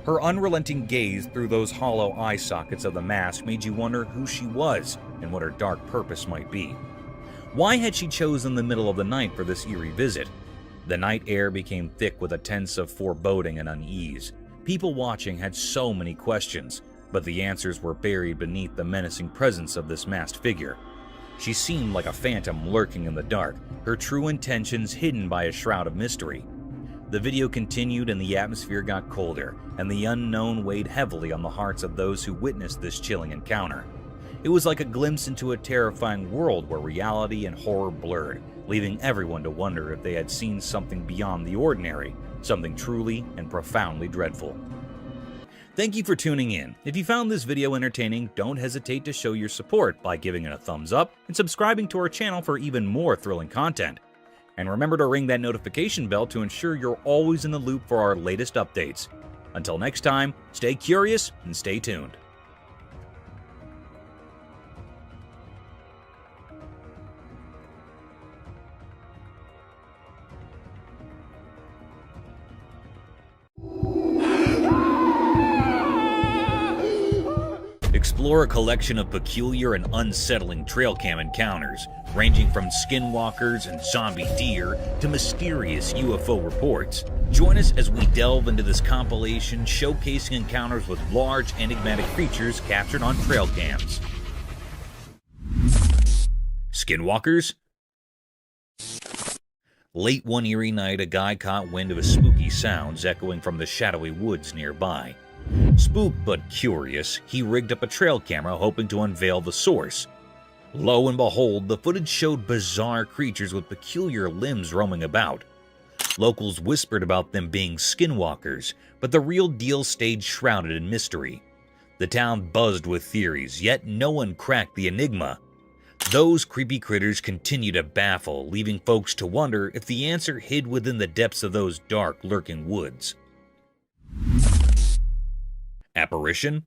Her unrelenting gaze through those hollow eye sockets of the mask made you wonder who she was and what her dark purpose might be. Why had she chosen the middle of the night for this eerie visit? The night air became thick with a sense of foreboding and unease. People watching had so many questions, but the answers were buried beneath the menacing presence of this masked figure. She seemed like a phantom lurking in the dark, her true intentions hidden by a shroud of mystery. The video continued and the atmosphere got colder, and the unknown weighed heavily on the hearts of those who witnessed this chilling encounter. It was like a glimpse into a terrifying world where reality and horror blurred, leaving everyone to wonder if they had seen something beyond the ordinary, something truly and profoundly dreadful. Thank you for tuning in. If you found this video entertaining, don't hesitate to show your support by giving it a thumbs up and subscribing to our channel for even more thrilling content. And remember to ring that notification bell to ensure you're always in the loop for our latest updates. Until next time, stay curious and stay tuned. Explore a collection of peculiar and unsettling trail cam encounters, ranging from skinwalkers and zombie deer to mysterious UFO reports. Join us as we delve into this compilation showcasing encounters with large enigmatic creatures captured on trail cams. Skinwalkers? Late one eerie night, a guy caught wind of spooky sounds echoing from the shadowy woods nearby. Spooked but curious, he rigged up a trail camera hoping to unveil the source. Lo and behold, the footage showed bizarre creatures with peculiar limbs roaming about. Locals whispered about them being skinwalkers, but the real deal stayed shrouded in mystery. The town buzzed with theories, yet no one cracked the enigma. Those creepy critters continue to baffle, leaving folks to wonder if the answer hid within the depths of those dark, lurking woods. Apparition?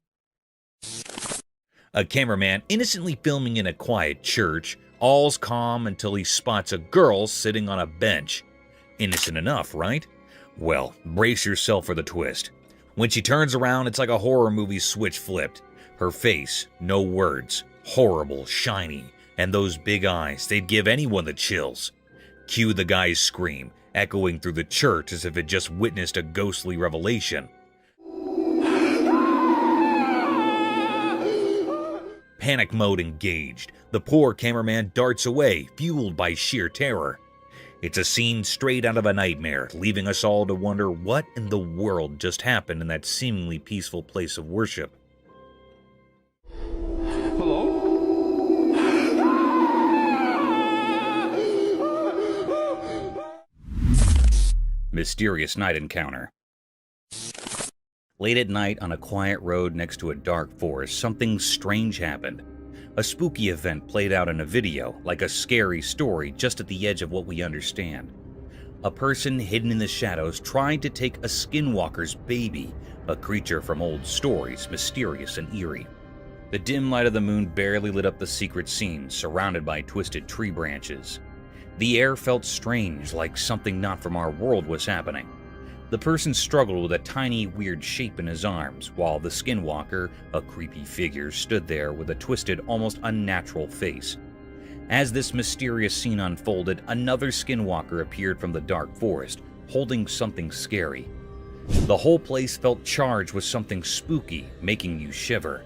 A cameraman innocently filming in a quiet church, all's calm until he spots a girl sitting on a bench. Innocent enough, right? Well, brace yourself for the twist. When she turns around, it's like a horror movie switch flipped. Her face, no words, horrible, shiny, and those big eyes, they'd give anyone the chills. Cue the guy's scream, echoing through the church as if it just witnessed a ghostly revelation. Panic mode engaged. The poor cameraman darts away, fueled by sheer terror. It's a scene straight out of a nightmare, leaving us all to wonder what in the world just happened in that seemingly peaceful place of worship. Hello? Mysterious night encounter. Late at night on a quiet road next to a dark forest, something strange happened. A spooky event played out in a video, like a scary story just at the edge of what we understand. A person hidden in the shadows tried to take a skinwalker's baby, a creature from old stories, mysterious and eerie. The dim light of the moon barely lit up the secret scene, surrounded by twisted tree branches. The air felt strange, like something not from our world was happening. The person struggled with a tiny, weird shape in his arms, while the skinwalker, a creepy figure, stood there with a twisted, almost unnatural face. As this mysterious scene unfolded, another skinwalker appeared from the dark forest, holding something scary. The whole place felt charged with something spooky, making you shiver.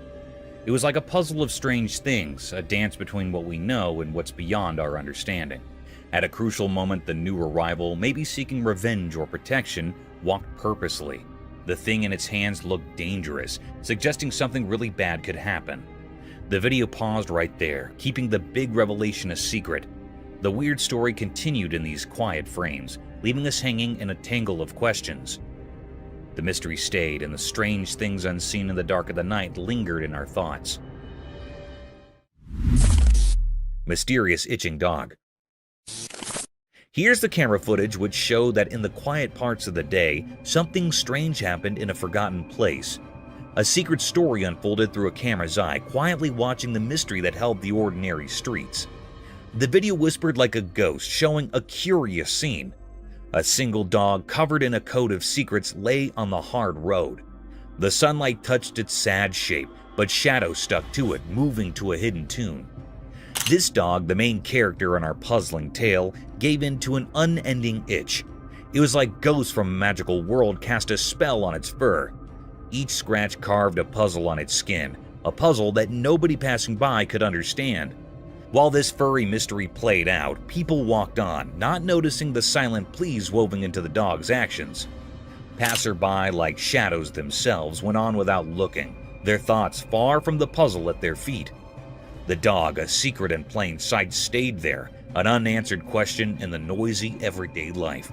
It was like a puzzle of strange things, a dance between what we know and what's beyond our understanding. At a crucial moment, the new arrival, maybe seeking revenge or protection, walked purposely. The thing in its hands looked dangerous, suggesting something really bad could happen. The video paused right there, keeping the big revelation a secret. The weird story continued in these quiet frames, leaving us hanging in a tangle of questions. The mystery stayed, and the strange things unseen in the dark of the night lingered in our thoughts. Mysterious itching dog. Here's the camera footage which showed that in the quiet parts of the day, something strange happened in a forgotten place. A secret story unfolded through a camera's eye, quietly watching the mystery that held the ordinary streets. The video whispered like a ghost, showing a curious scene. A single dog covered in a coat of secrets lay on the hard road. The sunlight touched its sad shape, but shadows stuck to it, moving to a hidden tune. This dog, the main character in our puzzling tale, gave in to an unending itch. It was like ghosts from a magical world cast a spell on its fur. Each scratch carved a puzzle on its skin, a puzzle that nobody passing by could understand. While this furry mystery played out, people walked on, not noticing the silent pleas woven into the dog's actions. Passerby, like shadows themselves, went on without looking, their thoughts far from the puzzle at their feet. The dog, a secret in plain sight, stayed there, an unanswered question in the noisy everyday life.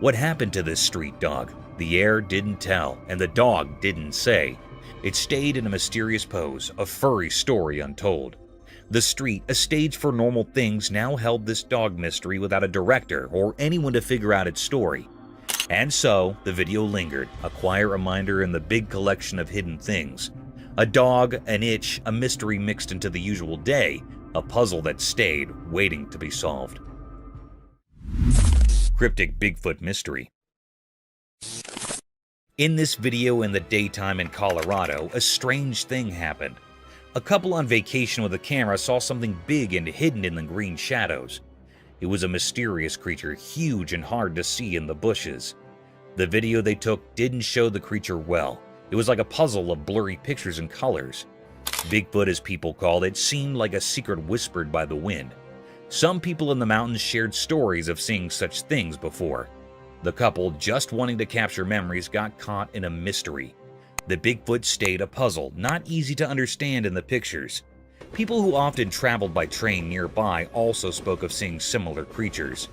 What happened to this street dog? The air didn't tell, and the dog didn't say. It stayed in a mysterious pose, a furry story untold. The street, a stage for normal things, now held this dog mystery without a director or anyone to figure out its story. And so, the video lingered, a quiet reminder in the big collection of hidden things. A dog, an itch, a mystery mixed into the usual day, a puzzle that stayed, waiting to be solved. Cryptic Bigfoot Mystery. In this video in the daytime in Colorado, a strange thing happened. A couple on vacation with a camera saw something big and hidden in the green shadows. It was a mysterious creature, huge and hard to see in the bushes. The video they took didn't show the creature well. It was like a puzzle of blurry pictures and colors. Bigfoot, as people called it, seemed like a secret whispered by the wind. Some people in the mountains shared stories of seeing such things before. The couple, just wanting to capture memories, got caught in a mystery. The Bigfoot stayed a puzzle, not easy to understand in the pictures. People who often traveled by train nearby also spoke of seeing similar creatures.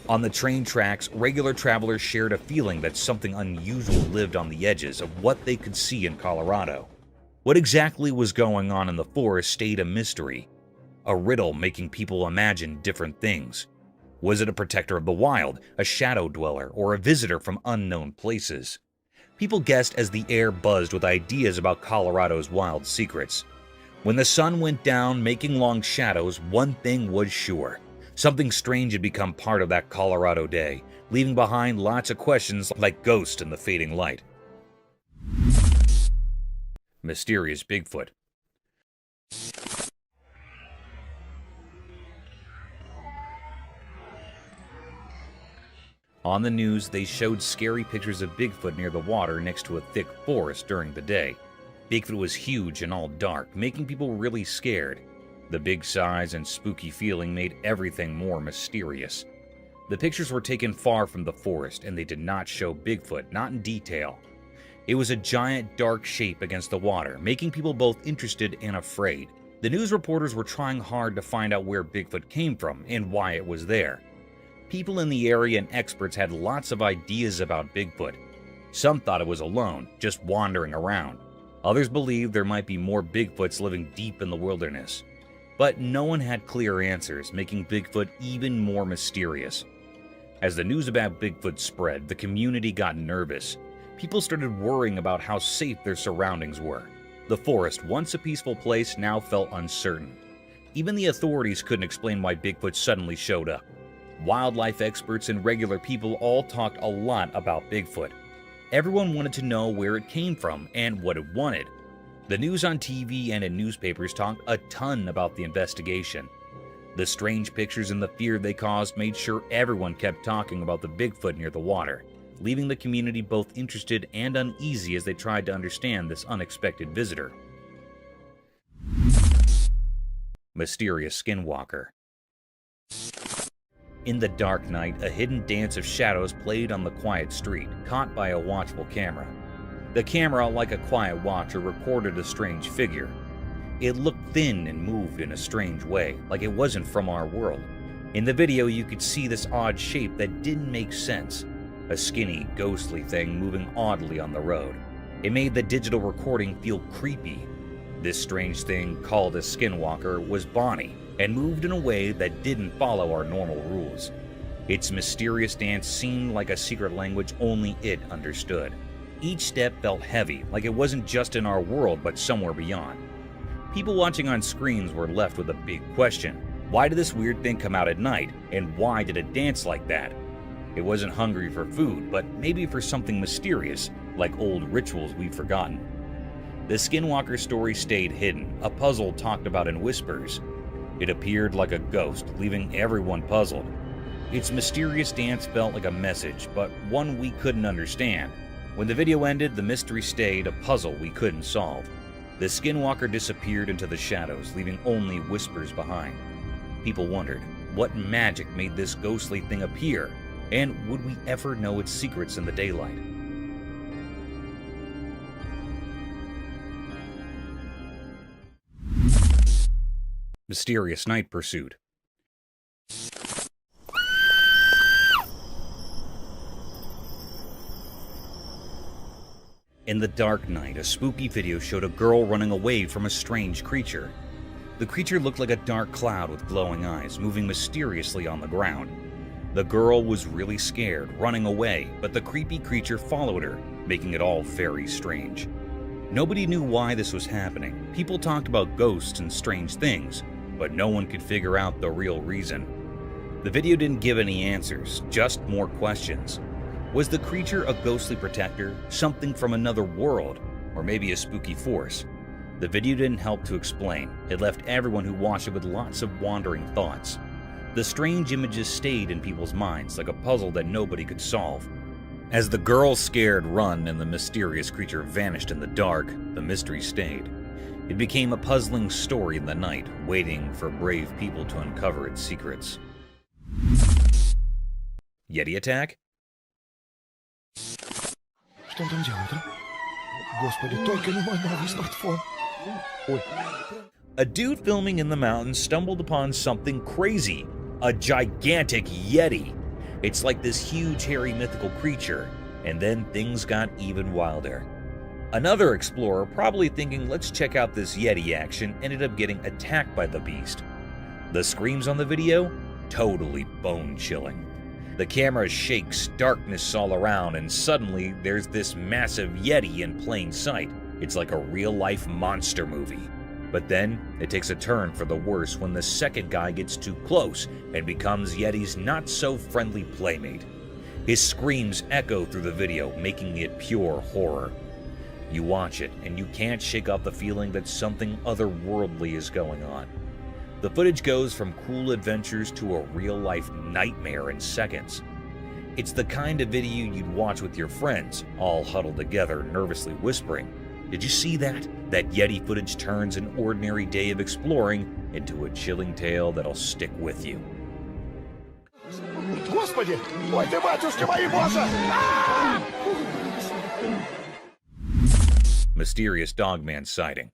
On the train tracks, regular travelers shared a feeling that something unusual lived on the edges of what they could see in Colorado. What exactly was going on in the forest stayed a mystery, a riddle making people imagine different things. Was it a protector of the wild, a shadow dweller, or a visitor from unknown places? People guessed as the air buzzed with ideas about Colorado's wild secrets. When the sun went down, making long shadows, one thing was sure. Something strange had become part of that Colorado day, leaving behind lots of questions like ghosts in the fading light. Mysterious Bigfoot. On the news, they showed scary pictures of Bigfoot near the water next to a thick forest during the day. Bigfoot was huge and all dark, making people really scared. The big size and spooky feeling made everything more mysterious. The pictures were taken far from the forest, and they did not show Bigfoot, not in detail. It was a giant dark shape against the water, making people both interested and afraid. The news reporters were trying hard to find out where Bigfoot came from and why it was there. People in the area and experts had lots of ideas about Bigfoot. Some thought it was alone, just wandering around. Others believed there might be more Bigfoots living deep in the wilderness. But no one had clear answers, making Bigfoot even more mysterious. As the news about Bigfoot spread, the community got nervous. People started worrying about how safe their surroundings were. The forest, once a peaceful place, now felt uncertain. Even the authorities couldn't explain why Bigfoot suddenly showed up. Wildlife experts and regular people all talked a lot about Bigfoot. Everyone wanted to know where it came from and what it wanted. The news on TV and in newspapers talked a ton about the investigation. The strange pictures and the fear they caused made sure everyone kept talking about the Bigfoot near the water, leaving the community both interested and uneasy as they tried to understand this unexpected visitor. Mysterious Skinwalker. In the dark night, a hidden dance of shadows played on the quiet street, caught by a watchful camera. The camera, like a quiet watcher, recorded a strange figure. It looked thin and moved in a strange way, like it wasn't from our world. In the video, you could see this odd shape that didn't make sense. A skinny, ghostly thing moving oddly on the road. It made the digital recording feel creepy. This strange thing, called a skinwalker, was Bonnie, and moved in a way that didn't follow our normal rules. Its mysterious dance seemed like a secret language only it understood. Each step felt heavy, like it wasn't just in our world but somewhere beyond. People watching on screens were left with a big question. Why did this weird thing come out at night, and why did it dance like that? It wasn't hungry for food, but maybe for something mysterious, like old rituals we've forgotten. The Skinwalker story stayed hidden, a puzzle talked about in whispers. It appeared like a ghost, leaving everyone puzzled. Its mysterious dance felt like a message, but one we couldn't understand. When the video ended, the mystery stayed, a puzzle we couldn't solve. The Skinwalker disappeared into the shadows, leaving only whispers behind. People wondered, what magic made this ghostly thing appear? And would we ever know its secrets in the daylight? Mysterious Night Pursuit. In the dark night, a spooky video showed a girl running away from a strange creature. The creature looked like a dark cloud with glowing eyes, moving mysteriously on the ground. The girl was really scared, running away, but the creepy creature followed her, making it all very strange. Nobody knew why this was happening. People talked about ghosts and strange things, but no one could figure out the real reason. The video didn't give any answers, just more questions. Was the creature a ghostly protector, something from another world, or maybe a spooky force? The video didn't help to explain. It left everyone who watched it with lots of wandering thoughts. The strange images stayed in people's minds like a puzzle that nobody could solve. As the girl's scared run and the mysterious creature vanished in the dark, the mystery stayed. It became a puzzling story in the night, waiting for brave people to uncover its secrets. Yeti attack? Что он там делает, а? Господи, только не мой новый смартфон. Ой. A dude filming in the mountains stumbled upon something crazy. A gigantic Yeti. It's like this huge, hairy, mythical creature. And then things got even wilder. Another explorer, probably thinking, let's check out this Yeti action, ended up getting attacked by the beast. The screams on the video? Totally bone-chilling. The camera shakes, darkness all around, and suddenly there's this massive Yeti in plain sight. It's like a real-life monster movie. But then, it takes a turn for the worse when the second guy gets too close and becomes Yeti's not-so-friendly playmate. His screams echo through the video, making it pure horror. You watch it, and you can't shake off the feeling that something otherworldly is going on. The footage goes from cool adventures to a real-life nightmare in seconds. It's the kind of video you'd watch with your friends, all huddled together, nervously whispering, "Did you see that? That Yeti footage turns an ordinary day of exploring into a chilling tale that'll stick with you." Господи! Ой ты, батюшки мои, боже! Mysterious Dogman sighting.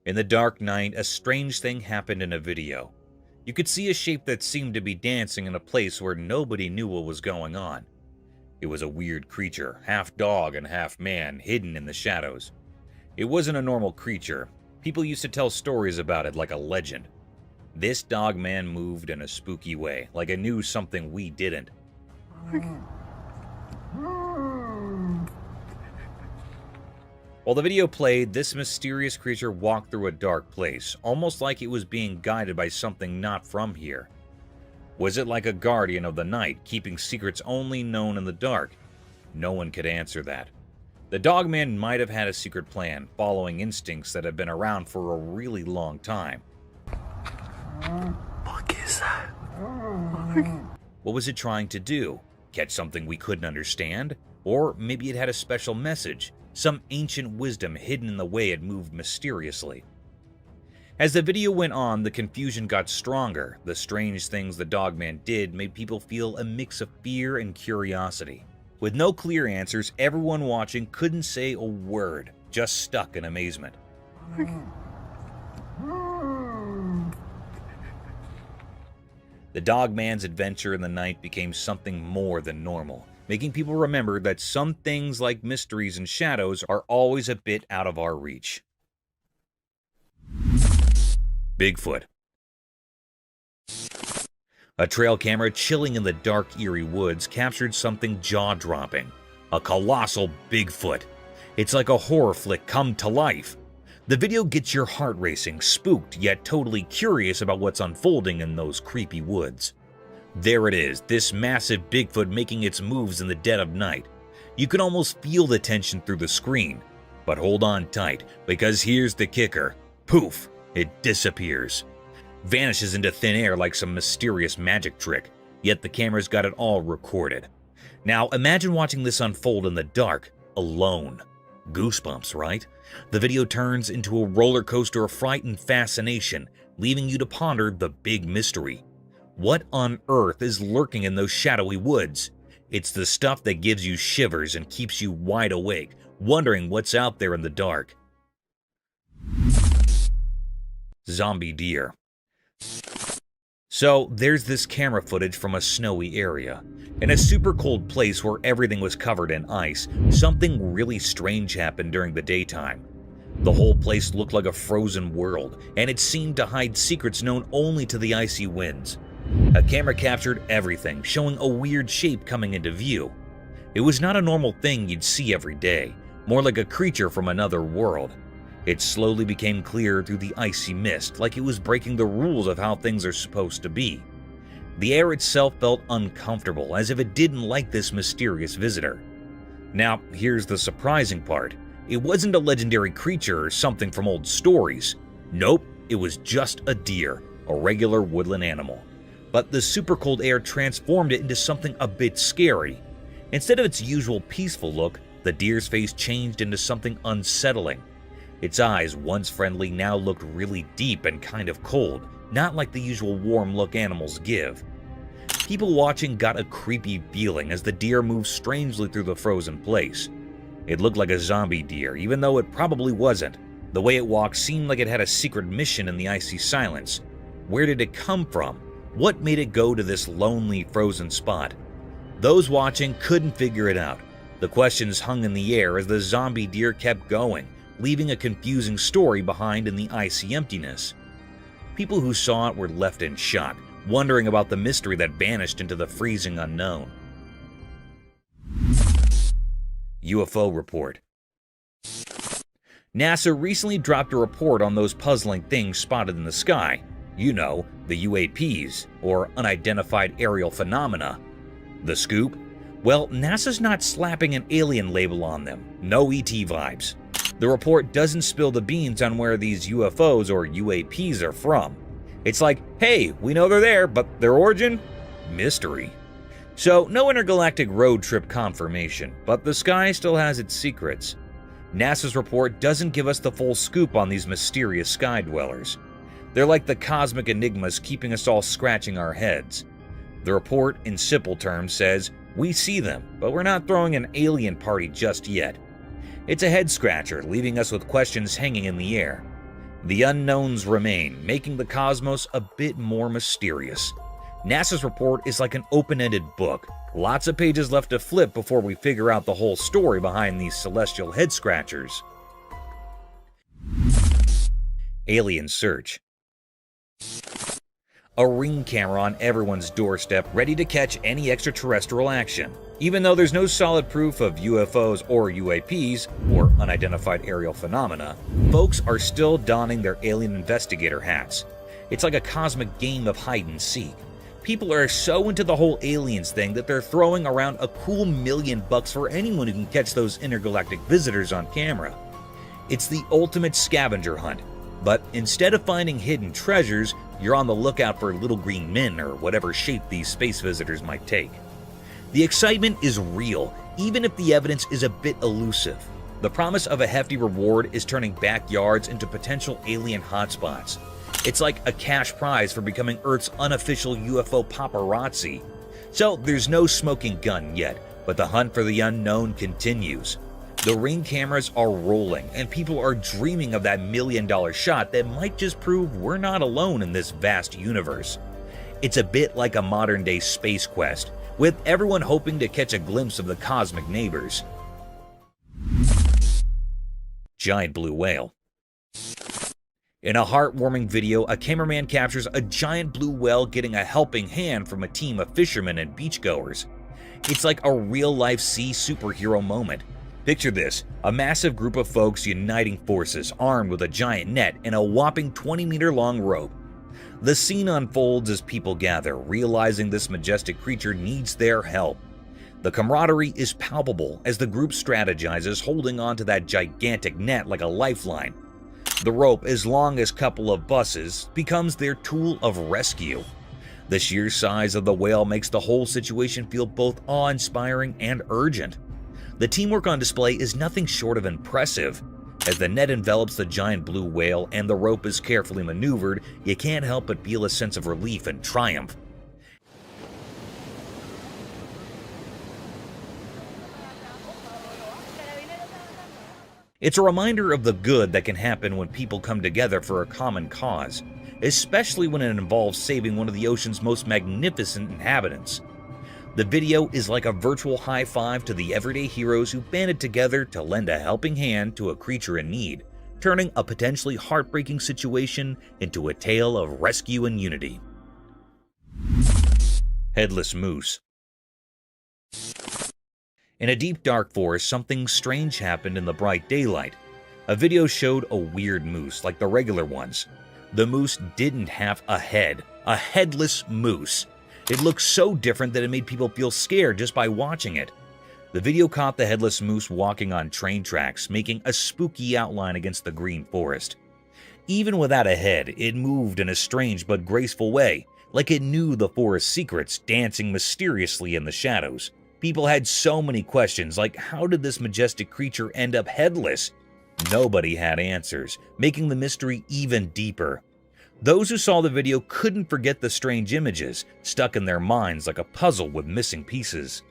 In the dark night, a strange thing happened in a video. You could see a shape that seemed to be dancing in a place where nobody knew what was going on. It was a weird creature, half dog and half man, hidden in the shadows. It wasn't a normal creature. People used to tell stories about it like a legend. This dog man moved in a spooky way, like it knew something we didn't. While the video played, this mysterious creature walked through a dark place, almost like it was being guided by something not from here. Was it like a guardian of the night, keeping secrets only known in the dark? No one could answer that. The Dogman might have had a secret plan, following instincts that have been around for a really long time. What is that? What was it trying to do? Catch something we couldn't understand? Or maybe it had a special message, some ancient wisdom hidden in the way it moved mysteriously. As the video went on, the confusion got stronger. The strange things the Dogman did made people feel a mix of fear and curiosity. With no clear answers, everyone watching couldn't say a word, just stuck in amazement. The Dogman's adventure in the night became something more than normal, making people remember that some things like mysteries and shadows are always a bit out of our reach. Bigfoot. A trail camera chilling in the dark, eerie woods captured something jaw-dropping. A colossal Bigfoot. It's like a horror flick come to life. The video gets your heart racing, spooked yet totally curious about what's unfolding in those creepy woods. There it is, this massive Bigfoot making its moves in the dead of night. You can almost feel the tension through the screen. But hold on tight, because here's the kicker. Poof! It disappears. Vanishes into thin air like some mysterious magic trick, yet the camera's got it all recorded. Now imagine watching this unfold in the dark, alone. Goosebumps, right? The video turns into a roller coaster of fright and fascination, leaving you to ponder the big mystery. What on earth is lurking in those shadowy woods? It's the stuff that gives you shivers and keeps you wide awake, wondering what's out there in the dark. Zombie deer. So there's this camera footage from a snowy area. In a super cold place where everything was covered in ice, something really strange happened during the daytime. The whole place looked like a frozen world, and it seemed to hide secrets known only to the icy winds. A camera captured everything, showing a weird shape coming into view. It was not a normal thing you'd see every day, more like a creature from another world. It slowly became clear through the icy mist, like it was breaking the rules of how things are supposed to be. The air itself felt uncomfortable, as if it didn't like this mysterious visitor. Now, here's the surprising part. It wasn't a legendary creature or something from old stories. Nope, it was just a deer, a regular woodland animal. But the super cold air transformed it into something a bit scary. Instead of its usual peaceful look, the deer's face changed into something unsettling. Its eyes, once friendly, now looked really deep and kind of cold, not like the usual warm look animals give. People watching got a creepy feeling as the deer moved strangely through the frozen place. It looked like a zombie deer, even though it probably wasn't. The way it walked seemed like it had a secret mission in the icy silence. Where did it come from? What made it go to this lonely, frozen spot? Those watching couldn't figure it out. The questions hung in the air as the zombie deer kept going, leaving a confusing story behind in the icy emptiness. People who saw it were left in shock, wondering about the mystery that vanished into the freezing unknown. UFO report. NASA recently dropped a report on those puzzling things spotted in the sky. You know, the UAPs, or Unidentified Aerial Phenomena. The scoop? Well, NASA's not slapping an alien label on them. No ET vibes. The report doesn't spill the beans on where these UFOs or UAPs are from. It's like, hey, we know they're there, but their origin? Mystery. So, no intergalactic road trip confirmation, but the sky still has its secrets. NASA's report doesn't give us the full scoop on these mysterious sky dwellers. They're like the cosmic enigmas keeping us all scratching our heads. The report, in simple terms, says, we see them, but we're not throwing an alien party just yet. It's a head-scratcher, leaving us with questions hanging in the air. The unknowns remain, making the cosmos a bit more mysterious. NASA's report is like an open-ended book. Lots of pages left to flip before we figure out the whole story behind these celestial head-scratchers. Alien search. A Ring camera on everyone's doorstep, ready to catch any extraterrestrial action. Even though there's no solid proof of UFOs or UAPs, or unidentified aerial phenomena, folks are still donning their alien investigator hats. It's like a cosmic game of hide and seek. People are so into the whole aliens thing that they're throwing around a cool $1 million for anyone who can catch those intergalactic visitors on camera. It's the ultimate scavenger hunt, but instead of finding hidden treasures, you're on the lookout for little green men or whatever shape these space visitors might take. The excitement is real, even if the evidence is a bit elusive. The promise of a hefty reward is turning backyards into potential alien hotspots. It's like a cash prize for becoming Earth's unofficial UFO paparazzi. So there's no smoking gun yet, but the hunt for the unknown continues. The Ring cameras are rolling, and people are dreaming of that $1 million shot that might just prove we're not alone in this vast universe. It's a bit like a modern-day space quest, with everyone hoping to catch a glimpse of the cosmic neighbors. Giant blue whale. In a heartwarming video, a cameraman captures a giant blue whale getting a helping hand from a team of fishermen and beachgoers. It's like a real-life sea superhero moment. Picture this, a massive group of folks uniting forces, armed with a giant net and a whopping 20-meter-long rope. The scene unfolds as people gather, realizing this majestic creature needs their help. The camaraderie is palpable as the group strategizes, holding onto that gigantic net like a lifeline. The rope, as long as a couple of buses, becomes their tool of rescue. The sheer size of the whale makes the whole situation feel both awe-inspiring and urgent. The teamwork on display is nothing short of impressive. As the net envelops the giant blue whale and the rope is carefully maneuvered, you can't help but feel a sense of relief and triumph. It's a reminder of the good that can happen when people come together for a common cause, especially when it involves saving one of the ocean's most magnificent inhabitants. The video is like a virtual high five to the everyday heroes who banded together to lend a helping hand to a creature in need, turning a potentially heartbreaking situation into a tale of rescue and unity. Headless moose. In a deep dark forest, something strange happened in the bright daylight. A video showed a weird moose like the regular ones. The moose didn't have a head, a headless moose. It looked so different that it made people feel scared just by watching it. The video caught the headless moose walking on train tracks, making a spooky outline against the green forest. Even without a head, it moved in a strange but graceful way, like it knew the forest's secrets, dancing mysteriously in the shadows. People had so many questions, like how did this majestic creature end up headless? Nobody had answers, making the mystery even deeper. Those who saw the video couldn't forget the strange images, stuck in their minds like a puzzle with missing pieces.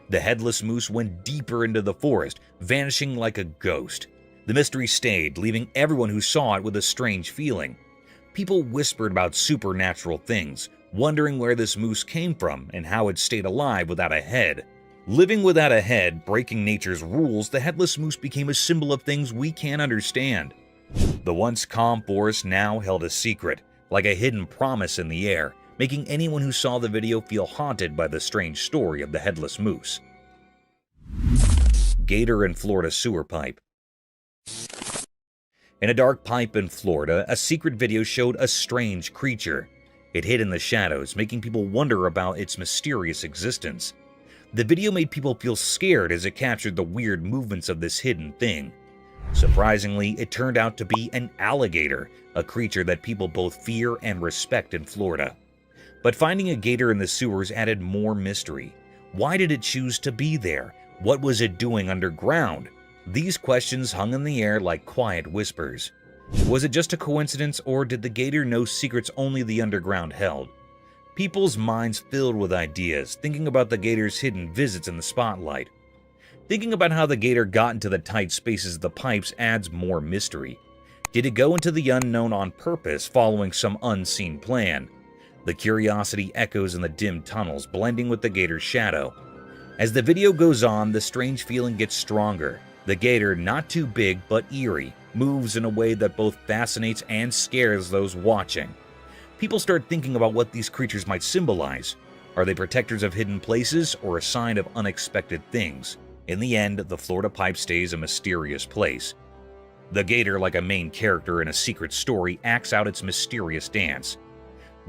The headless moose went deeper into the forest, vanishing like a ghost. The mystery stayed, leaving everyone who saw it with a strange feeling. People whispered about supernatural things, wondering where this moose came from and how it stayed alive without a head. Living without a head, breaking nature's rules, the headless moose became a symbol of things we can't understand. The once calm forest now held a secret, like a hidden promise in the air, making anyone who saw the video feel haunted by the strange story of the headless moose. Gator in Florida sewer pipe. In a dark pipe in Florida, a secret video showed a strange creature. It hid in the shadows, making people wonder about its mysterious existence. The video made people feel scared as it captured the weird movements of this hidden thing. Surprisingly, it turned out to be an alligator, a creature that people both fear and respect in Florida. But finding a gator in the sewers added more mystery. Why did it choose to be there? What was it doing underground? These questions hung in the air like quiet whispers. Was it just a coincidence, or did the gator know secrets only the underground held? People's minds filled with ideas, thinking about the gator's hidden visits in the spotlight. Thinking about how the gator got into the tight spaces of the pipes adds more mystery. Did it go into the unknown on purpose, following some unseen plan? The curiosity echoes in the dim tunnels, blending with the gator's shadow. As the video goes on, the strange feeling gets stronger. The gator, not too big but eerie, moves in a way that both fascinates and scares those watching. people start thinking about what these creatures might symbolize. Are they protectors of hidden places or a sign of unexpected things? In the end, the Florida Pipe stays a mysterious place. The gator, like a main character in a secret story, acts out its mysterious dance.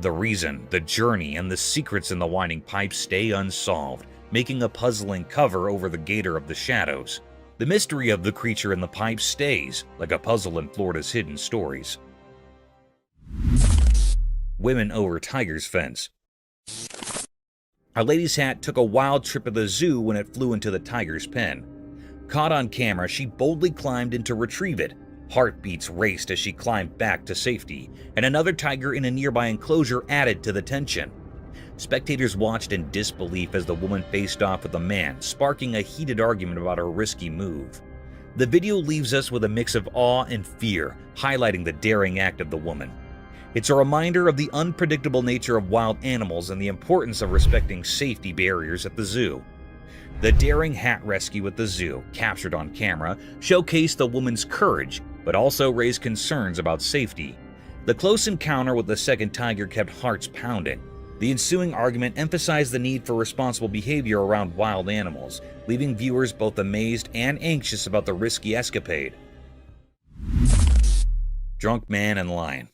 The reason, the journey, and the secrets in the winding pipe stay unsolved, making a puzzling cover over the gator of the shadows. The mystery of the creature in the pipe stays, like a puzzle in Florida's hidden stories. Women over tiger's fence. A lady's hat took a wild trip at the zoo when it flew into the tiger's pen. Caught on camera, she boldly climbed in to retrieve it. Heartbeats raced as she climbed back to safety, and another tiger in a nearby enclosure added to the tension. Spectators watched in disbelief as the woman faced off with a man, sparking a heated argument about her risky move. The video leaves us with a mix of awe and fear, highlighting the daring act of the woman. It's a reminder of the unpredictable nature of wild animals and the importance of respecting safety barriers at the zoo. The daring hat rescue at the zoo, captured on camera, showcased the woman's courage, but also raised concerns about safety. The close encounter with the second tiger kept hearts pounding. The ensuing argument emphasized the need for responsible behavior around wild animals, leaving viewers both amazed and anxious about the risky escapade. Drunk man and lion.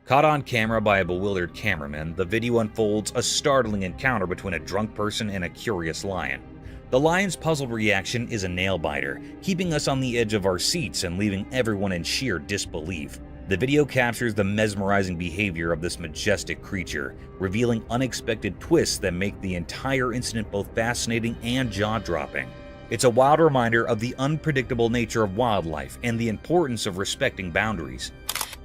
Caught on camera by a bewildered cameraman, the video unfolds a startling encounter between a drunk person and a curious lion. The lion's puzzled reaction is a nail-biter, keeping us on the edge of our seats and leaving everyone in sheer disbelief. The video captures the mesmerizing behavior of this majestic creature, revealing unexpected twists that make the entire incident both fascinating and jaw-dropping. It's a wild reminder of the unpredictable nature of wildlife and the importance of respecting boundaries,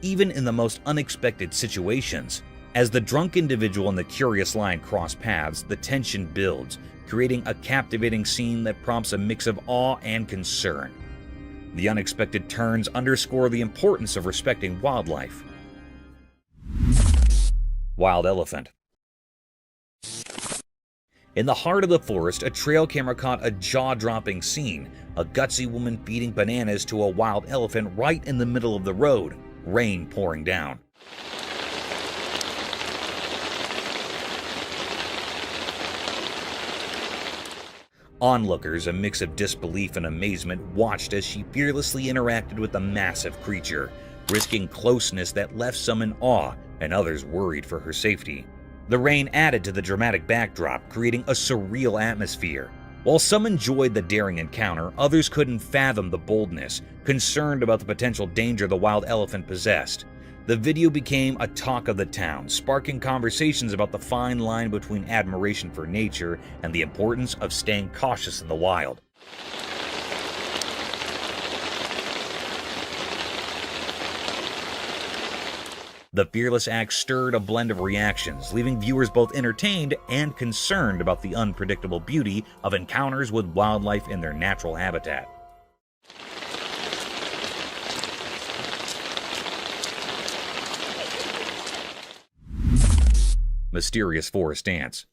even in the most unexpected situations. As the drunk individual and the curious lion cross paths, the tension builds, creating a captivating scene that prompts a mix of awe and concern. The unexpected turns underscore the importance of respecting wildlife. Wild elephant. In the heart of the forest, a trail camera caught a jaw-dropping scene, a gutsy woman feeding bananas to a wild elephant right in the middle of the road, rain pouring down. Onlookers, a mix of disbelief and amazement, watched as she fearlessly interacted with the massive creature, risking closeness that left some in awe and others worried for her safety. The rain added to the dramatic backdrop, creating a surreal atmosphere. While some enjoyed the daring encounter, others couldn't fathom the boldness, concerned about the potential danger the wild elephant possessed. The video became a talk of the town, sparking conversations about the fine line between admiration for nature and the importance of staying cautious in the wild. The fearless act stirred a blend of reactions, leaving viewers both entertained and concerned about the unpredictable beauty of encounters with wildlife in their natural habitat. Mysterious forest ants.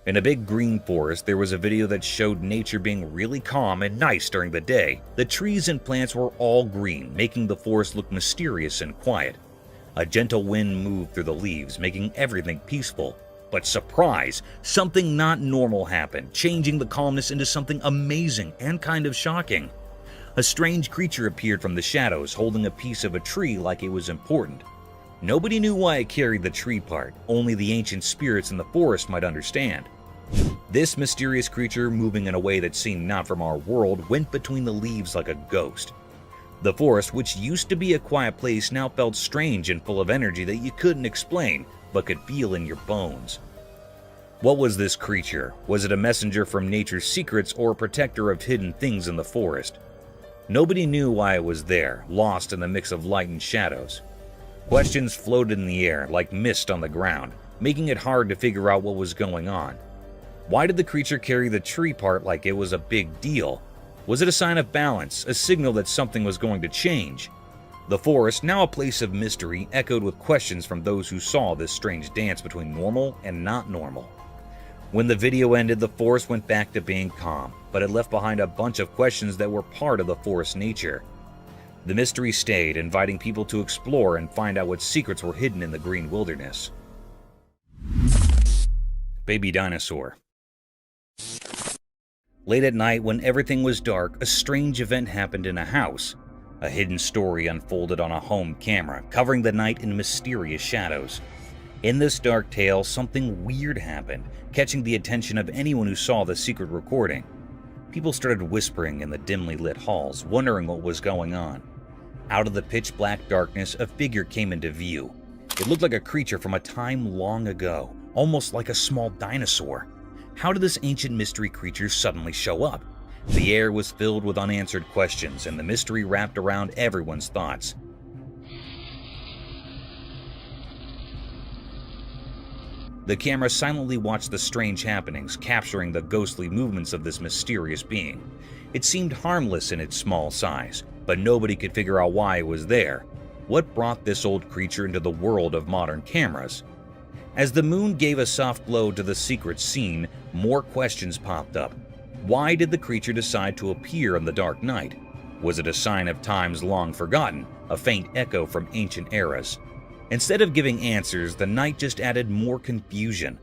In a big green forest, there was a video that showed nature being really calm and nice during the day. The trees and plants were all green, making the forest look mysterious and quiet. A gentle wind moved through the leaves, making everything peaceful. But surprise! Something not normal happened, changing the calmness into something amazing and kind of shocking. A strange creature appeared from the shadows, holding a piece of a tree like it was important. Nobody knew why it carried the tree part, only the ancient spirits in the forest might understand. This mysterious creature, moving in a way that seemed not from our world, went between the leaves like a ghost. The forest, which used to be a quiet place, now felt strange and full of energy that you couldn't explain, but could feel in your bones. What was this creature? Was it a messenger from nature's secrets or a protector of hidden things in the forest? Nobody knew why it was there, lost in the mix of light and shadows. Questions floated in the air like mist on the ground, making it hard to figure out what was going on. Why did the creature carry the tree part like it was a big deal? Was it a sign of balance, a signal that something was going to change? The forest, now a place of mystery, echoed with questions from those who saw this strange dance between normal and not normal. When the video ended, the forest went back to being calm, but it left behind a bunch of questions that were part of the forest's nature. The mystery stayed, inviting people to explore and find out what secrets were hidden in the green wilderness. Baby dinosaur. Late at night, when everything was dark, a strange event happened in a house. A hidden story unfolded on a home camera, covering the night in mysterious shadows. In this dark tale, something weird happened, catching the attention of anyone who saw the secret recording. People started whispering in the dimly lit halls, wondering what was going on. Out of the pitch-black darkness, a figure came into view. It looked like a creature from a time long ago, almost like a small dinosaur. How did this ancient mystery creature suddenly show up? The air was filled with unanswered questions, and the mystery wrapped around everyone's thoughts. The camera silently watched the strange happenings, capturing the ghostly movements of this mysterious being. It seemed harmless in its small size, but nobody could figure out why it was there. What brought this old creature into the world of modern cameras? As the moon gave a soft glow to the secret scene, more questions popped up. Why did the creature decide to appear in the dark night? Was it a sign of times long forgotten, a faint echo from ancient eras? Instead of giving answers, the night just added more confusion.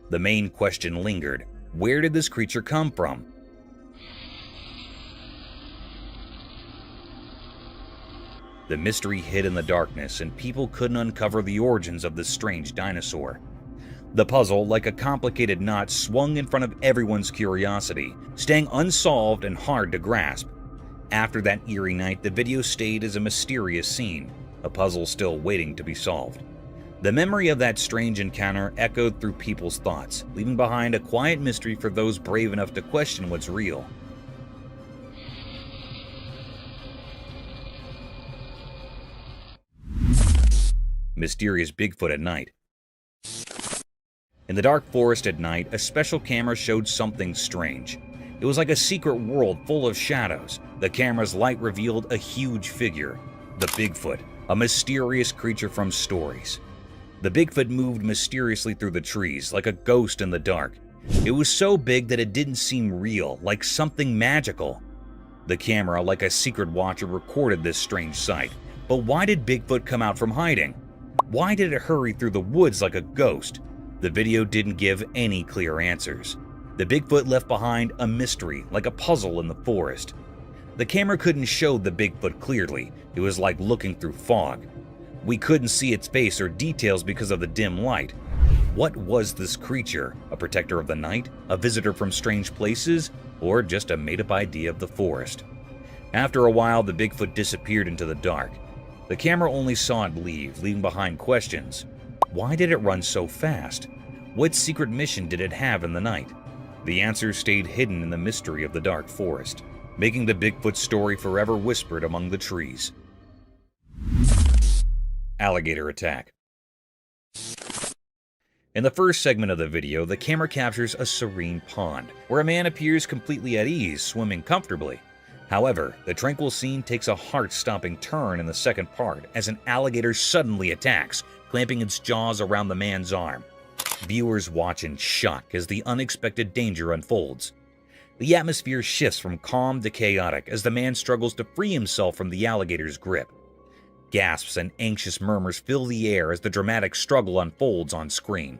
The main question lingered. Where did this creature come from? The mystery hid in the darkness, and people couldn't uncover the origins of this strange dinosaur. The puzzle, like a complicated knot, swung in front of everyone's curiosity, staying unsolved and hard to grasp. After that eerie night, the video stayed as a mysterious scene, a puzzle still waiting to be solved. The memory of that strange encounter echoed through people's thoughts, leaving behind a quiet mystery for those brave enough to question what's real. Mysterious Bigfoot at night. In the dark forest at night, a special camera showed something strange. It was like a secret world full of shadows. The camera's light revealed a huge figure, the Bigfoot, a mysterious creature from stories. The Bigfoot moved mysteriously through the trees, like a ghost in the dark. It was so big that it didn't seem real, like something magical. The camera, like a secret watcher, recorded this strange sight. But why did Bigfoot come out from hiding? Why did it hurry through the woods like a ghost? The video didn't give any clear answers. The Bigfoot left behind a mystery, like a puzzle in the forest. The camera couldn't show the Bigfoot clearly. It was like looking through fog. We couldn't see its face or details because of the dim light. What was this creature? A protector of the night? A visitor from strange places? Or just a made-up idea of the forest? After a while, the Bigfoot disappeared into the dark. The camera only saw it leave, leaving behind questions. Why did it run so fast? What secret mission did it have in the night? The answers stayed hidden in the mystery of the dark forest, making the Bigfoot story forever whispered among the trees. Alligator attack. In the first segment of the video, the camera captures a serene pond, where a man appears completely at ease, swimming comfortably. However, the tranquil scene takes a heart-stopping turn in the second part as an alligator suddenly attacks, clamping its jaws around the man's arm. Viewers watch in shock as the unexpected danger unfolds. The atmosphere shifts from calm to chaotic as the man struggles to free himself from the alligator's grip. Gasps and anxious murmurs fill the air as the dramatic struggle unfolds on screen.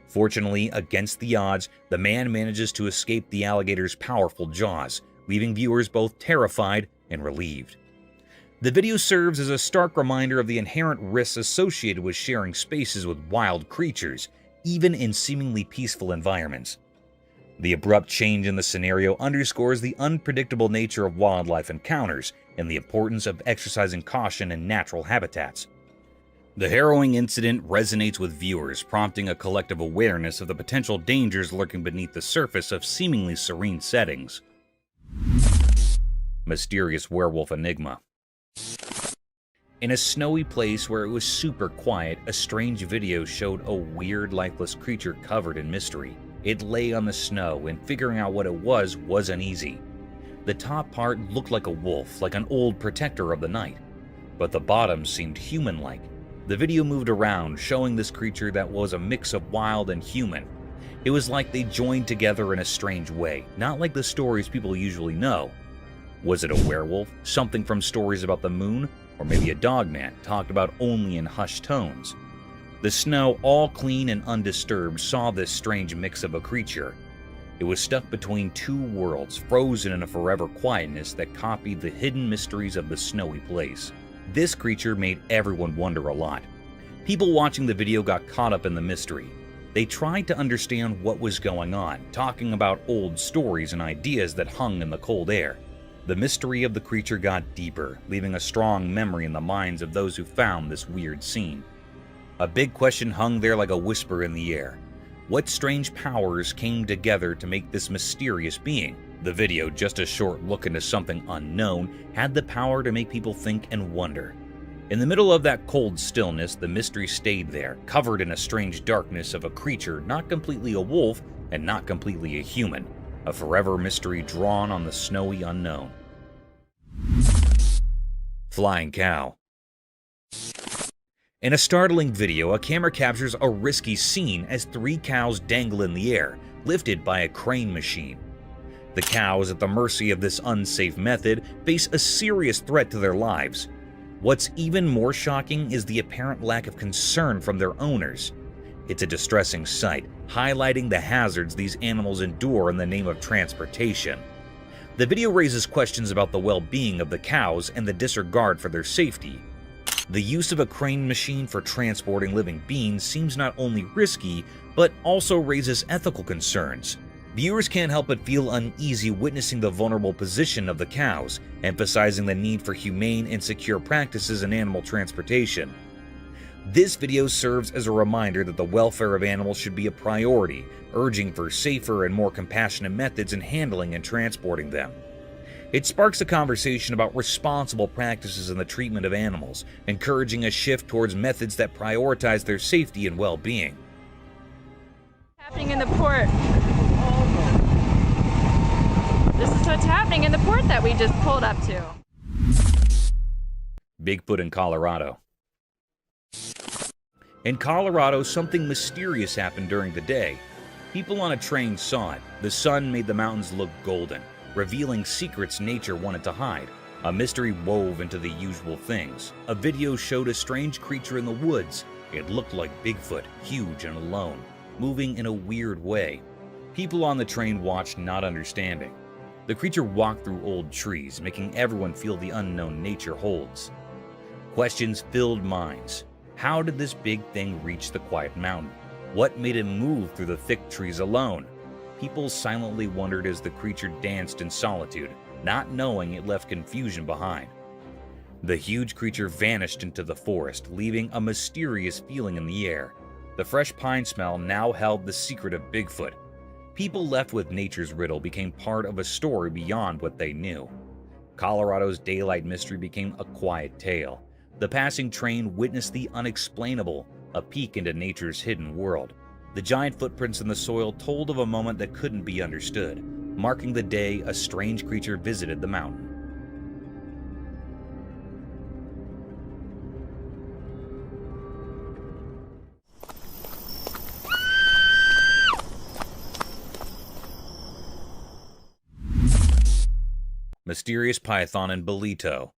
Fortunately, against the odds, the man manages to escape the alligator's powerful jaws, leaving viewers both terrified and relieved. The video serves as a stark reminder of the inherent risks associated with sharing spaces with wild creatures, even in seemingly peaceful environments. The abrupt change in the scenario underscores the unpredictable nature of wildlife encounters and the importance of exercising caution in natural habitats. The harrowing incident resonates with viewers, prompting a collective awareness of the potential dangers lurking beneath the surface of seemingly serene settings. Mysterious werewolf enigma. In a snowy place where it was super quiet, a strange video showed a weird, lifeless creature covered in mystery. It lay on the snow, and figuring out what it was wasn't easy. The top part looked like a wolf, like an old protector of the night, but the bottom seemed human-like. The video moved around, showing this creature that was a mix of wild and human. It was like they joined together in a strange way, not like the stories people usually know. Was it a werewolf, something from stories about the moon, or maybe a dogman talked about only in hushed tones? The snow, all clean and undisturbed, saw this strange mix of a creature. It was stuck between two worlds, frozen in a forever quietness that copied the hidden mysteries of the snowy place. This creature made everyone wonder a lot. People watching the video got caught up in the mystery. They tried to understand what was going on, talking about old stories and ideas that hung in the cold air. The mystery of the creature got deeper, leaving a strong memory in the minds of those who found this weird scene. A big question hung there like a whisper in the air. What strange powers came together to make this mysterious being? The video, just a short look into something unknown, had the power to make people think and wonder. In the middle of that cold stillness, the mystery stayed there, covered in a strange darkness of a creature not completely a wolf and not completely a human. A forever mystery drawn on the snowy unknown. Flying cow. In a startling video, a camera captures a risky scene as 3 cows dangle in the air, lifted by a crane machine. The cows, at the mercy of this unsafe method, face a serious threat to their lives. What's even more shocking is the apparent lack of concern from their owners. It's a distressing sight, highlighting the hazards these animals endure in the name of transportation. The video raises questions about the well-being of the cows and the disregard for their safety. The use of a crane machine for transporting living beings seems not only risky, but also raises ethical concerns. Viewers can't help but feel uneasy witnessing the vulnerable position of the cows, emphasizing the need for humane and secure practices in animal transportation. This video serves as a reminder that the welfare of animals should be a priority, urging for safer and more compassionate methods in handling and transporting them. It sparks a conversation about responsible practices in the treatment of animals, encouraging a shift towards methods that prioritize their safety and well-being. Happening in the port. This is what's happening in the port that we just pulled up to. Bigfoot in Colorado. In Colorado, something mysterious happened during the day. People on a train saw it. The sun made the mountains look golden, revealing secrets nature wanted to hide. A mystery wove into the usual things. A video showed a strange creature in the woods. It looked like Bigfoot, huge and alone, moving in a weird way. People on the train watched, not understanding. The creature walked through old trees, making everyone feel the unknown nature holds. Questions filled minds. How did this big thing reach the quiet mountain? What made it move through the thick trees alone? People silently wondered as the creature danced in solitude, not knowing it left confusion behind. The huge creature vanished into the forest, leaving a mysterious feeling in the air. The fresh pine smell now held the secret of Bigfoot. People left with nature's riddle became part of a story beyond what they knew. Colorado's daylight mystery became a quiet tale. The passing train witnessed the unexplainable, a peek into nature's hidden world. The giant footprints in the soil told of a moment that couldn't be understood, marking the day a strange creature visited the mountain. Mysterious python in Bolito.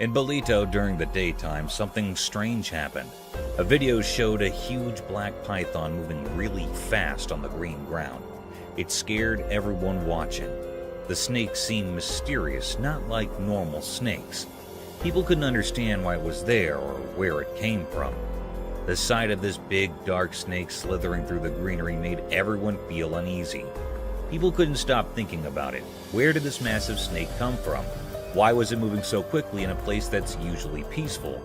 In Bolito, during the daytime, something strange happened. A video showed a huge black python moving really fast on the green ground. It scared everyone watching. The snake seemed mysterious, not like normal snakes. People couldn't understand why it was there or where it came from. The sight of this big, dark snake slithering through the greenery made everyone feel uneasy. People couldn't stop thinking about it. Where did this massive snake come from? Why was it moving so quickly in a place that's usually peaceful?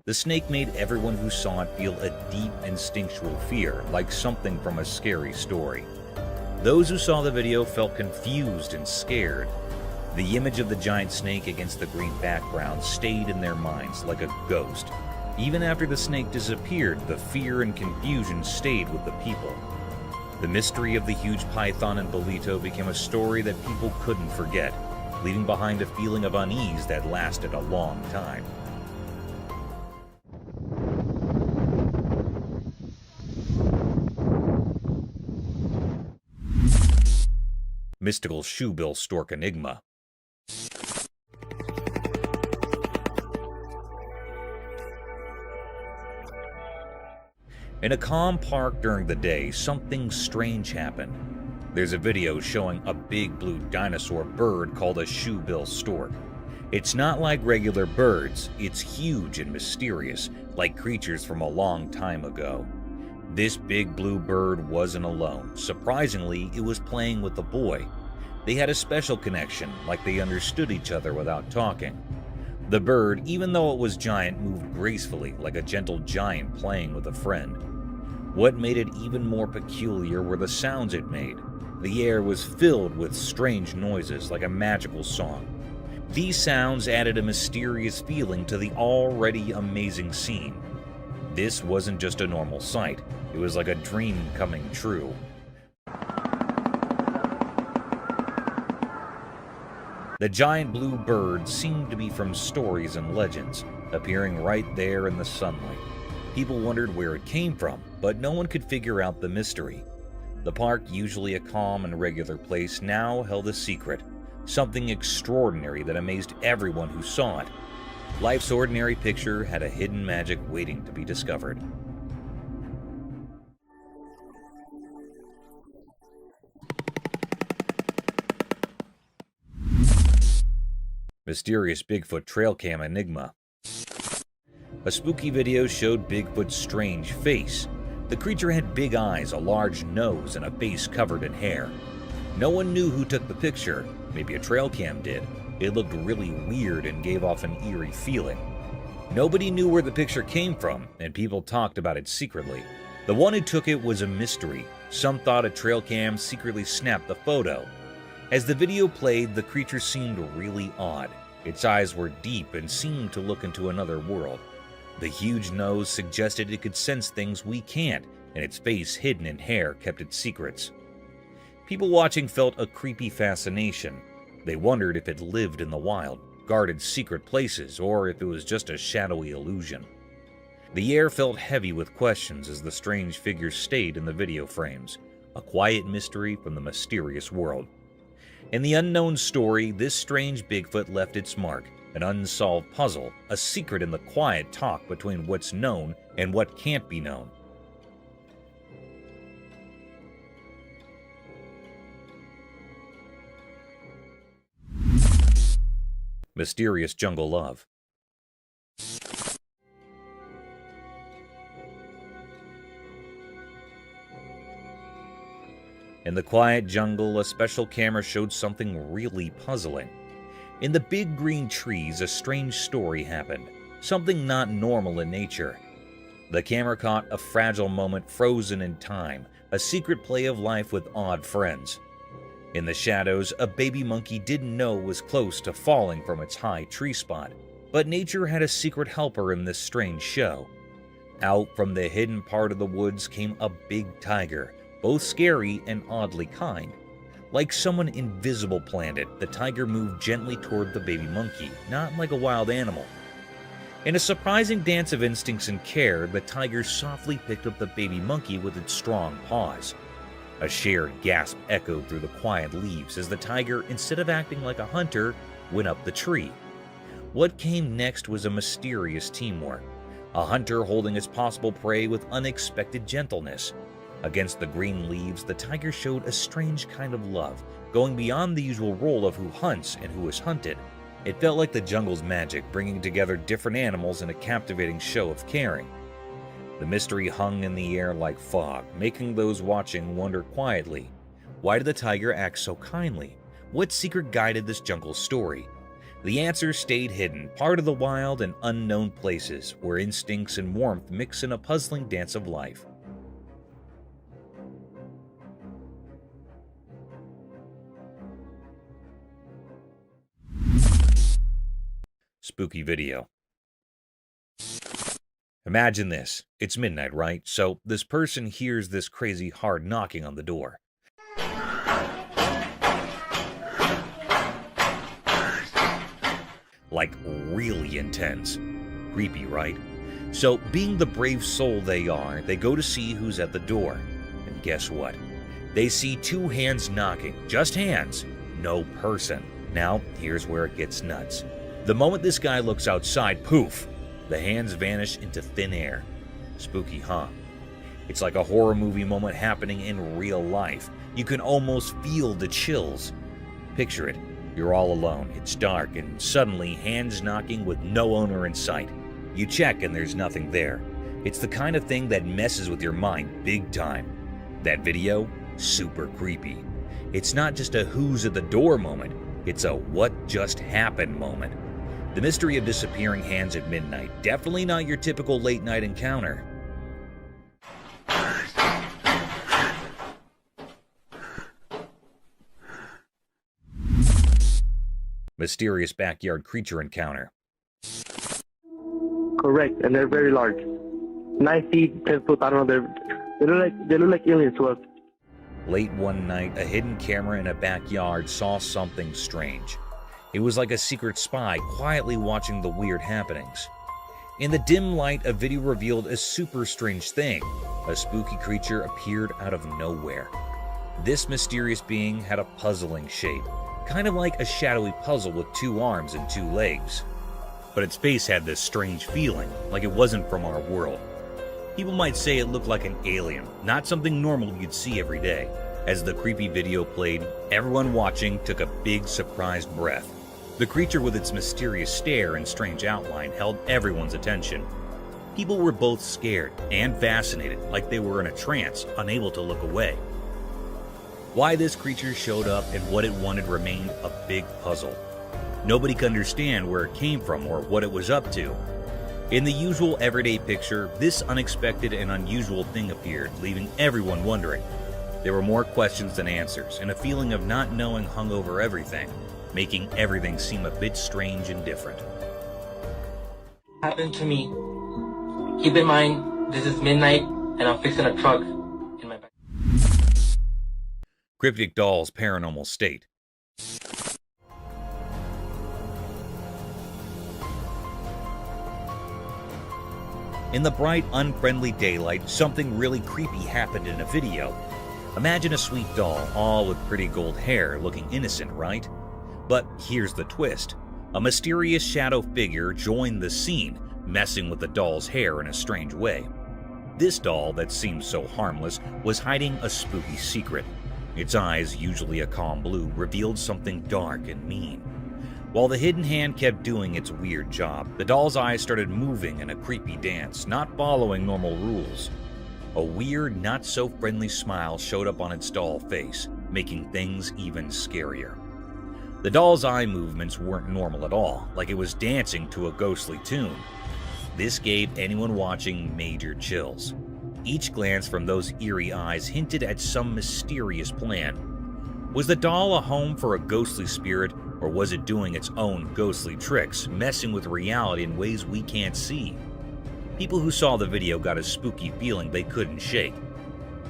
The snake made everyone who saw it feel a deep instinctual fear, like something from a scary story. Those who saw the video felt confused and scared. The image of the giant snake against the green background stayed in their minds like a ghost. Even after the snake disappeared, the fear and confusion stayed with the people. The mystery of the huge python in Bolito became a story that people couldn't forget. leaving behind a feeling of unease that lasted a long time. Mystical shoebill stork enigma. In a calm park during the day, something strange happened. There's a video showing a big blue dinosaur bird called a shoebill stork. It's not like regular birds, it's huge and mysterious, like creatures from a long time ago. This big blue bird wasn't alone. Surprisingly, it was playing with a boy. They had a special connection, like they understood each other without talking. The bird, even though it was giant, moved gracefully, like a gentle giant playing with a friend. What made it even more peculiar were the sounds it made. The air was filled with strange noises, like a magical song. These sounds added a mysterious feeling to the already amazing scene. This wasn't just a normal sight, it was like a dream coming true. The giant blue bird seemed to be from stories and legends, appearing right there in the sunlight. People wondered where it came from, but no one could figure out the mystery. The park, usually a calm and regular place, now held a secret, something extraordinary that amazed everyone who saw it. Life's ordinary picture had a hidden magic waiting to be discovered. Mysterious Bigfoot trail cam enigma. A spooky video showed Bigfoot's strange face. The creature had big eyes, a large nose, and a face covered in hair. No one knew who took the picture. Maybe a trail cam did. It looked really weird and gave off an eerie feeling. Nobody knew where the picture came from, and people talked about it secretly. The one who took it was a mystery. Some thought a trail cam secretly snapped the photo. As the video played, the creature seemed really odd. Its eyes were deep and seemed to look into another world. The huge nose suggested it could sense things we can't, and its face hidden in hair kept its secrets. People watching felt a creepy fascination. They wondered if it lived in the wild, guarded secret places, or if it was just a shadowy illusion. The air felt heavy with questions as the strange figure stayed in the video frames, a quiet mystery from the mysterious world. In the unknown story, this strange Bigfoot left its mark, an unsolved puzzle, a secret in the quiet talk between what's known and what can't be known. Mysterious jungle love. In the quiet jungle, a special camera showed something really puzzling. In the big green trees, a strange story happened, something not normal in nature. The camera caught a fragile moment frozen in time, a secret play of life with odd friends. In the shadows, a baby monkey didn't know was close to falling from its high tree spot, but nature had a secret helper in this strange show. Out from the hidden part of the woods came a big tiger, both scary and oddly kind. Like someone invisible planned it, the tiger moved gently toward the baby monkey, not like a wild animal. In a surprising dance of instincts and care, the tiger softly picked up the baby monkey with its strong paws. A shared gasp echoed through the quiet leaves as the tiger, instead of acting like a hunter, went up the tree. What came next was a mysterious teamwork, a hunter holding its possible prey with unexpected gentleness. Against the green leaves, the tiger showed a strange kind of love, going beyond the usual role of who hunts and who is hunted. It felt like the jungle's magic, bringing together different animals in a captivating show of caring. The mystery hung in the air like fog, making those watching wonder quietly, why did the tiger act so kindly? What secret guided this jungle story? The answer stayed hidden, part of the wild and unknown places, where instincts and warmth mix in a puzzling dance of life. Spooky video. Imagine this. It's midnight, right? So this person hears this crazy hard knocking on the door. Like really intense. Creepy, right? So, being the brave soul they are, they go to see who's at the door. And guess what? They see 2 hands knocking. Just hands. No person. Now, here's where it gets nuts. The moment this guy looks outside, poof! The hands vanish into thin air. Spooky, huh? It's like a horror movie moment happening in real life. You can almost feel the chills. Picture it. You're all alone. It's dark, and suddenly hands knocking with no owner in sight. You check and there's nothing there. It's the kind of thing that messes with your mind big time. That video? Super creepy. It's not just a who's at the door moment, it's a what just happened moment. The mystery of disappearing hands at midnight, definitely not your typical late night encounter. Mysterious backyard creature encounter. Correct, and they're very large. 9 feet, 10 foot, I don't know, they look like aliens to us. Late one night, a hidden camera in a backyard saw something strange. It was like a secret spy quietly watching the weird happenings. In the dim light, a video revealed a super strange thing. A spooky creature appeared out of nowhere. This mysterious being had a puzzling shape, kind of like a shadowy puzzle with 2 arms and 2 legs. But its face had this strange feeling, like it wasn't from our world. People might say it looked like an alien, not something normal you'd see every day. As the creepy video played, everyone watching took a big surprised breath. The creature with its mysterious stare and strange outline held everyone's attention. People were both scared and fascinated, like they were in a trance, unable to look away. Why this creature showed up and what it wanted remained a big puzzle. Nobody could understand where it came from or what it was up to. In the usual everyday picture, this unexpected and unusual thing appeared, leaving everyone wondering. There were more questions than answers, and a feeling of not knowing hung over everything, making everything seem a bit strange and different. Happened to me. Keep in mind, this is midnight, and I'm fixing a truck in my back. Cryptic Doll's paranormal state. In the bright, unfriendly daylight, something really creepy happened in a video. Imagine a sweet doll, all with pretty gold hair, looking innocent, right? But here's the twist. A mysterious shadow figure joined the scene, messing with the doll's hair in a strange way. This doll, that seemed so harmless, was hiding a spooky secret. Its eyes, usually a calm blue, revealed something dark and mean. While the hidden hand kept doing its weird job, the doll's eyes started moving in a creepy dance, not following normal rules. A weird, not-so-friendly smile showed up on its doll face, making things even scarier. The doll's eye movements weren't normal at all, like it was dancing to a ghostly tune. This gave anyone watching major chills. Each glance from those eerie eyes hinted at some mysterious plan. Was the doll a home for a ghostly spirit, or was it doing its own ghostly tricks, messing with reality in ways we can't see? People who saw the video got a spooky feeling they couldn't shake.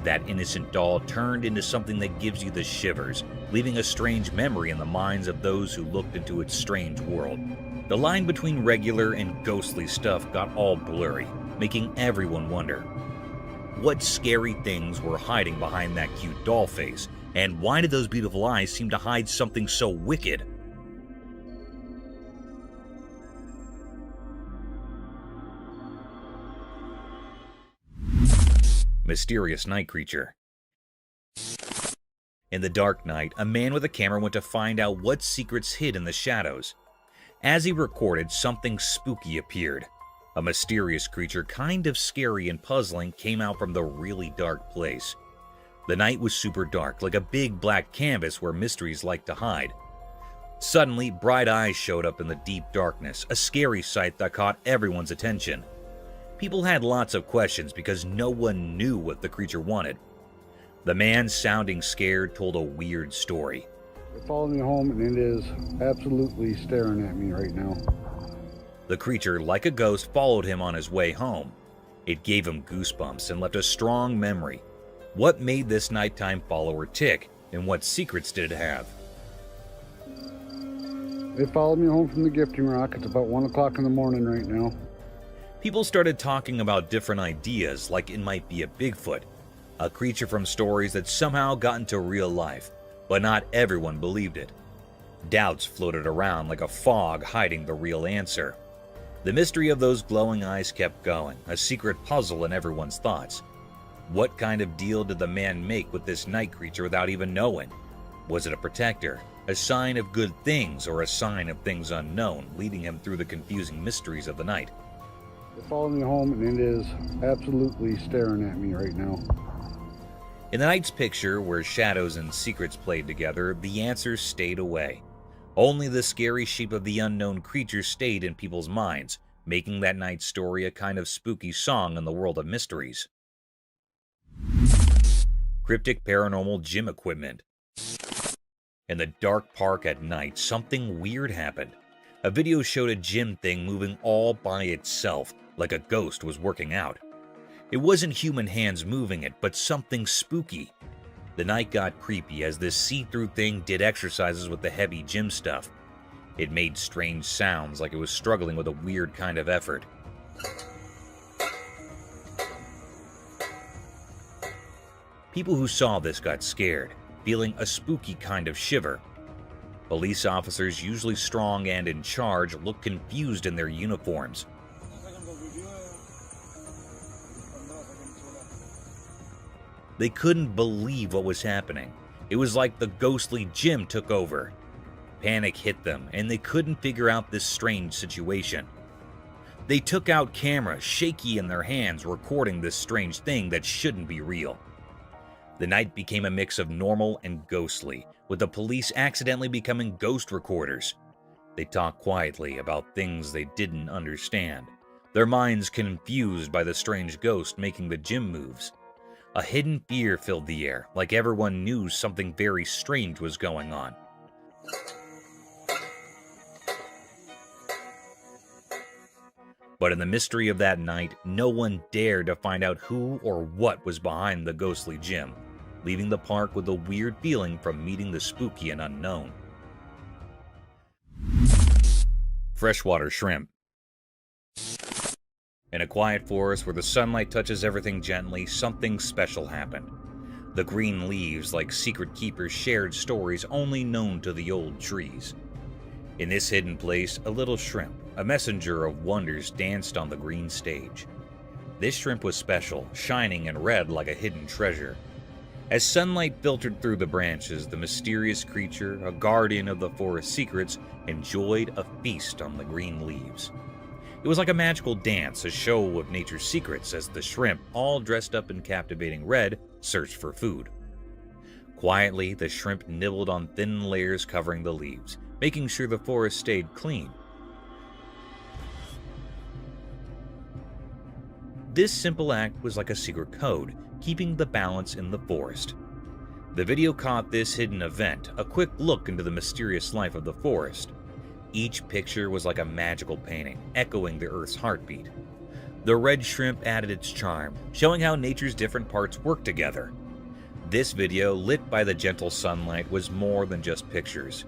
That innocent doll turned into something that gives you the shivers, leaving a strange memory in the minds of those who looked into its strange world. The line between regular and ghostly stuff got all blurry, making everyone wonder. What scary things were hiding behind that cute doll face, and why did those beautiful eyes seem to hide something so wicked? Mysterious night creature. In the dark night, a man with a camera went to find out what secrets hid in the shadows. As he recorded, something spooky appeared. A mysterious creature, kind of scary and puzzling, came out from the really dark place. The night was super dark, like a big black canvas where mysteries like to hide. Suddenly, bright eyes showed up in the deep darkness, a scary sight that caught everyone's attention. People had lots of questions because no one knew what the creature wanted. The man, sounding scared, told a weird story. It followed me home and it is absolutely staring at me right now. The creature, like a ghost, followed him on his way home. It gave him goosebumps and left a strong memory. What made this nighttime follower tick, and what secrets did it have? They followed me home from the gifting rock. It's about 1 o'clock in the morning right now. People started talking about different ideas, like it might be a Bigfoot, a creature from stories that somehow got into real life, but not everyone believed it. Doubts floated around like a fog hiding the real answer. The mystery of those glowing eyes kept going, a secret puzzle in everyone's thoughts. What kind of deal did the man make with this night creature without even knowing? Was it a protector, a sign of good things, or a sign of things unknown, leading him through the confusing mysteries of the night? They followed me home, and it is absolutely staring at me right now. In the night's picture, where shadows and secrets played together, the answers stayed away. Only the scary shape of the unknown creature stayed in people's minds, making that night's story a kind of spooky song in the world of mysteries. Cryptic paranormal gym equipment. In the dark park at night, something weird happened. A video showed a gym thing moving all by itself, like a ghost was working out. It wasn't human hands moving it, but something spooky. The night got creepy as this see-through thing did exercises with the heavy gym stuff. It made strange sounds like it was struggling with a weird kind of effort. People who saw this got scared, feeling a spooky kind of shiver. Police officers, usually strong and in charge, looked confused in their uniforms. They couldn't believe what was happening. It was like the ghostly gym took over. Panic hit them, and they couldn't figure out this strange situation. They took out cameras, shaky in their hands, recording this strange thing that shouldn't be real. The night became a mix of normal and ghostly, with the police accidentally becoming ghost recorders. They talked quietly about things they didn't understand, their minds confused by the strange ghost making the gym moves. A hidden fear filled the air, like everyone knew something very strange was going on. But in the mystery of that night, no one dared to find out who or what was behind the ghostly gym, leaving the park with a weird feeling from meeting the spooky and unknown. Freshwater shrimp. In a quiet forest where the sunlight touches everything gently, something special happened. The green leaves, like secret keepers, shared stories only known to the old trees. In this hidden place, a little shrimp, a messenger of wonders, danced on the green stage. This shrimp was special, shining and red like a hidden treasure. As sunlight filtered through the branches, the mysterious creature, a guardian of the forest secrets, enjoyed a feast on the green leaves. It was like a magical dance, a show of nature's secrets as the shrimp, all dressed up in captivating red, searched for food. Quietly, the shrimp nibbled on thin layers covering the leaves, making sure the forest stayed clean. This simple act was like a secret code, keeping the balance in the forest. The video caught this hidden event, a quick look into the mysterious life of the forest. Each picture was like a magical painting, echoing the Earth's heartbeat. The red shrimp added its charm, showing how nature's different parts work together. This video, lit by the gentle sunlight, was more than just pictures.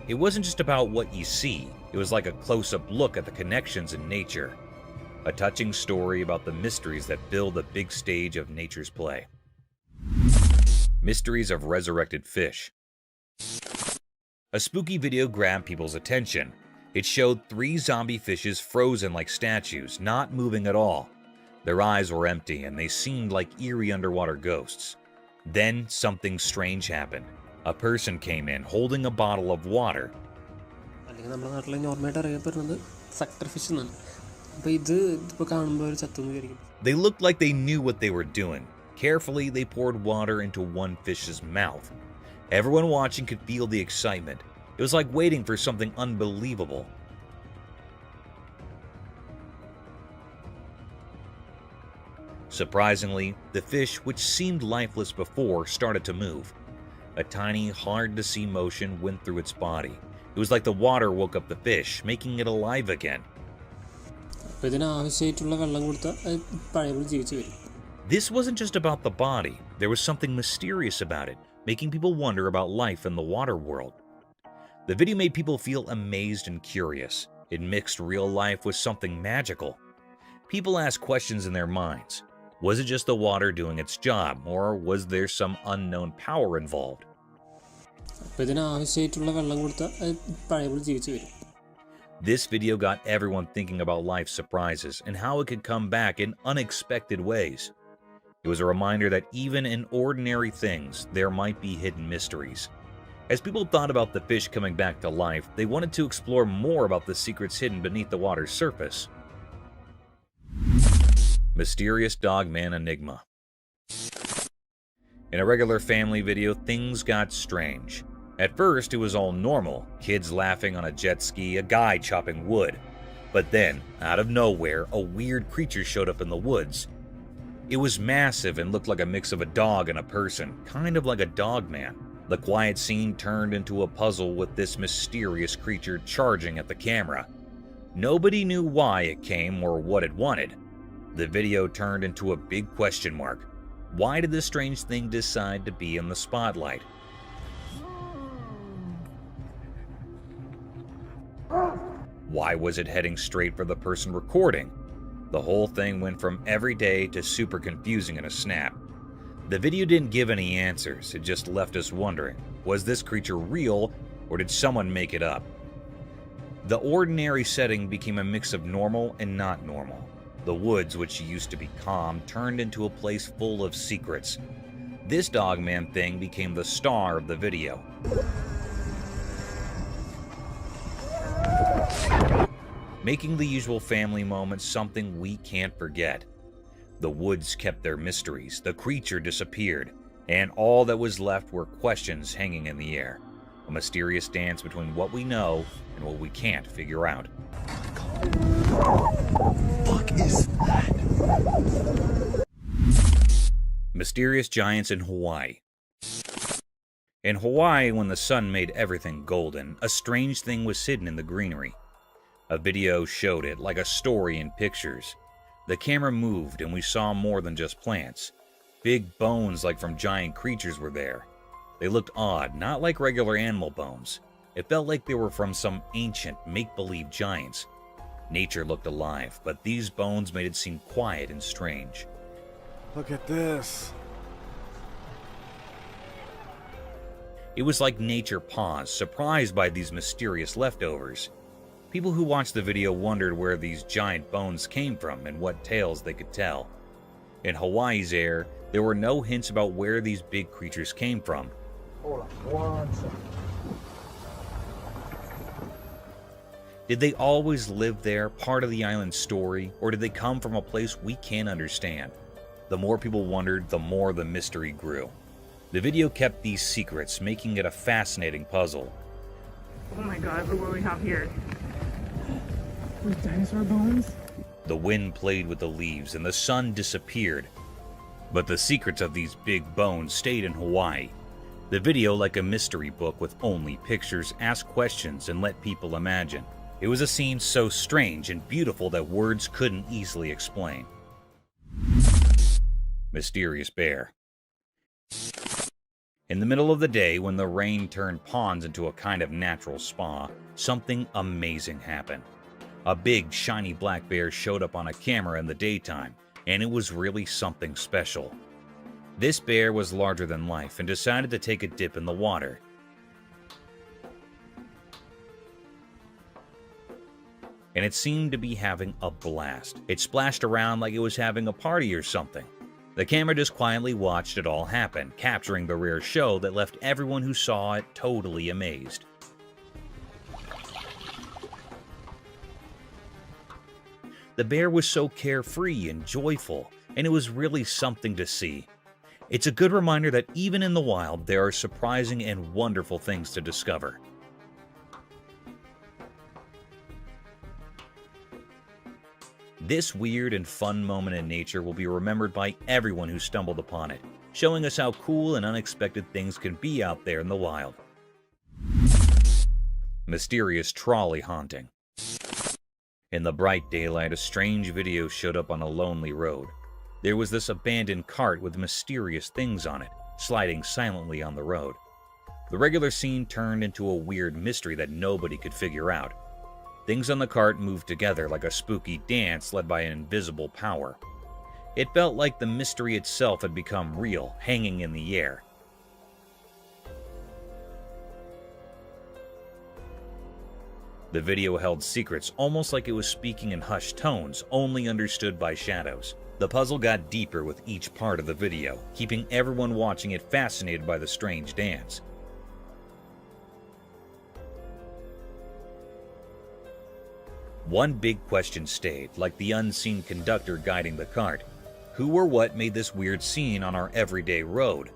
It wasn't just about what you see, it was like a close-up look at the connections in nature. A touching story about the mysteries that fill the big stage of nature's play. Mysteries of resurrected fish. A spooky video grabbed people's attention. It showed 3 zombie fishes frozen like statues, not moving at all. Their eyes were empty and they seemed like eerie underwater ghosts. Then something strange happened. A person came in holding a bottle of water. They looked like they knew what they were doing. Carefully, they poured water into one fish's mouth. Everyone watching could feel the excitement. It was like waiting for something unbelievable. Surprisingly, the fish, which seemed lifeless before, started to move. A tiny, hard-to-see motion went through its body. It was like the water woke up the fish, making it alive again. This wasn't just about the body. There was something mysterious about it. making people wonder about life in the water world. The video made people feel amazed and curious. It mixed real life with something magical. People asked questions in their minds. Was it just the water doing its job, or was there some unknown power involved? This video got everyone thinking about life's surprises and how it could come back in unexpected ways. It was a reminder that even in ordinary things, there might be hidden mysteries. As people thought about the fish coming back to life, they wanted to explore more about the secrets hidden beneath the water's surface. Mysterious Dogman Enigma. In a regular family video, things got strange. At first, it was all normal, kids laughing on a jet ski, a guy chopping wood. But then, out of nowhere, a weird creature showed up in the woods. It was massive and looked like a mix of a dog and a person, kind of like a dogman. The quiet scene turned into a puzzle with this mysterious creature charging at the camera. Nobody knew why it came or what it wanted. The video turned into a big question mark. Why did this strange thing decide to be in the spotlight? Why was it heading straight for the person recording? The whole thing went from everyday to super confusing in a snap. The video didn't give any answers, it just left us wondering, was this creature real or did someone make it up? The ordinary setting became a mix of normal and not normal. The woods, which used to be calm, turned into a place full of secrets. This dogman thing became the star of the video. Making the usual family moments something we can't forget. The woods kept their mysteries, the creature disappeared, and all that was left were questions hanging in the air. A mysterious dance between what we know and what we can't figure out. Fuck is that? Mysterious giants in Hawaii. In Hawaii, when the sun made everything golden, a strange thing was hidden in the greenery. A video showed it like a story in pictures. The camera moved and we saw more than just plants. Big bones like from giant creatures were there. They looked odd, not like regular animal bones. It felt like they were from some ancient, make-believe giants. Nature looked alive, but these bones made it seem quiet and strange. Look at this. It was like nature paused, surprised by these mysterious leftovers. People who watched the video wondered where these giant bones came from and what tales they could tell. In Hawaii's air, there were no hints about where these big creatures came from. Hold on 1 second. Did they always live there, part of the island's story, or did they come from a place we can't understand? The more people wondered, the more the mystery grew. The video kept these secrets, making it a fascinating puzzle. Oh my god, look what we have here. With dinosaur bones? The wind played with the leaves and the sun disappeared. But the secrets of these big bones stayed in Hawaii. The video, like a mystery book with only pictures, asked questions and let people imagine. It was a scene so strange and beautiful that words couldn't easily explain. Mysterious bear. In the middle of the day, when the rain turned ponds into a kind of natural spa, something amazing happened. A big, shiny black bear showed up on a camera in the daytime, and it was really something special. This bear was larger than life and decided to take a dip in the water. And it seemed to be having a blast. It splashed around like it was having a party or something. The camera just quietly watched it all happen, capturing the rare show that left everyone who saw it totally amazed. The bear was so carefree and joyful, and it was really something to see. It's a good reminder that even in the wild, there are surprising and wonderful things to discover. This weird and fun moment in nature will be remembered by everyone who stumbled upon it, showing us how cool and unexpected things can be out there in the wild. Mysterious trolley haunting. In the bright daylight, a strange video showed up on a lonely road. There was this abandoned cart with mysterious things on it, sliding silently on the road. The regular scene turned into a weird mystery that nobody could figure out. Things on the cart moved together like a spooky dance led by an invisible power. It felt like the mystery itself had become real, hanging in the air. The video held secrets, almost like it was speaking in hushed tones, only understood by shadows. The puzzle got deeper with each part of the video, keeping everyone watching it fascinated by the strange dance. One big question stayed, like the unseen conductor guiding the cart. Who or what made this weird scene on our everyday road?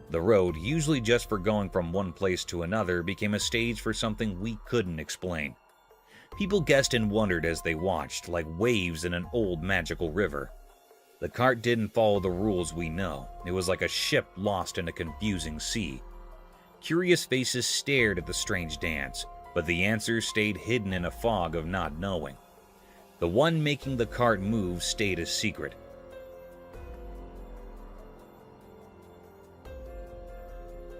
The road, usually just for going from one place to another, became a stage for something we couldn't explain. People guessed and wondered as they watched, like waves in an old magical river. The cart didn't follow the rules we know. It was like a ship lost in a confusing sea. Curious faces stared at the strange dance, but the answers stayed hidden in a fog of not knowing. The one making the cart move stayed a secret.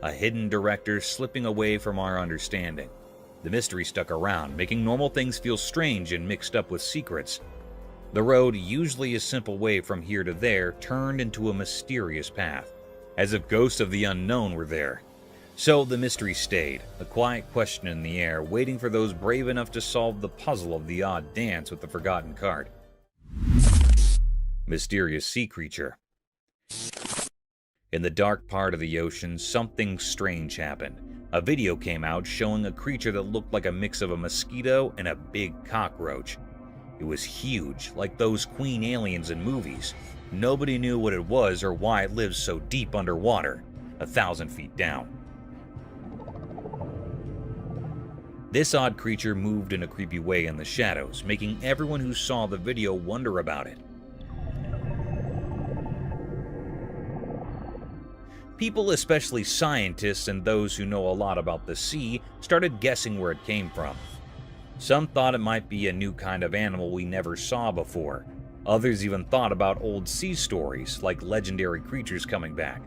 A hidden director slipping away from our understanding. The mystery stuck around, making normal things feel strange and mixed up with secrets. The road, usually a simple way from here to there, turned into a mysterious path, as if ghosts of the unknown were there. So the mystery stayed, a quiet question in the air, waiting for those brave enough to solve the puzzle of the odd dance with the forgotten cart. Mysterious sea creature. In the dark part of the ocean, something strange happened. A video came out showing a creature that looked like a mix of a mosquito and a big cockroach. It was huge, like those queen aliens in movies. Nobody knew what it was or why it lives so deep underwater, 1,000 feet down. This odd creature moved in a creepy way in the shadows, making everyone who saw the video wonder about it. People, especially scientists and those who know a lot about the sea, started guessing where it came from. Some thought it might be a new kind of animal we never saw before. Others even thought about old sea stories, like legendary creatures coming back.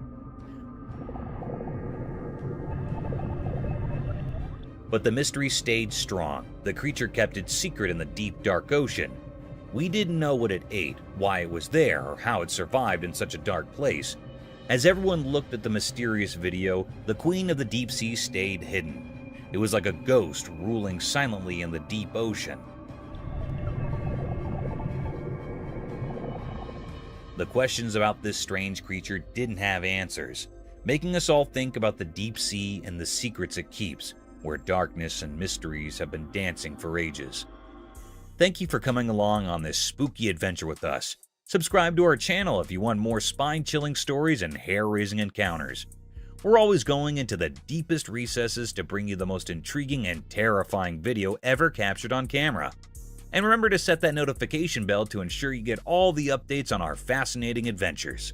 But the mystery stayed strong. The creature kept its secret in the deep, dark ocean. We didn't know what it ate, why it was there, or how it survived in such a dark place. As everyone looked at the mysterious video, the queen of the deep sea stayed hidden. It was like a ghost ruling silently in the deep ocean. The questions about this strange creature didn't have answers, making us all think about the deep sea and the secrets it keeps, where darkness and mysteries have been dancing for ages. Thank you for coming along on this spooky adventure with us. Subscribe to our channel if you want more spine-chilling stories and hair-raising encounters. We're always going into the deepest recesses to bring you the most intriguing and terrifying video ever captured on camera. And remember to set that notification bell to ensure you get all the updates on our fascinating adventures.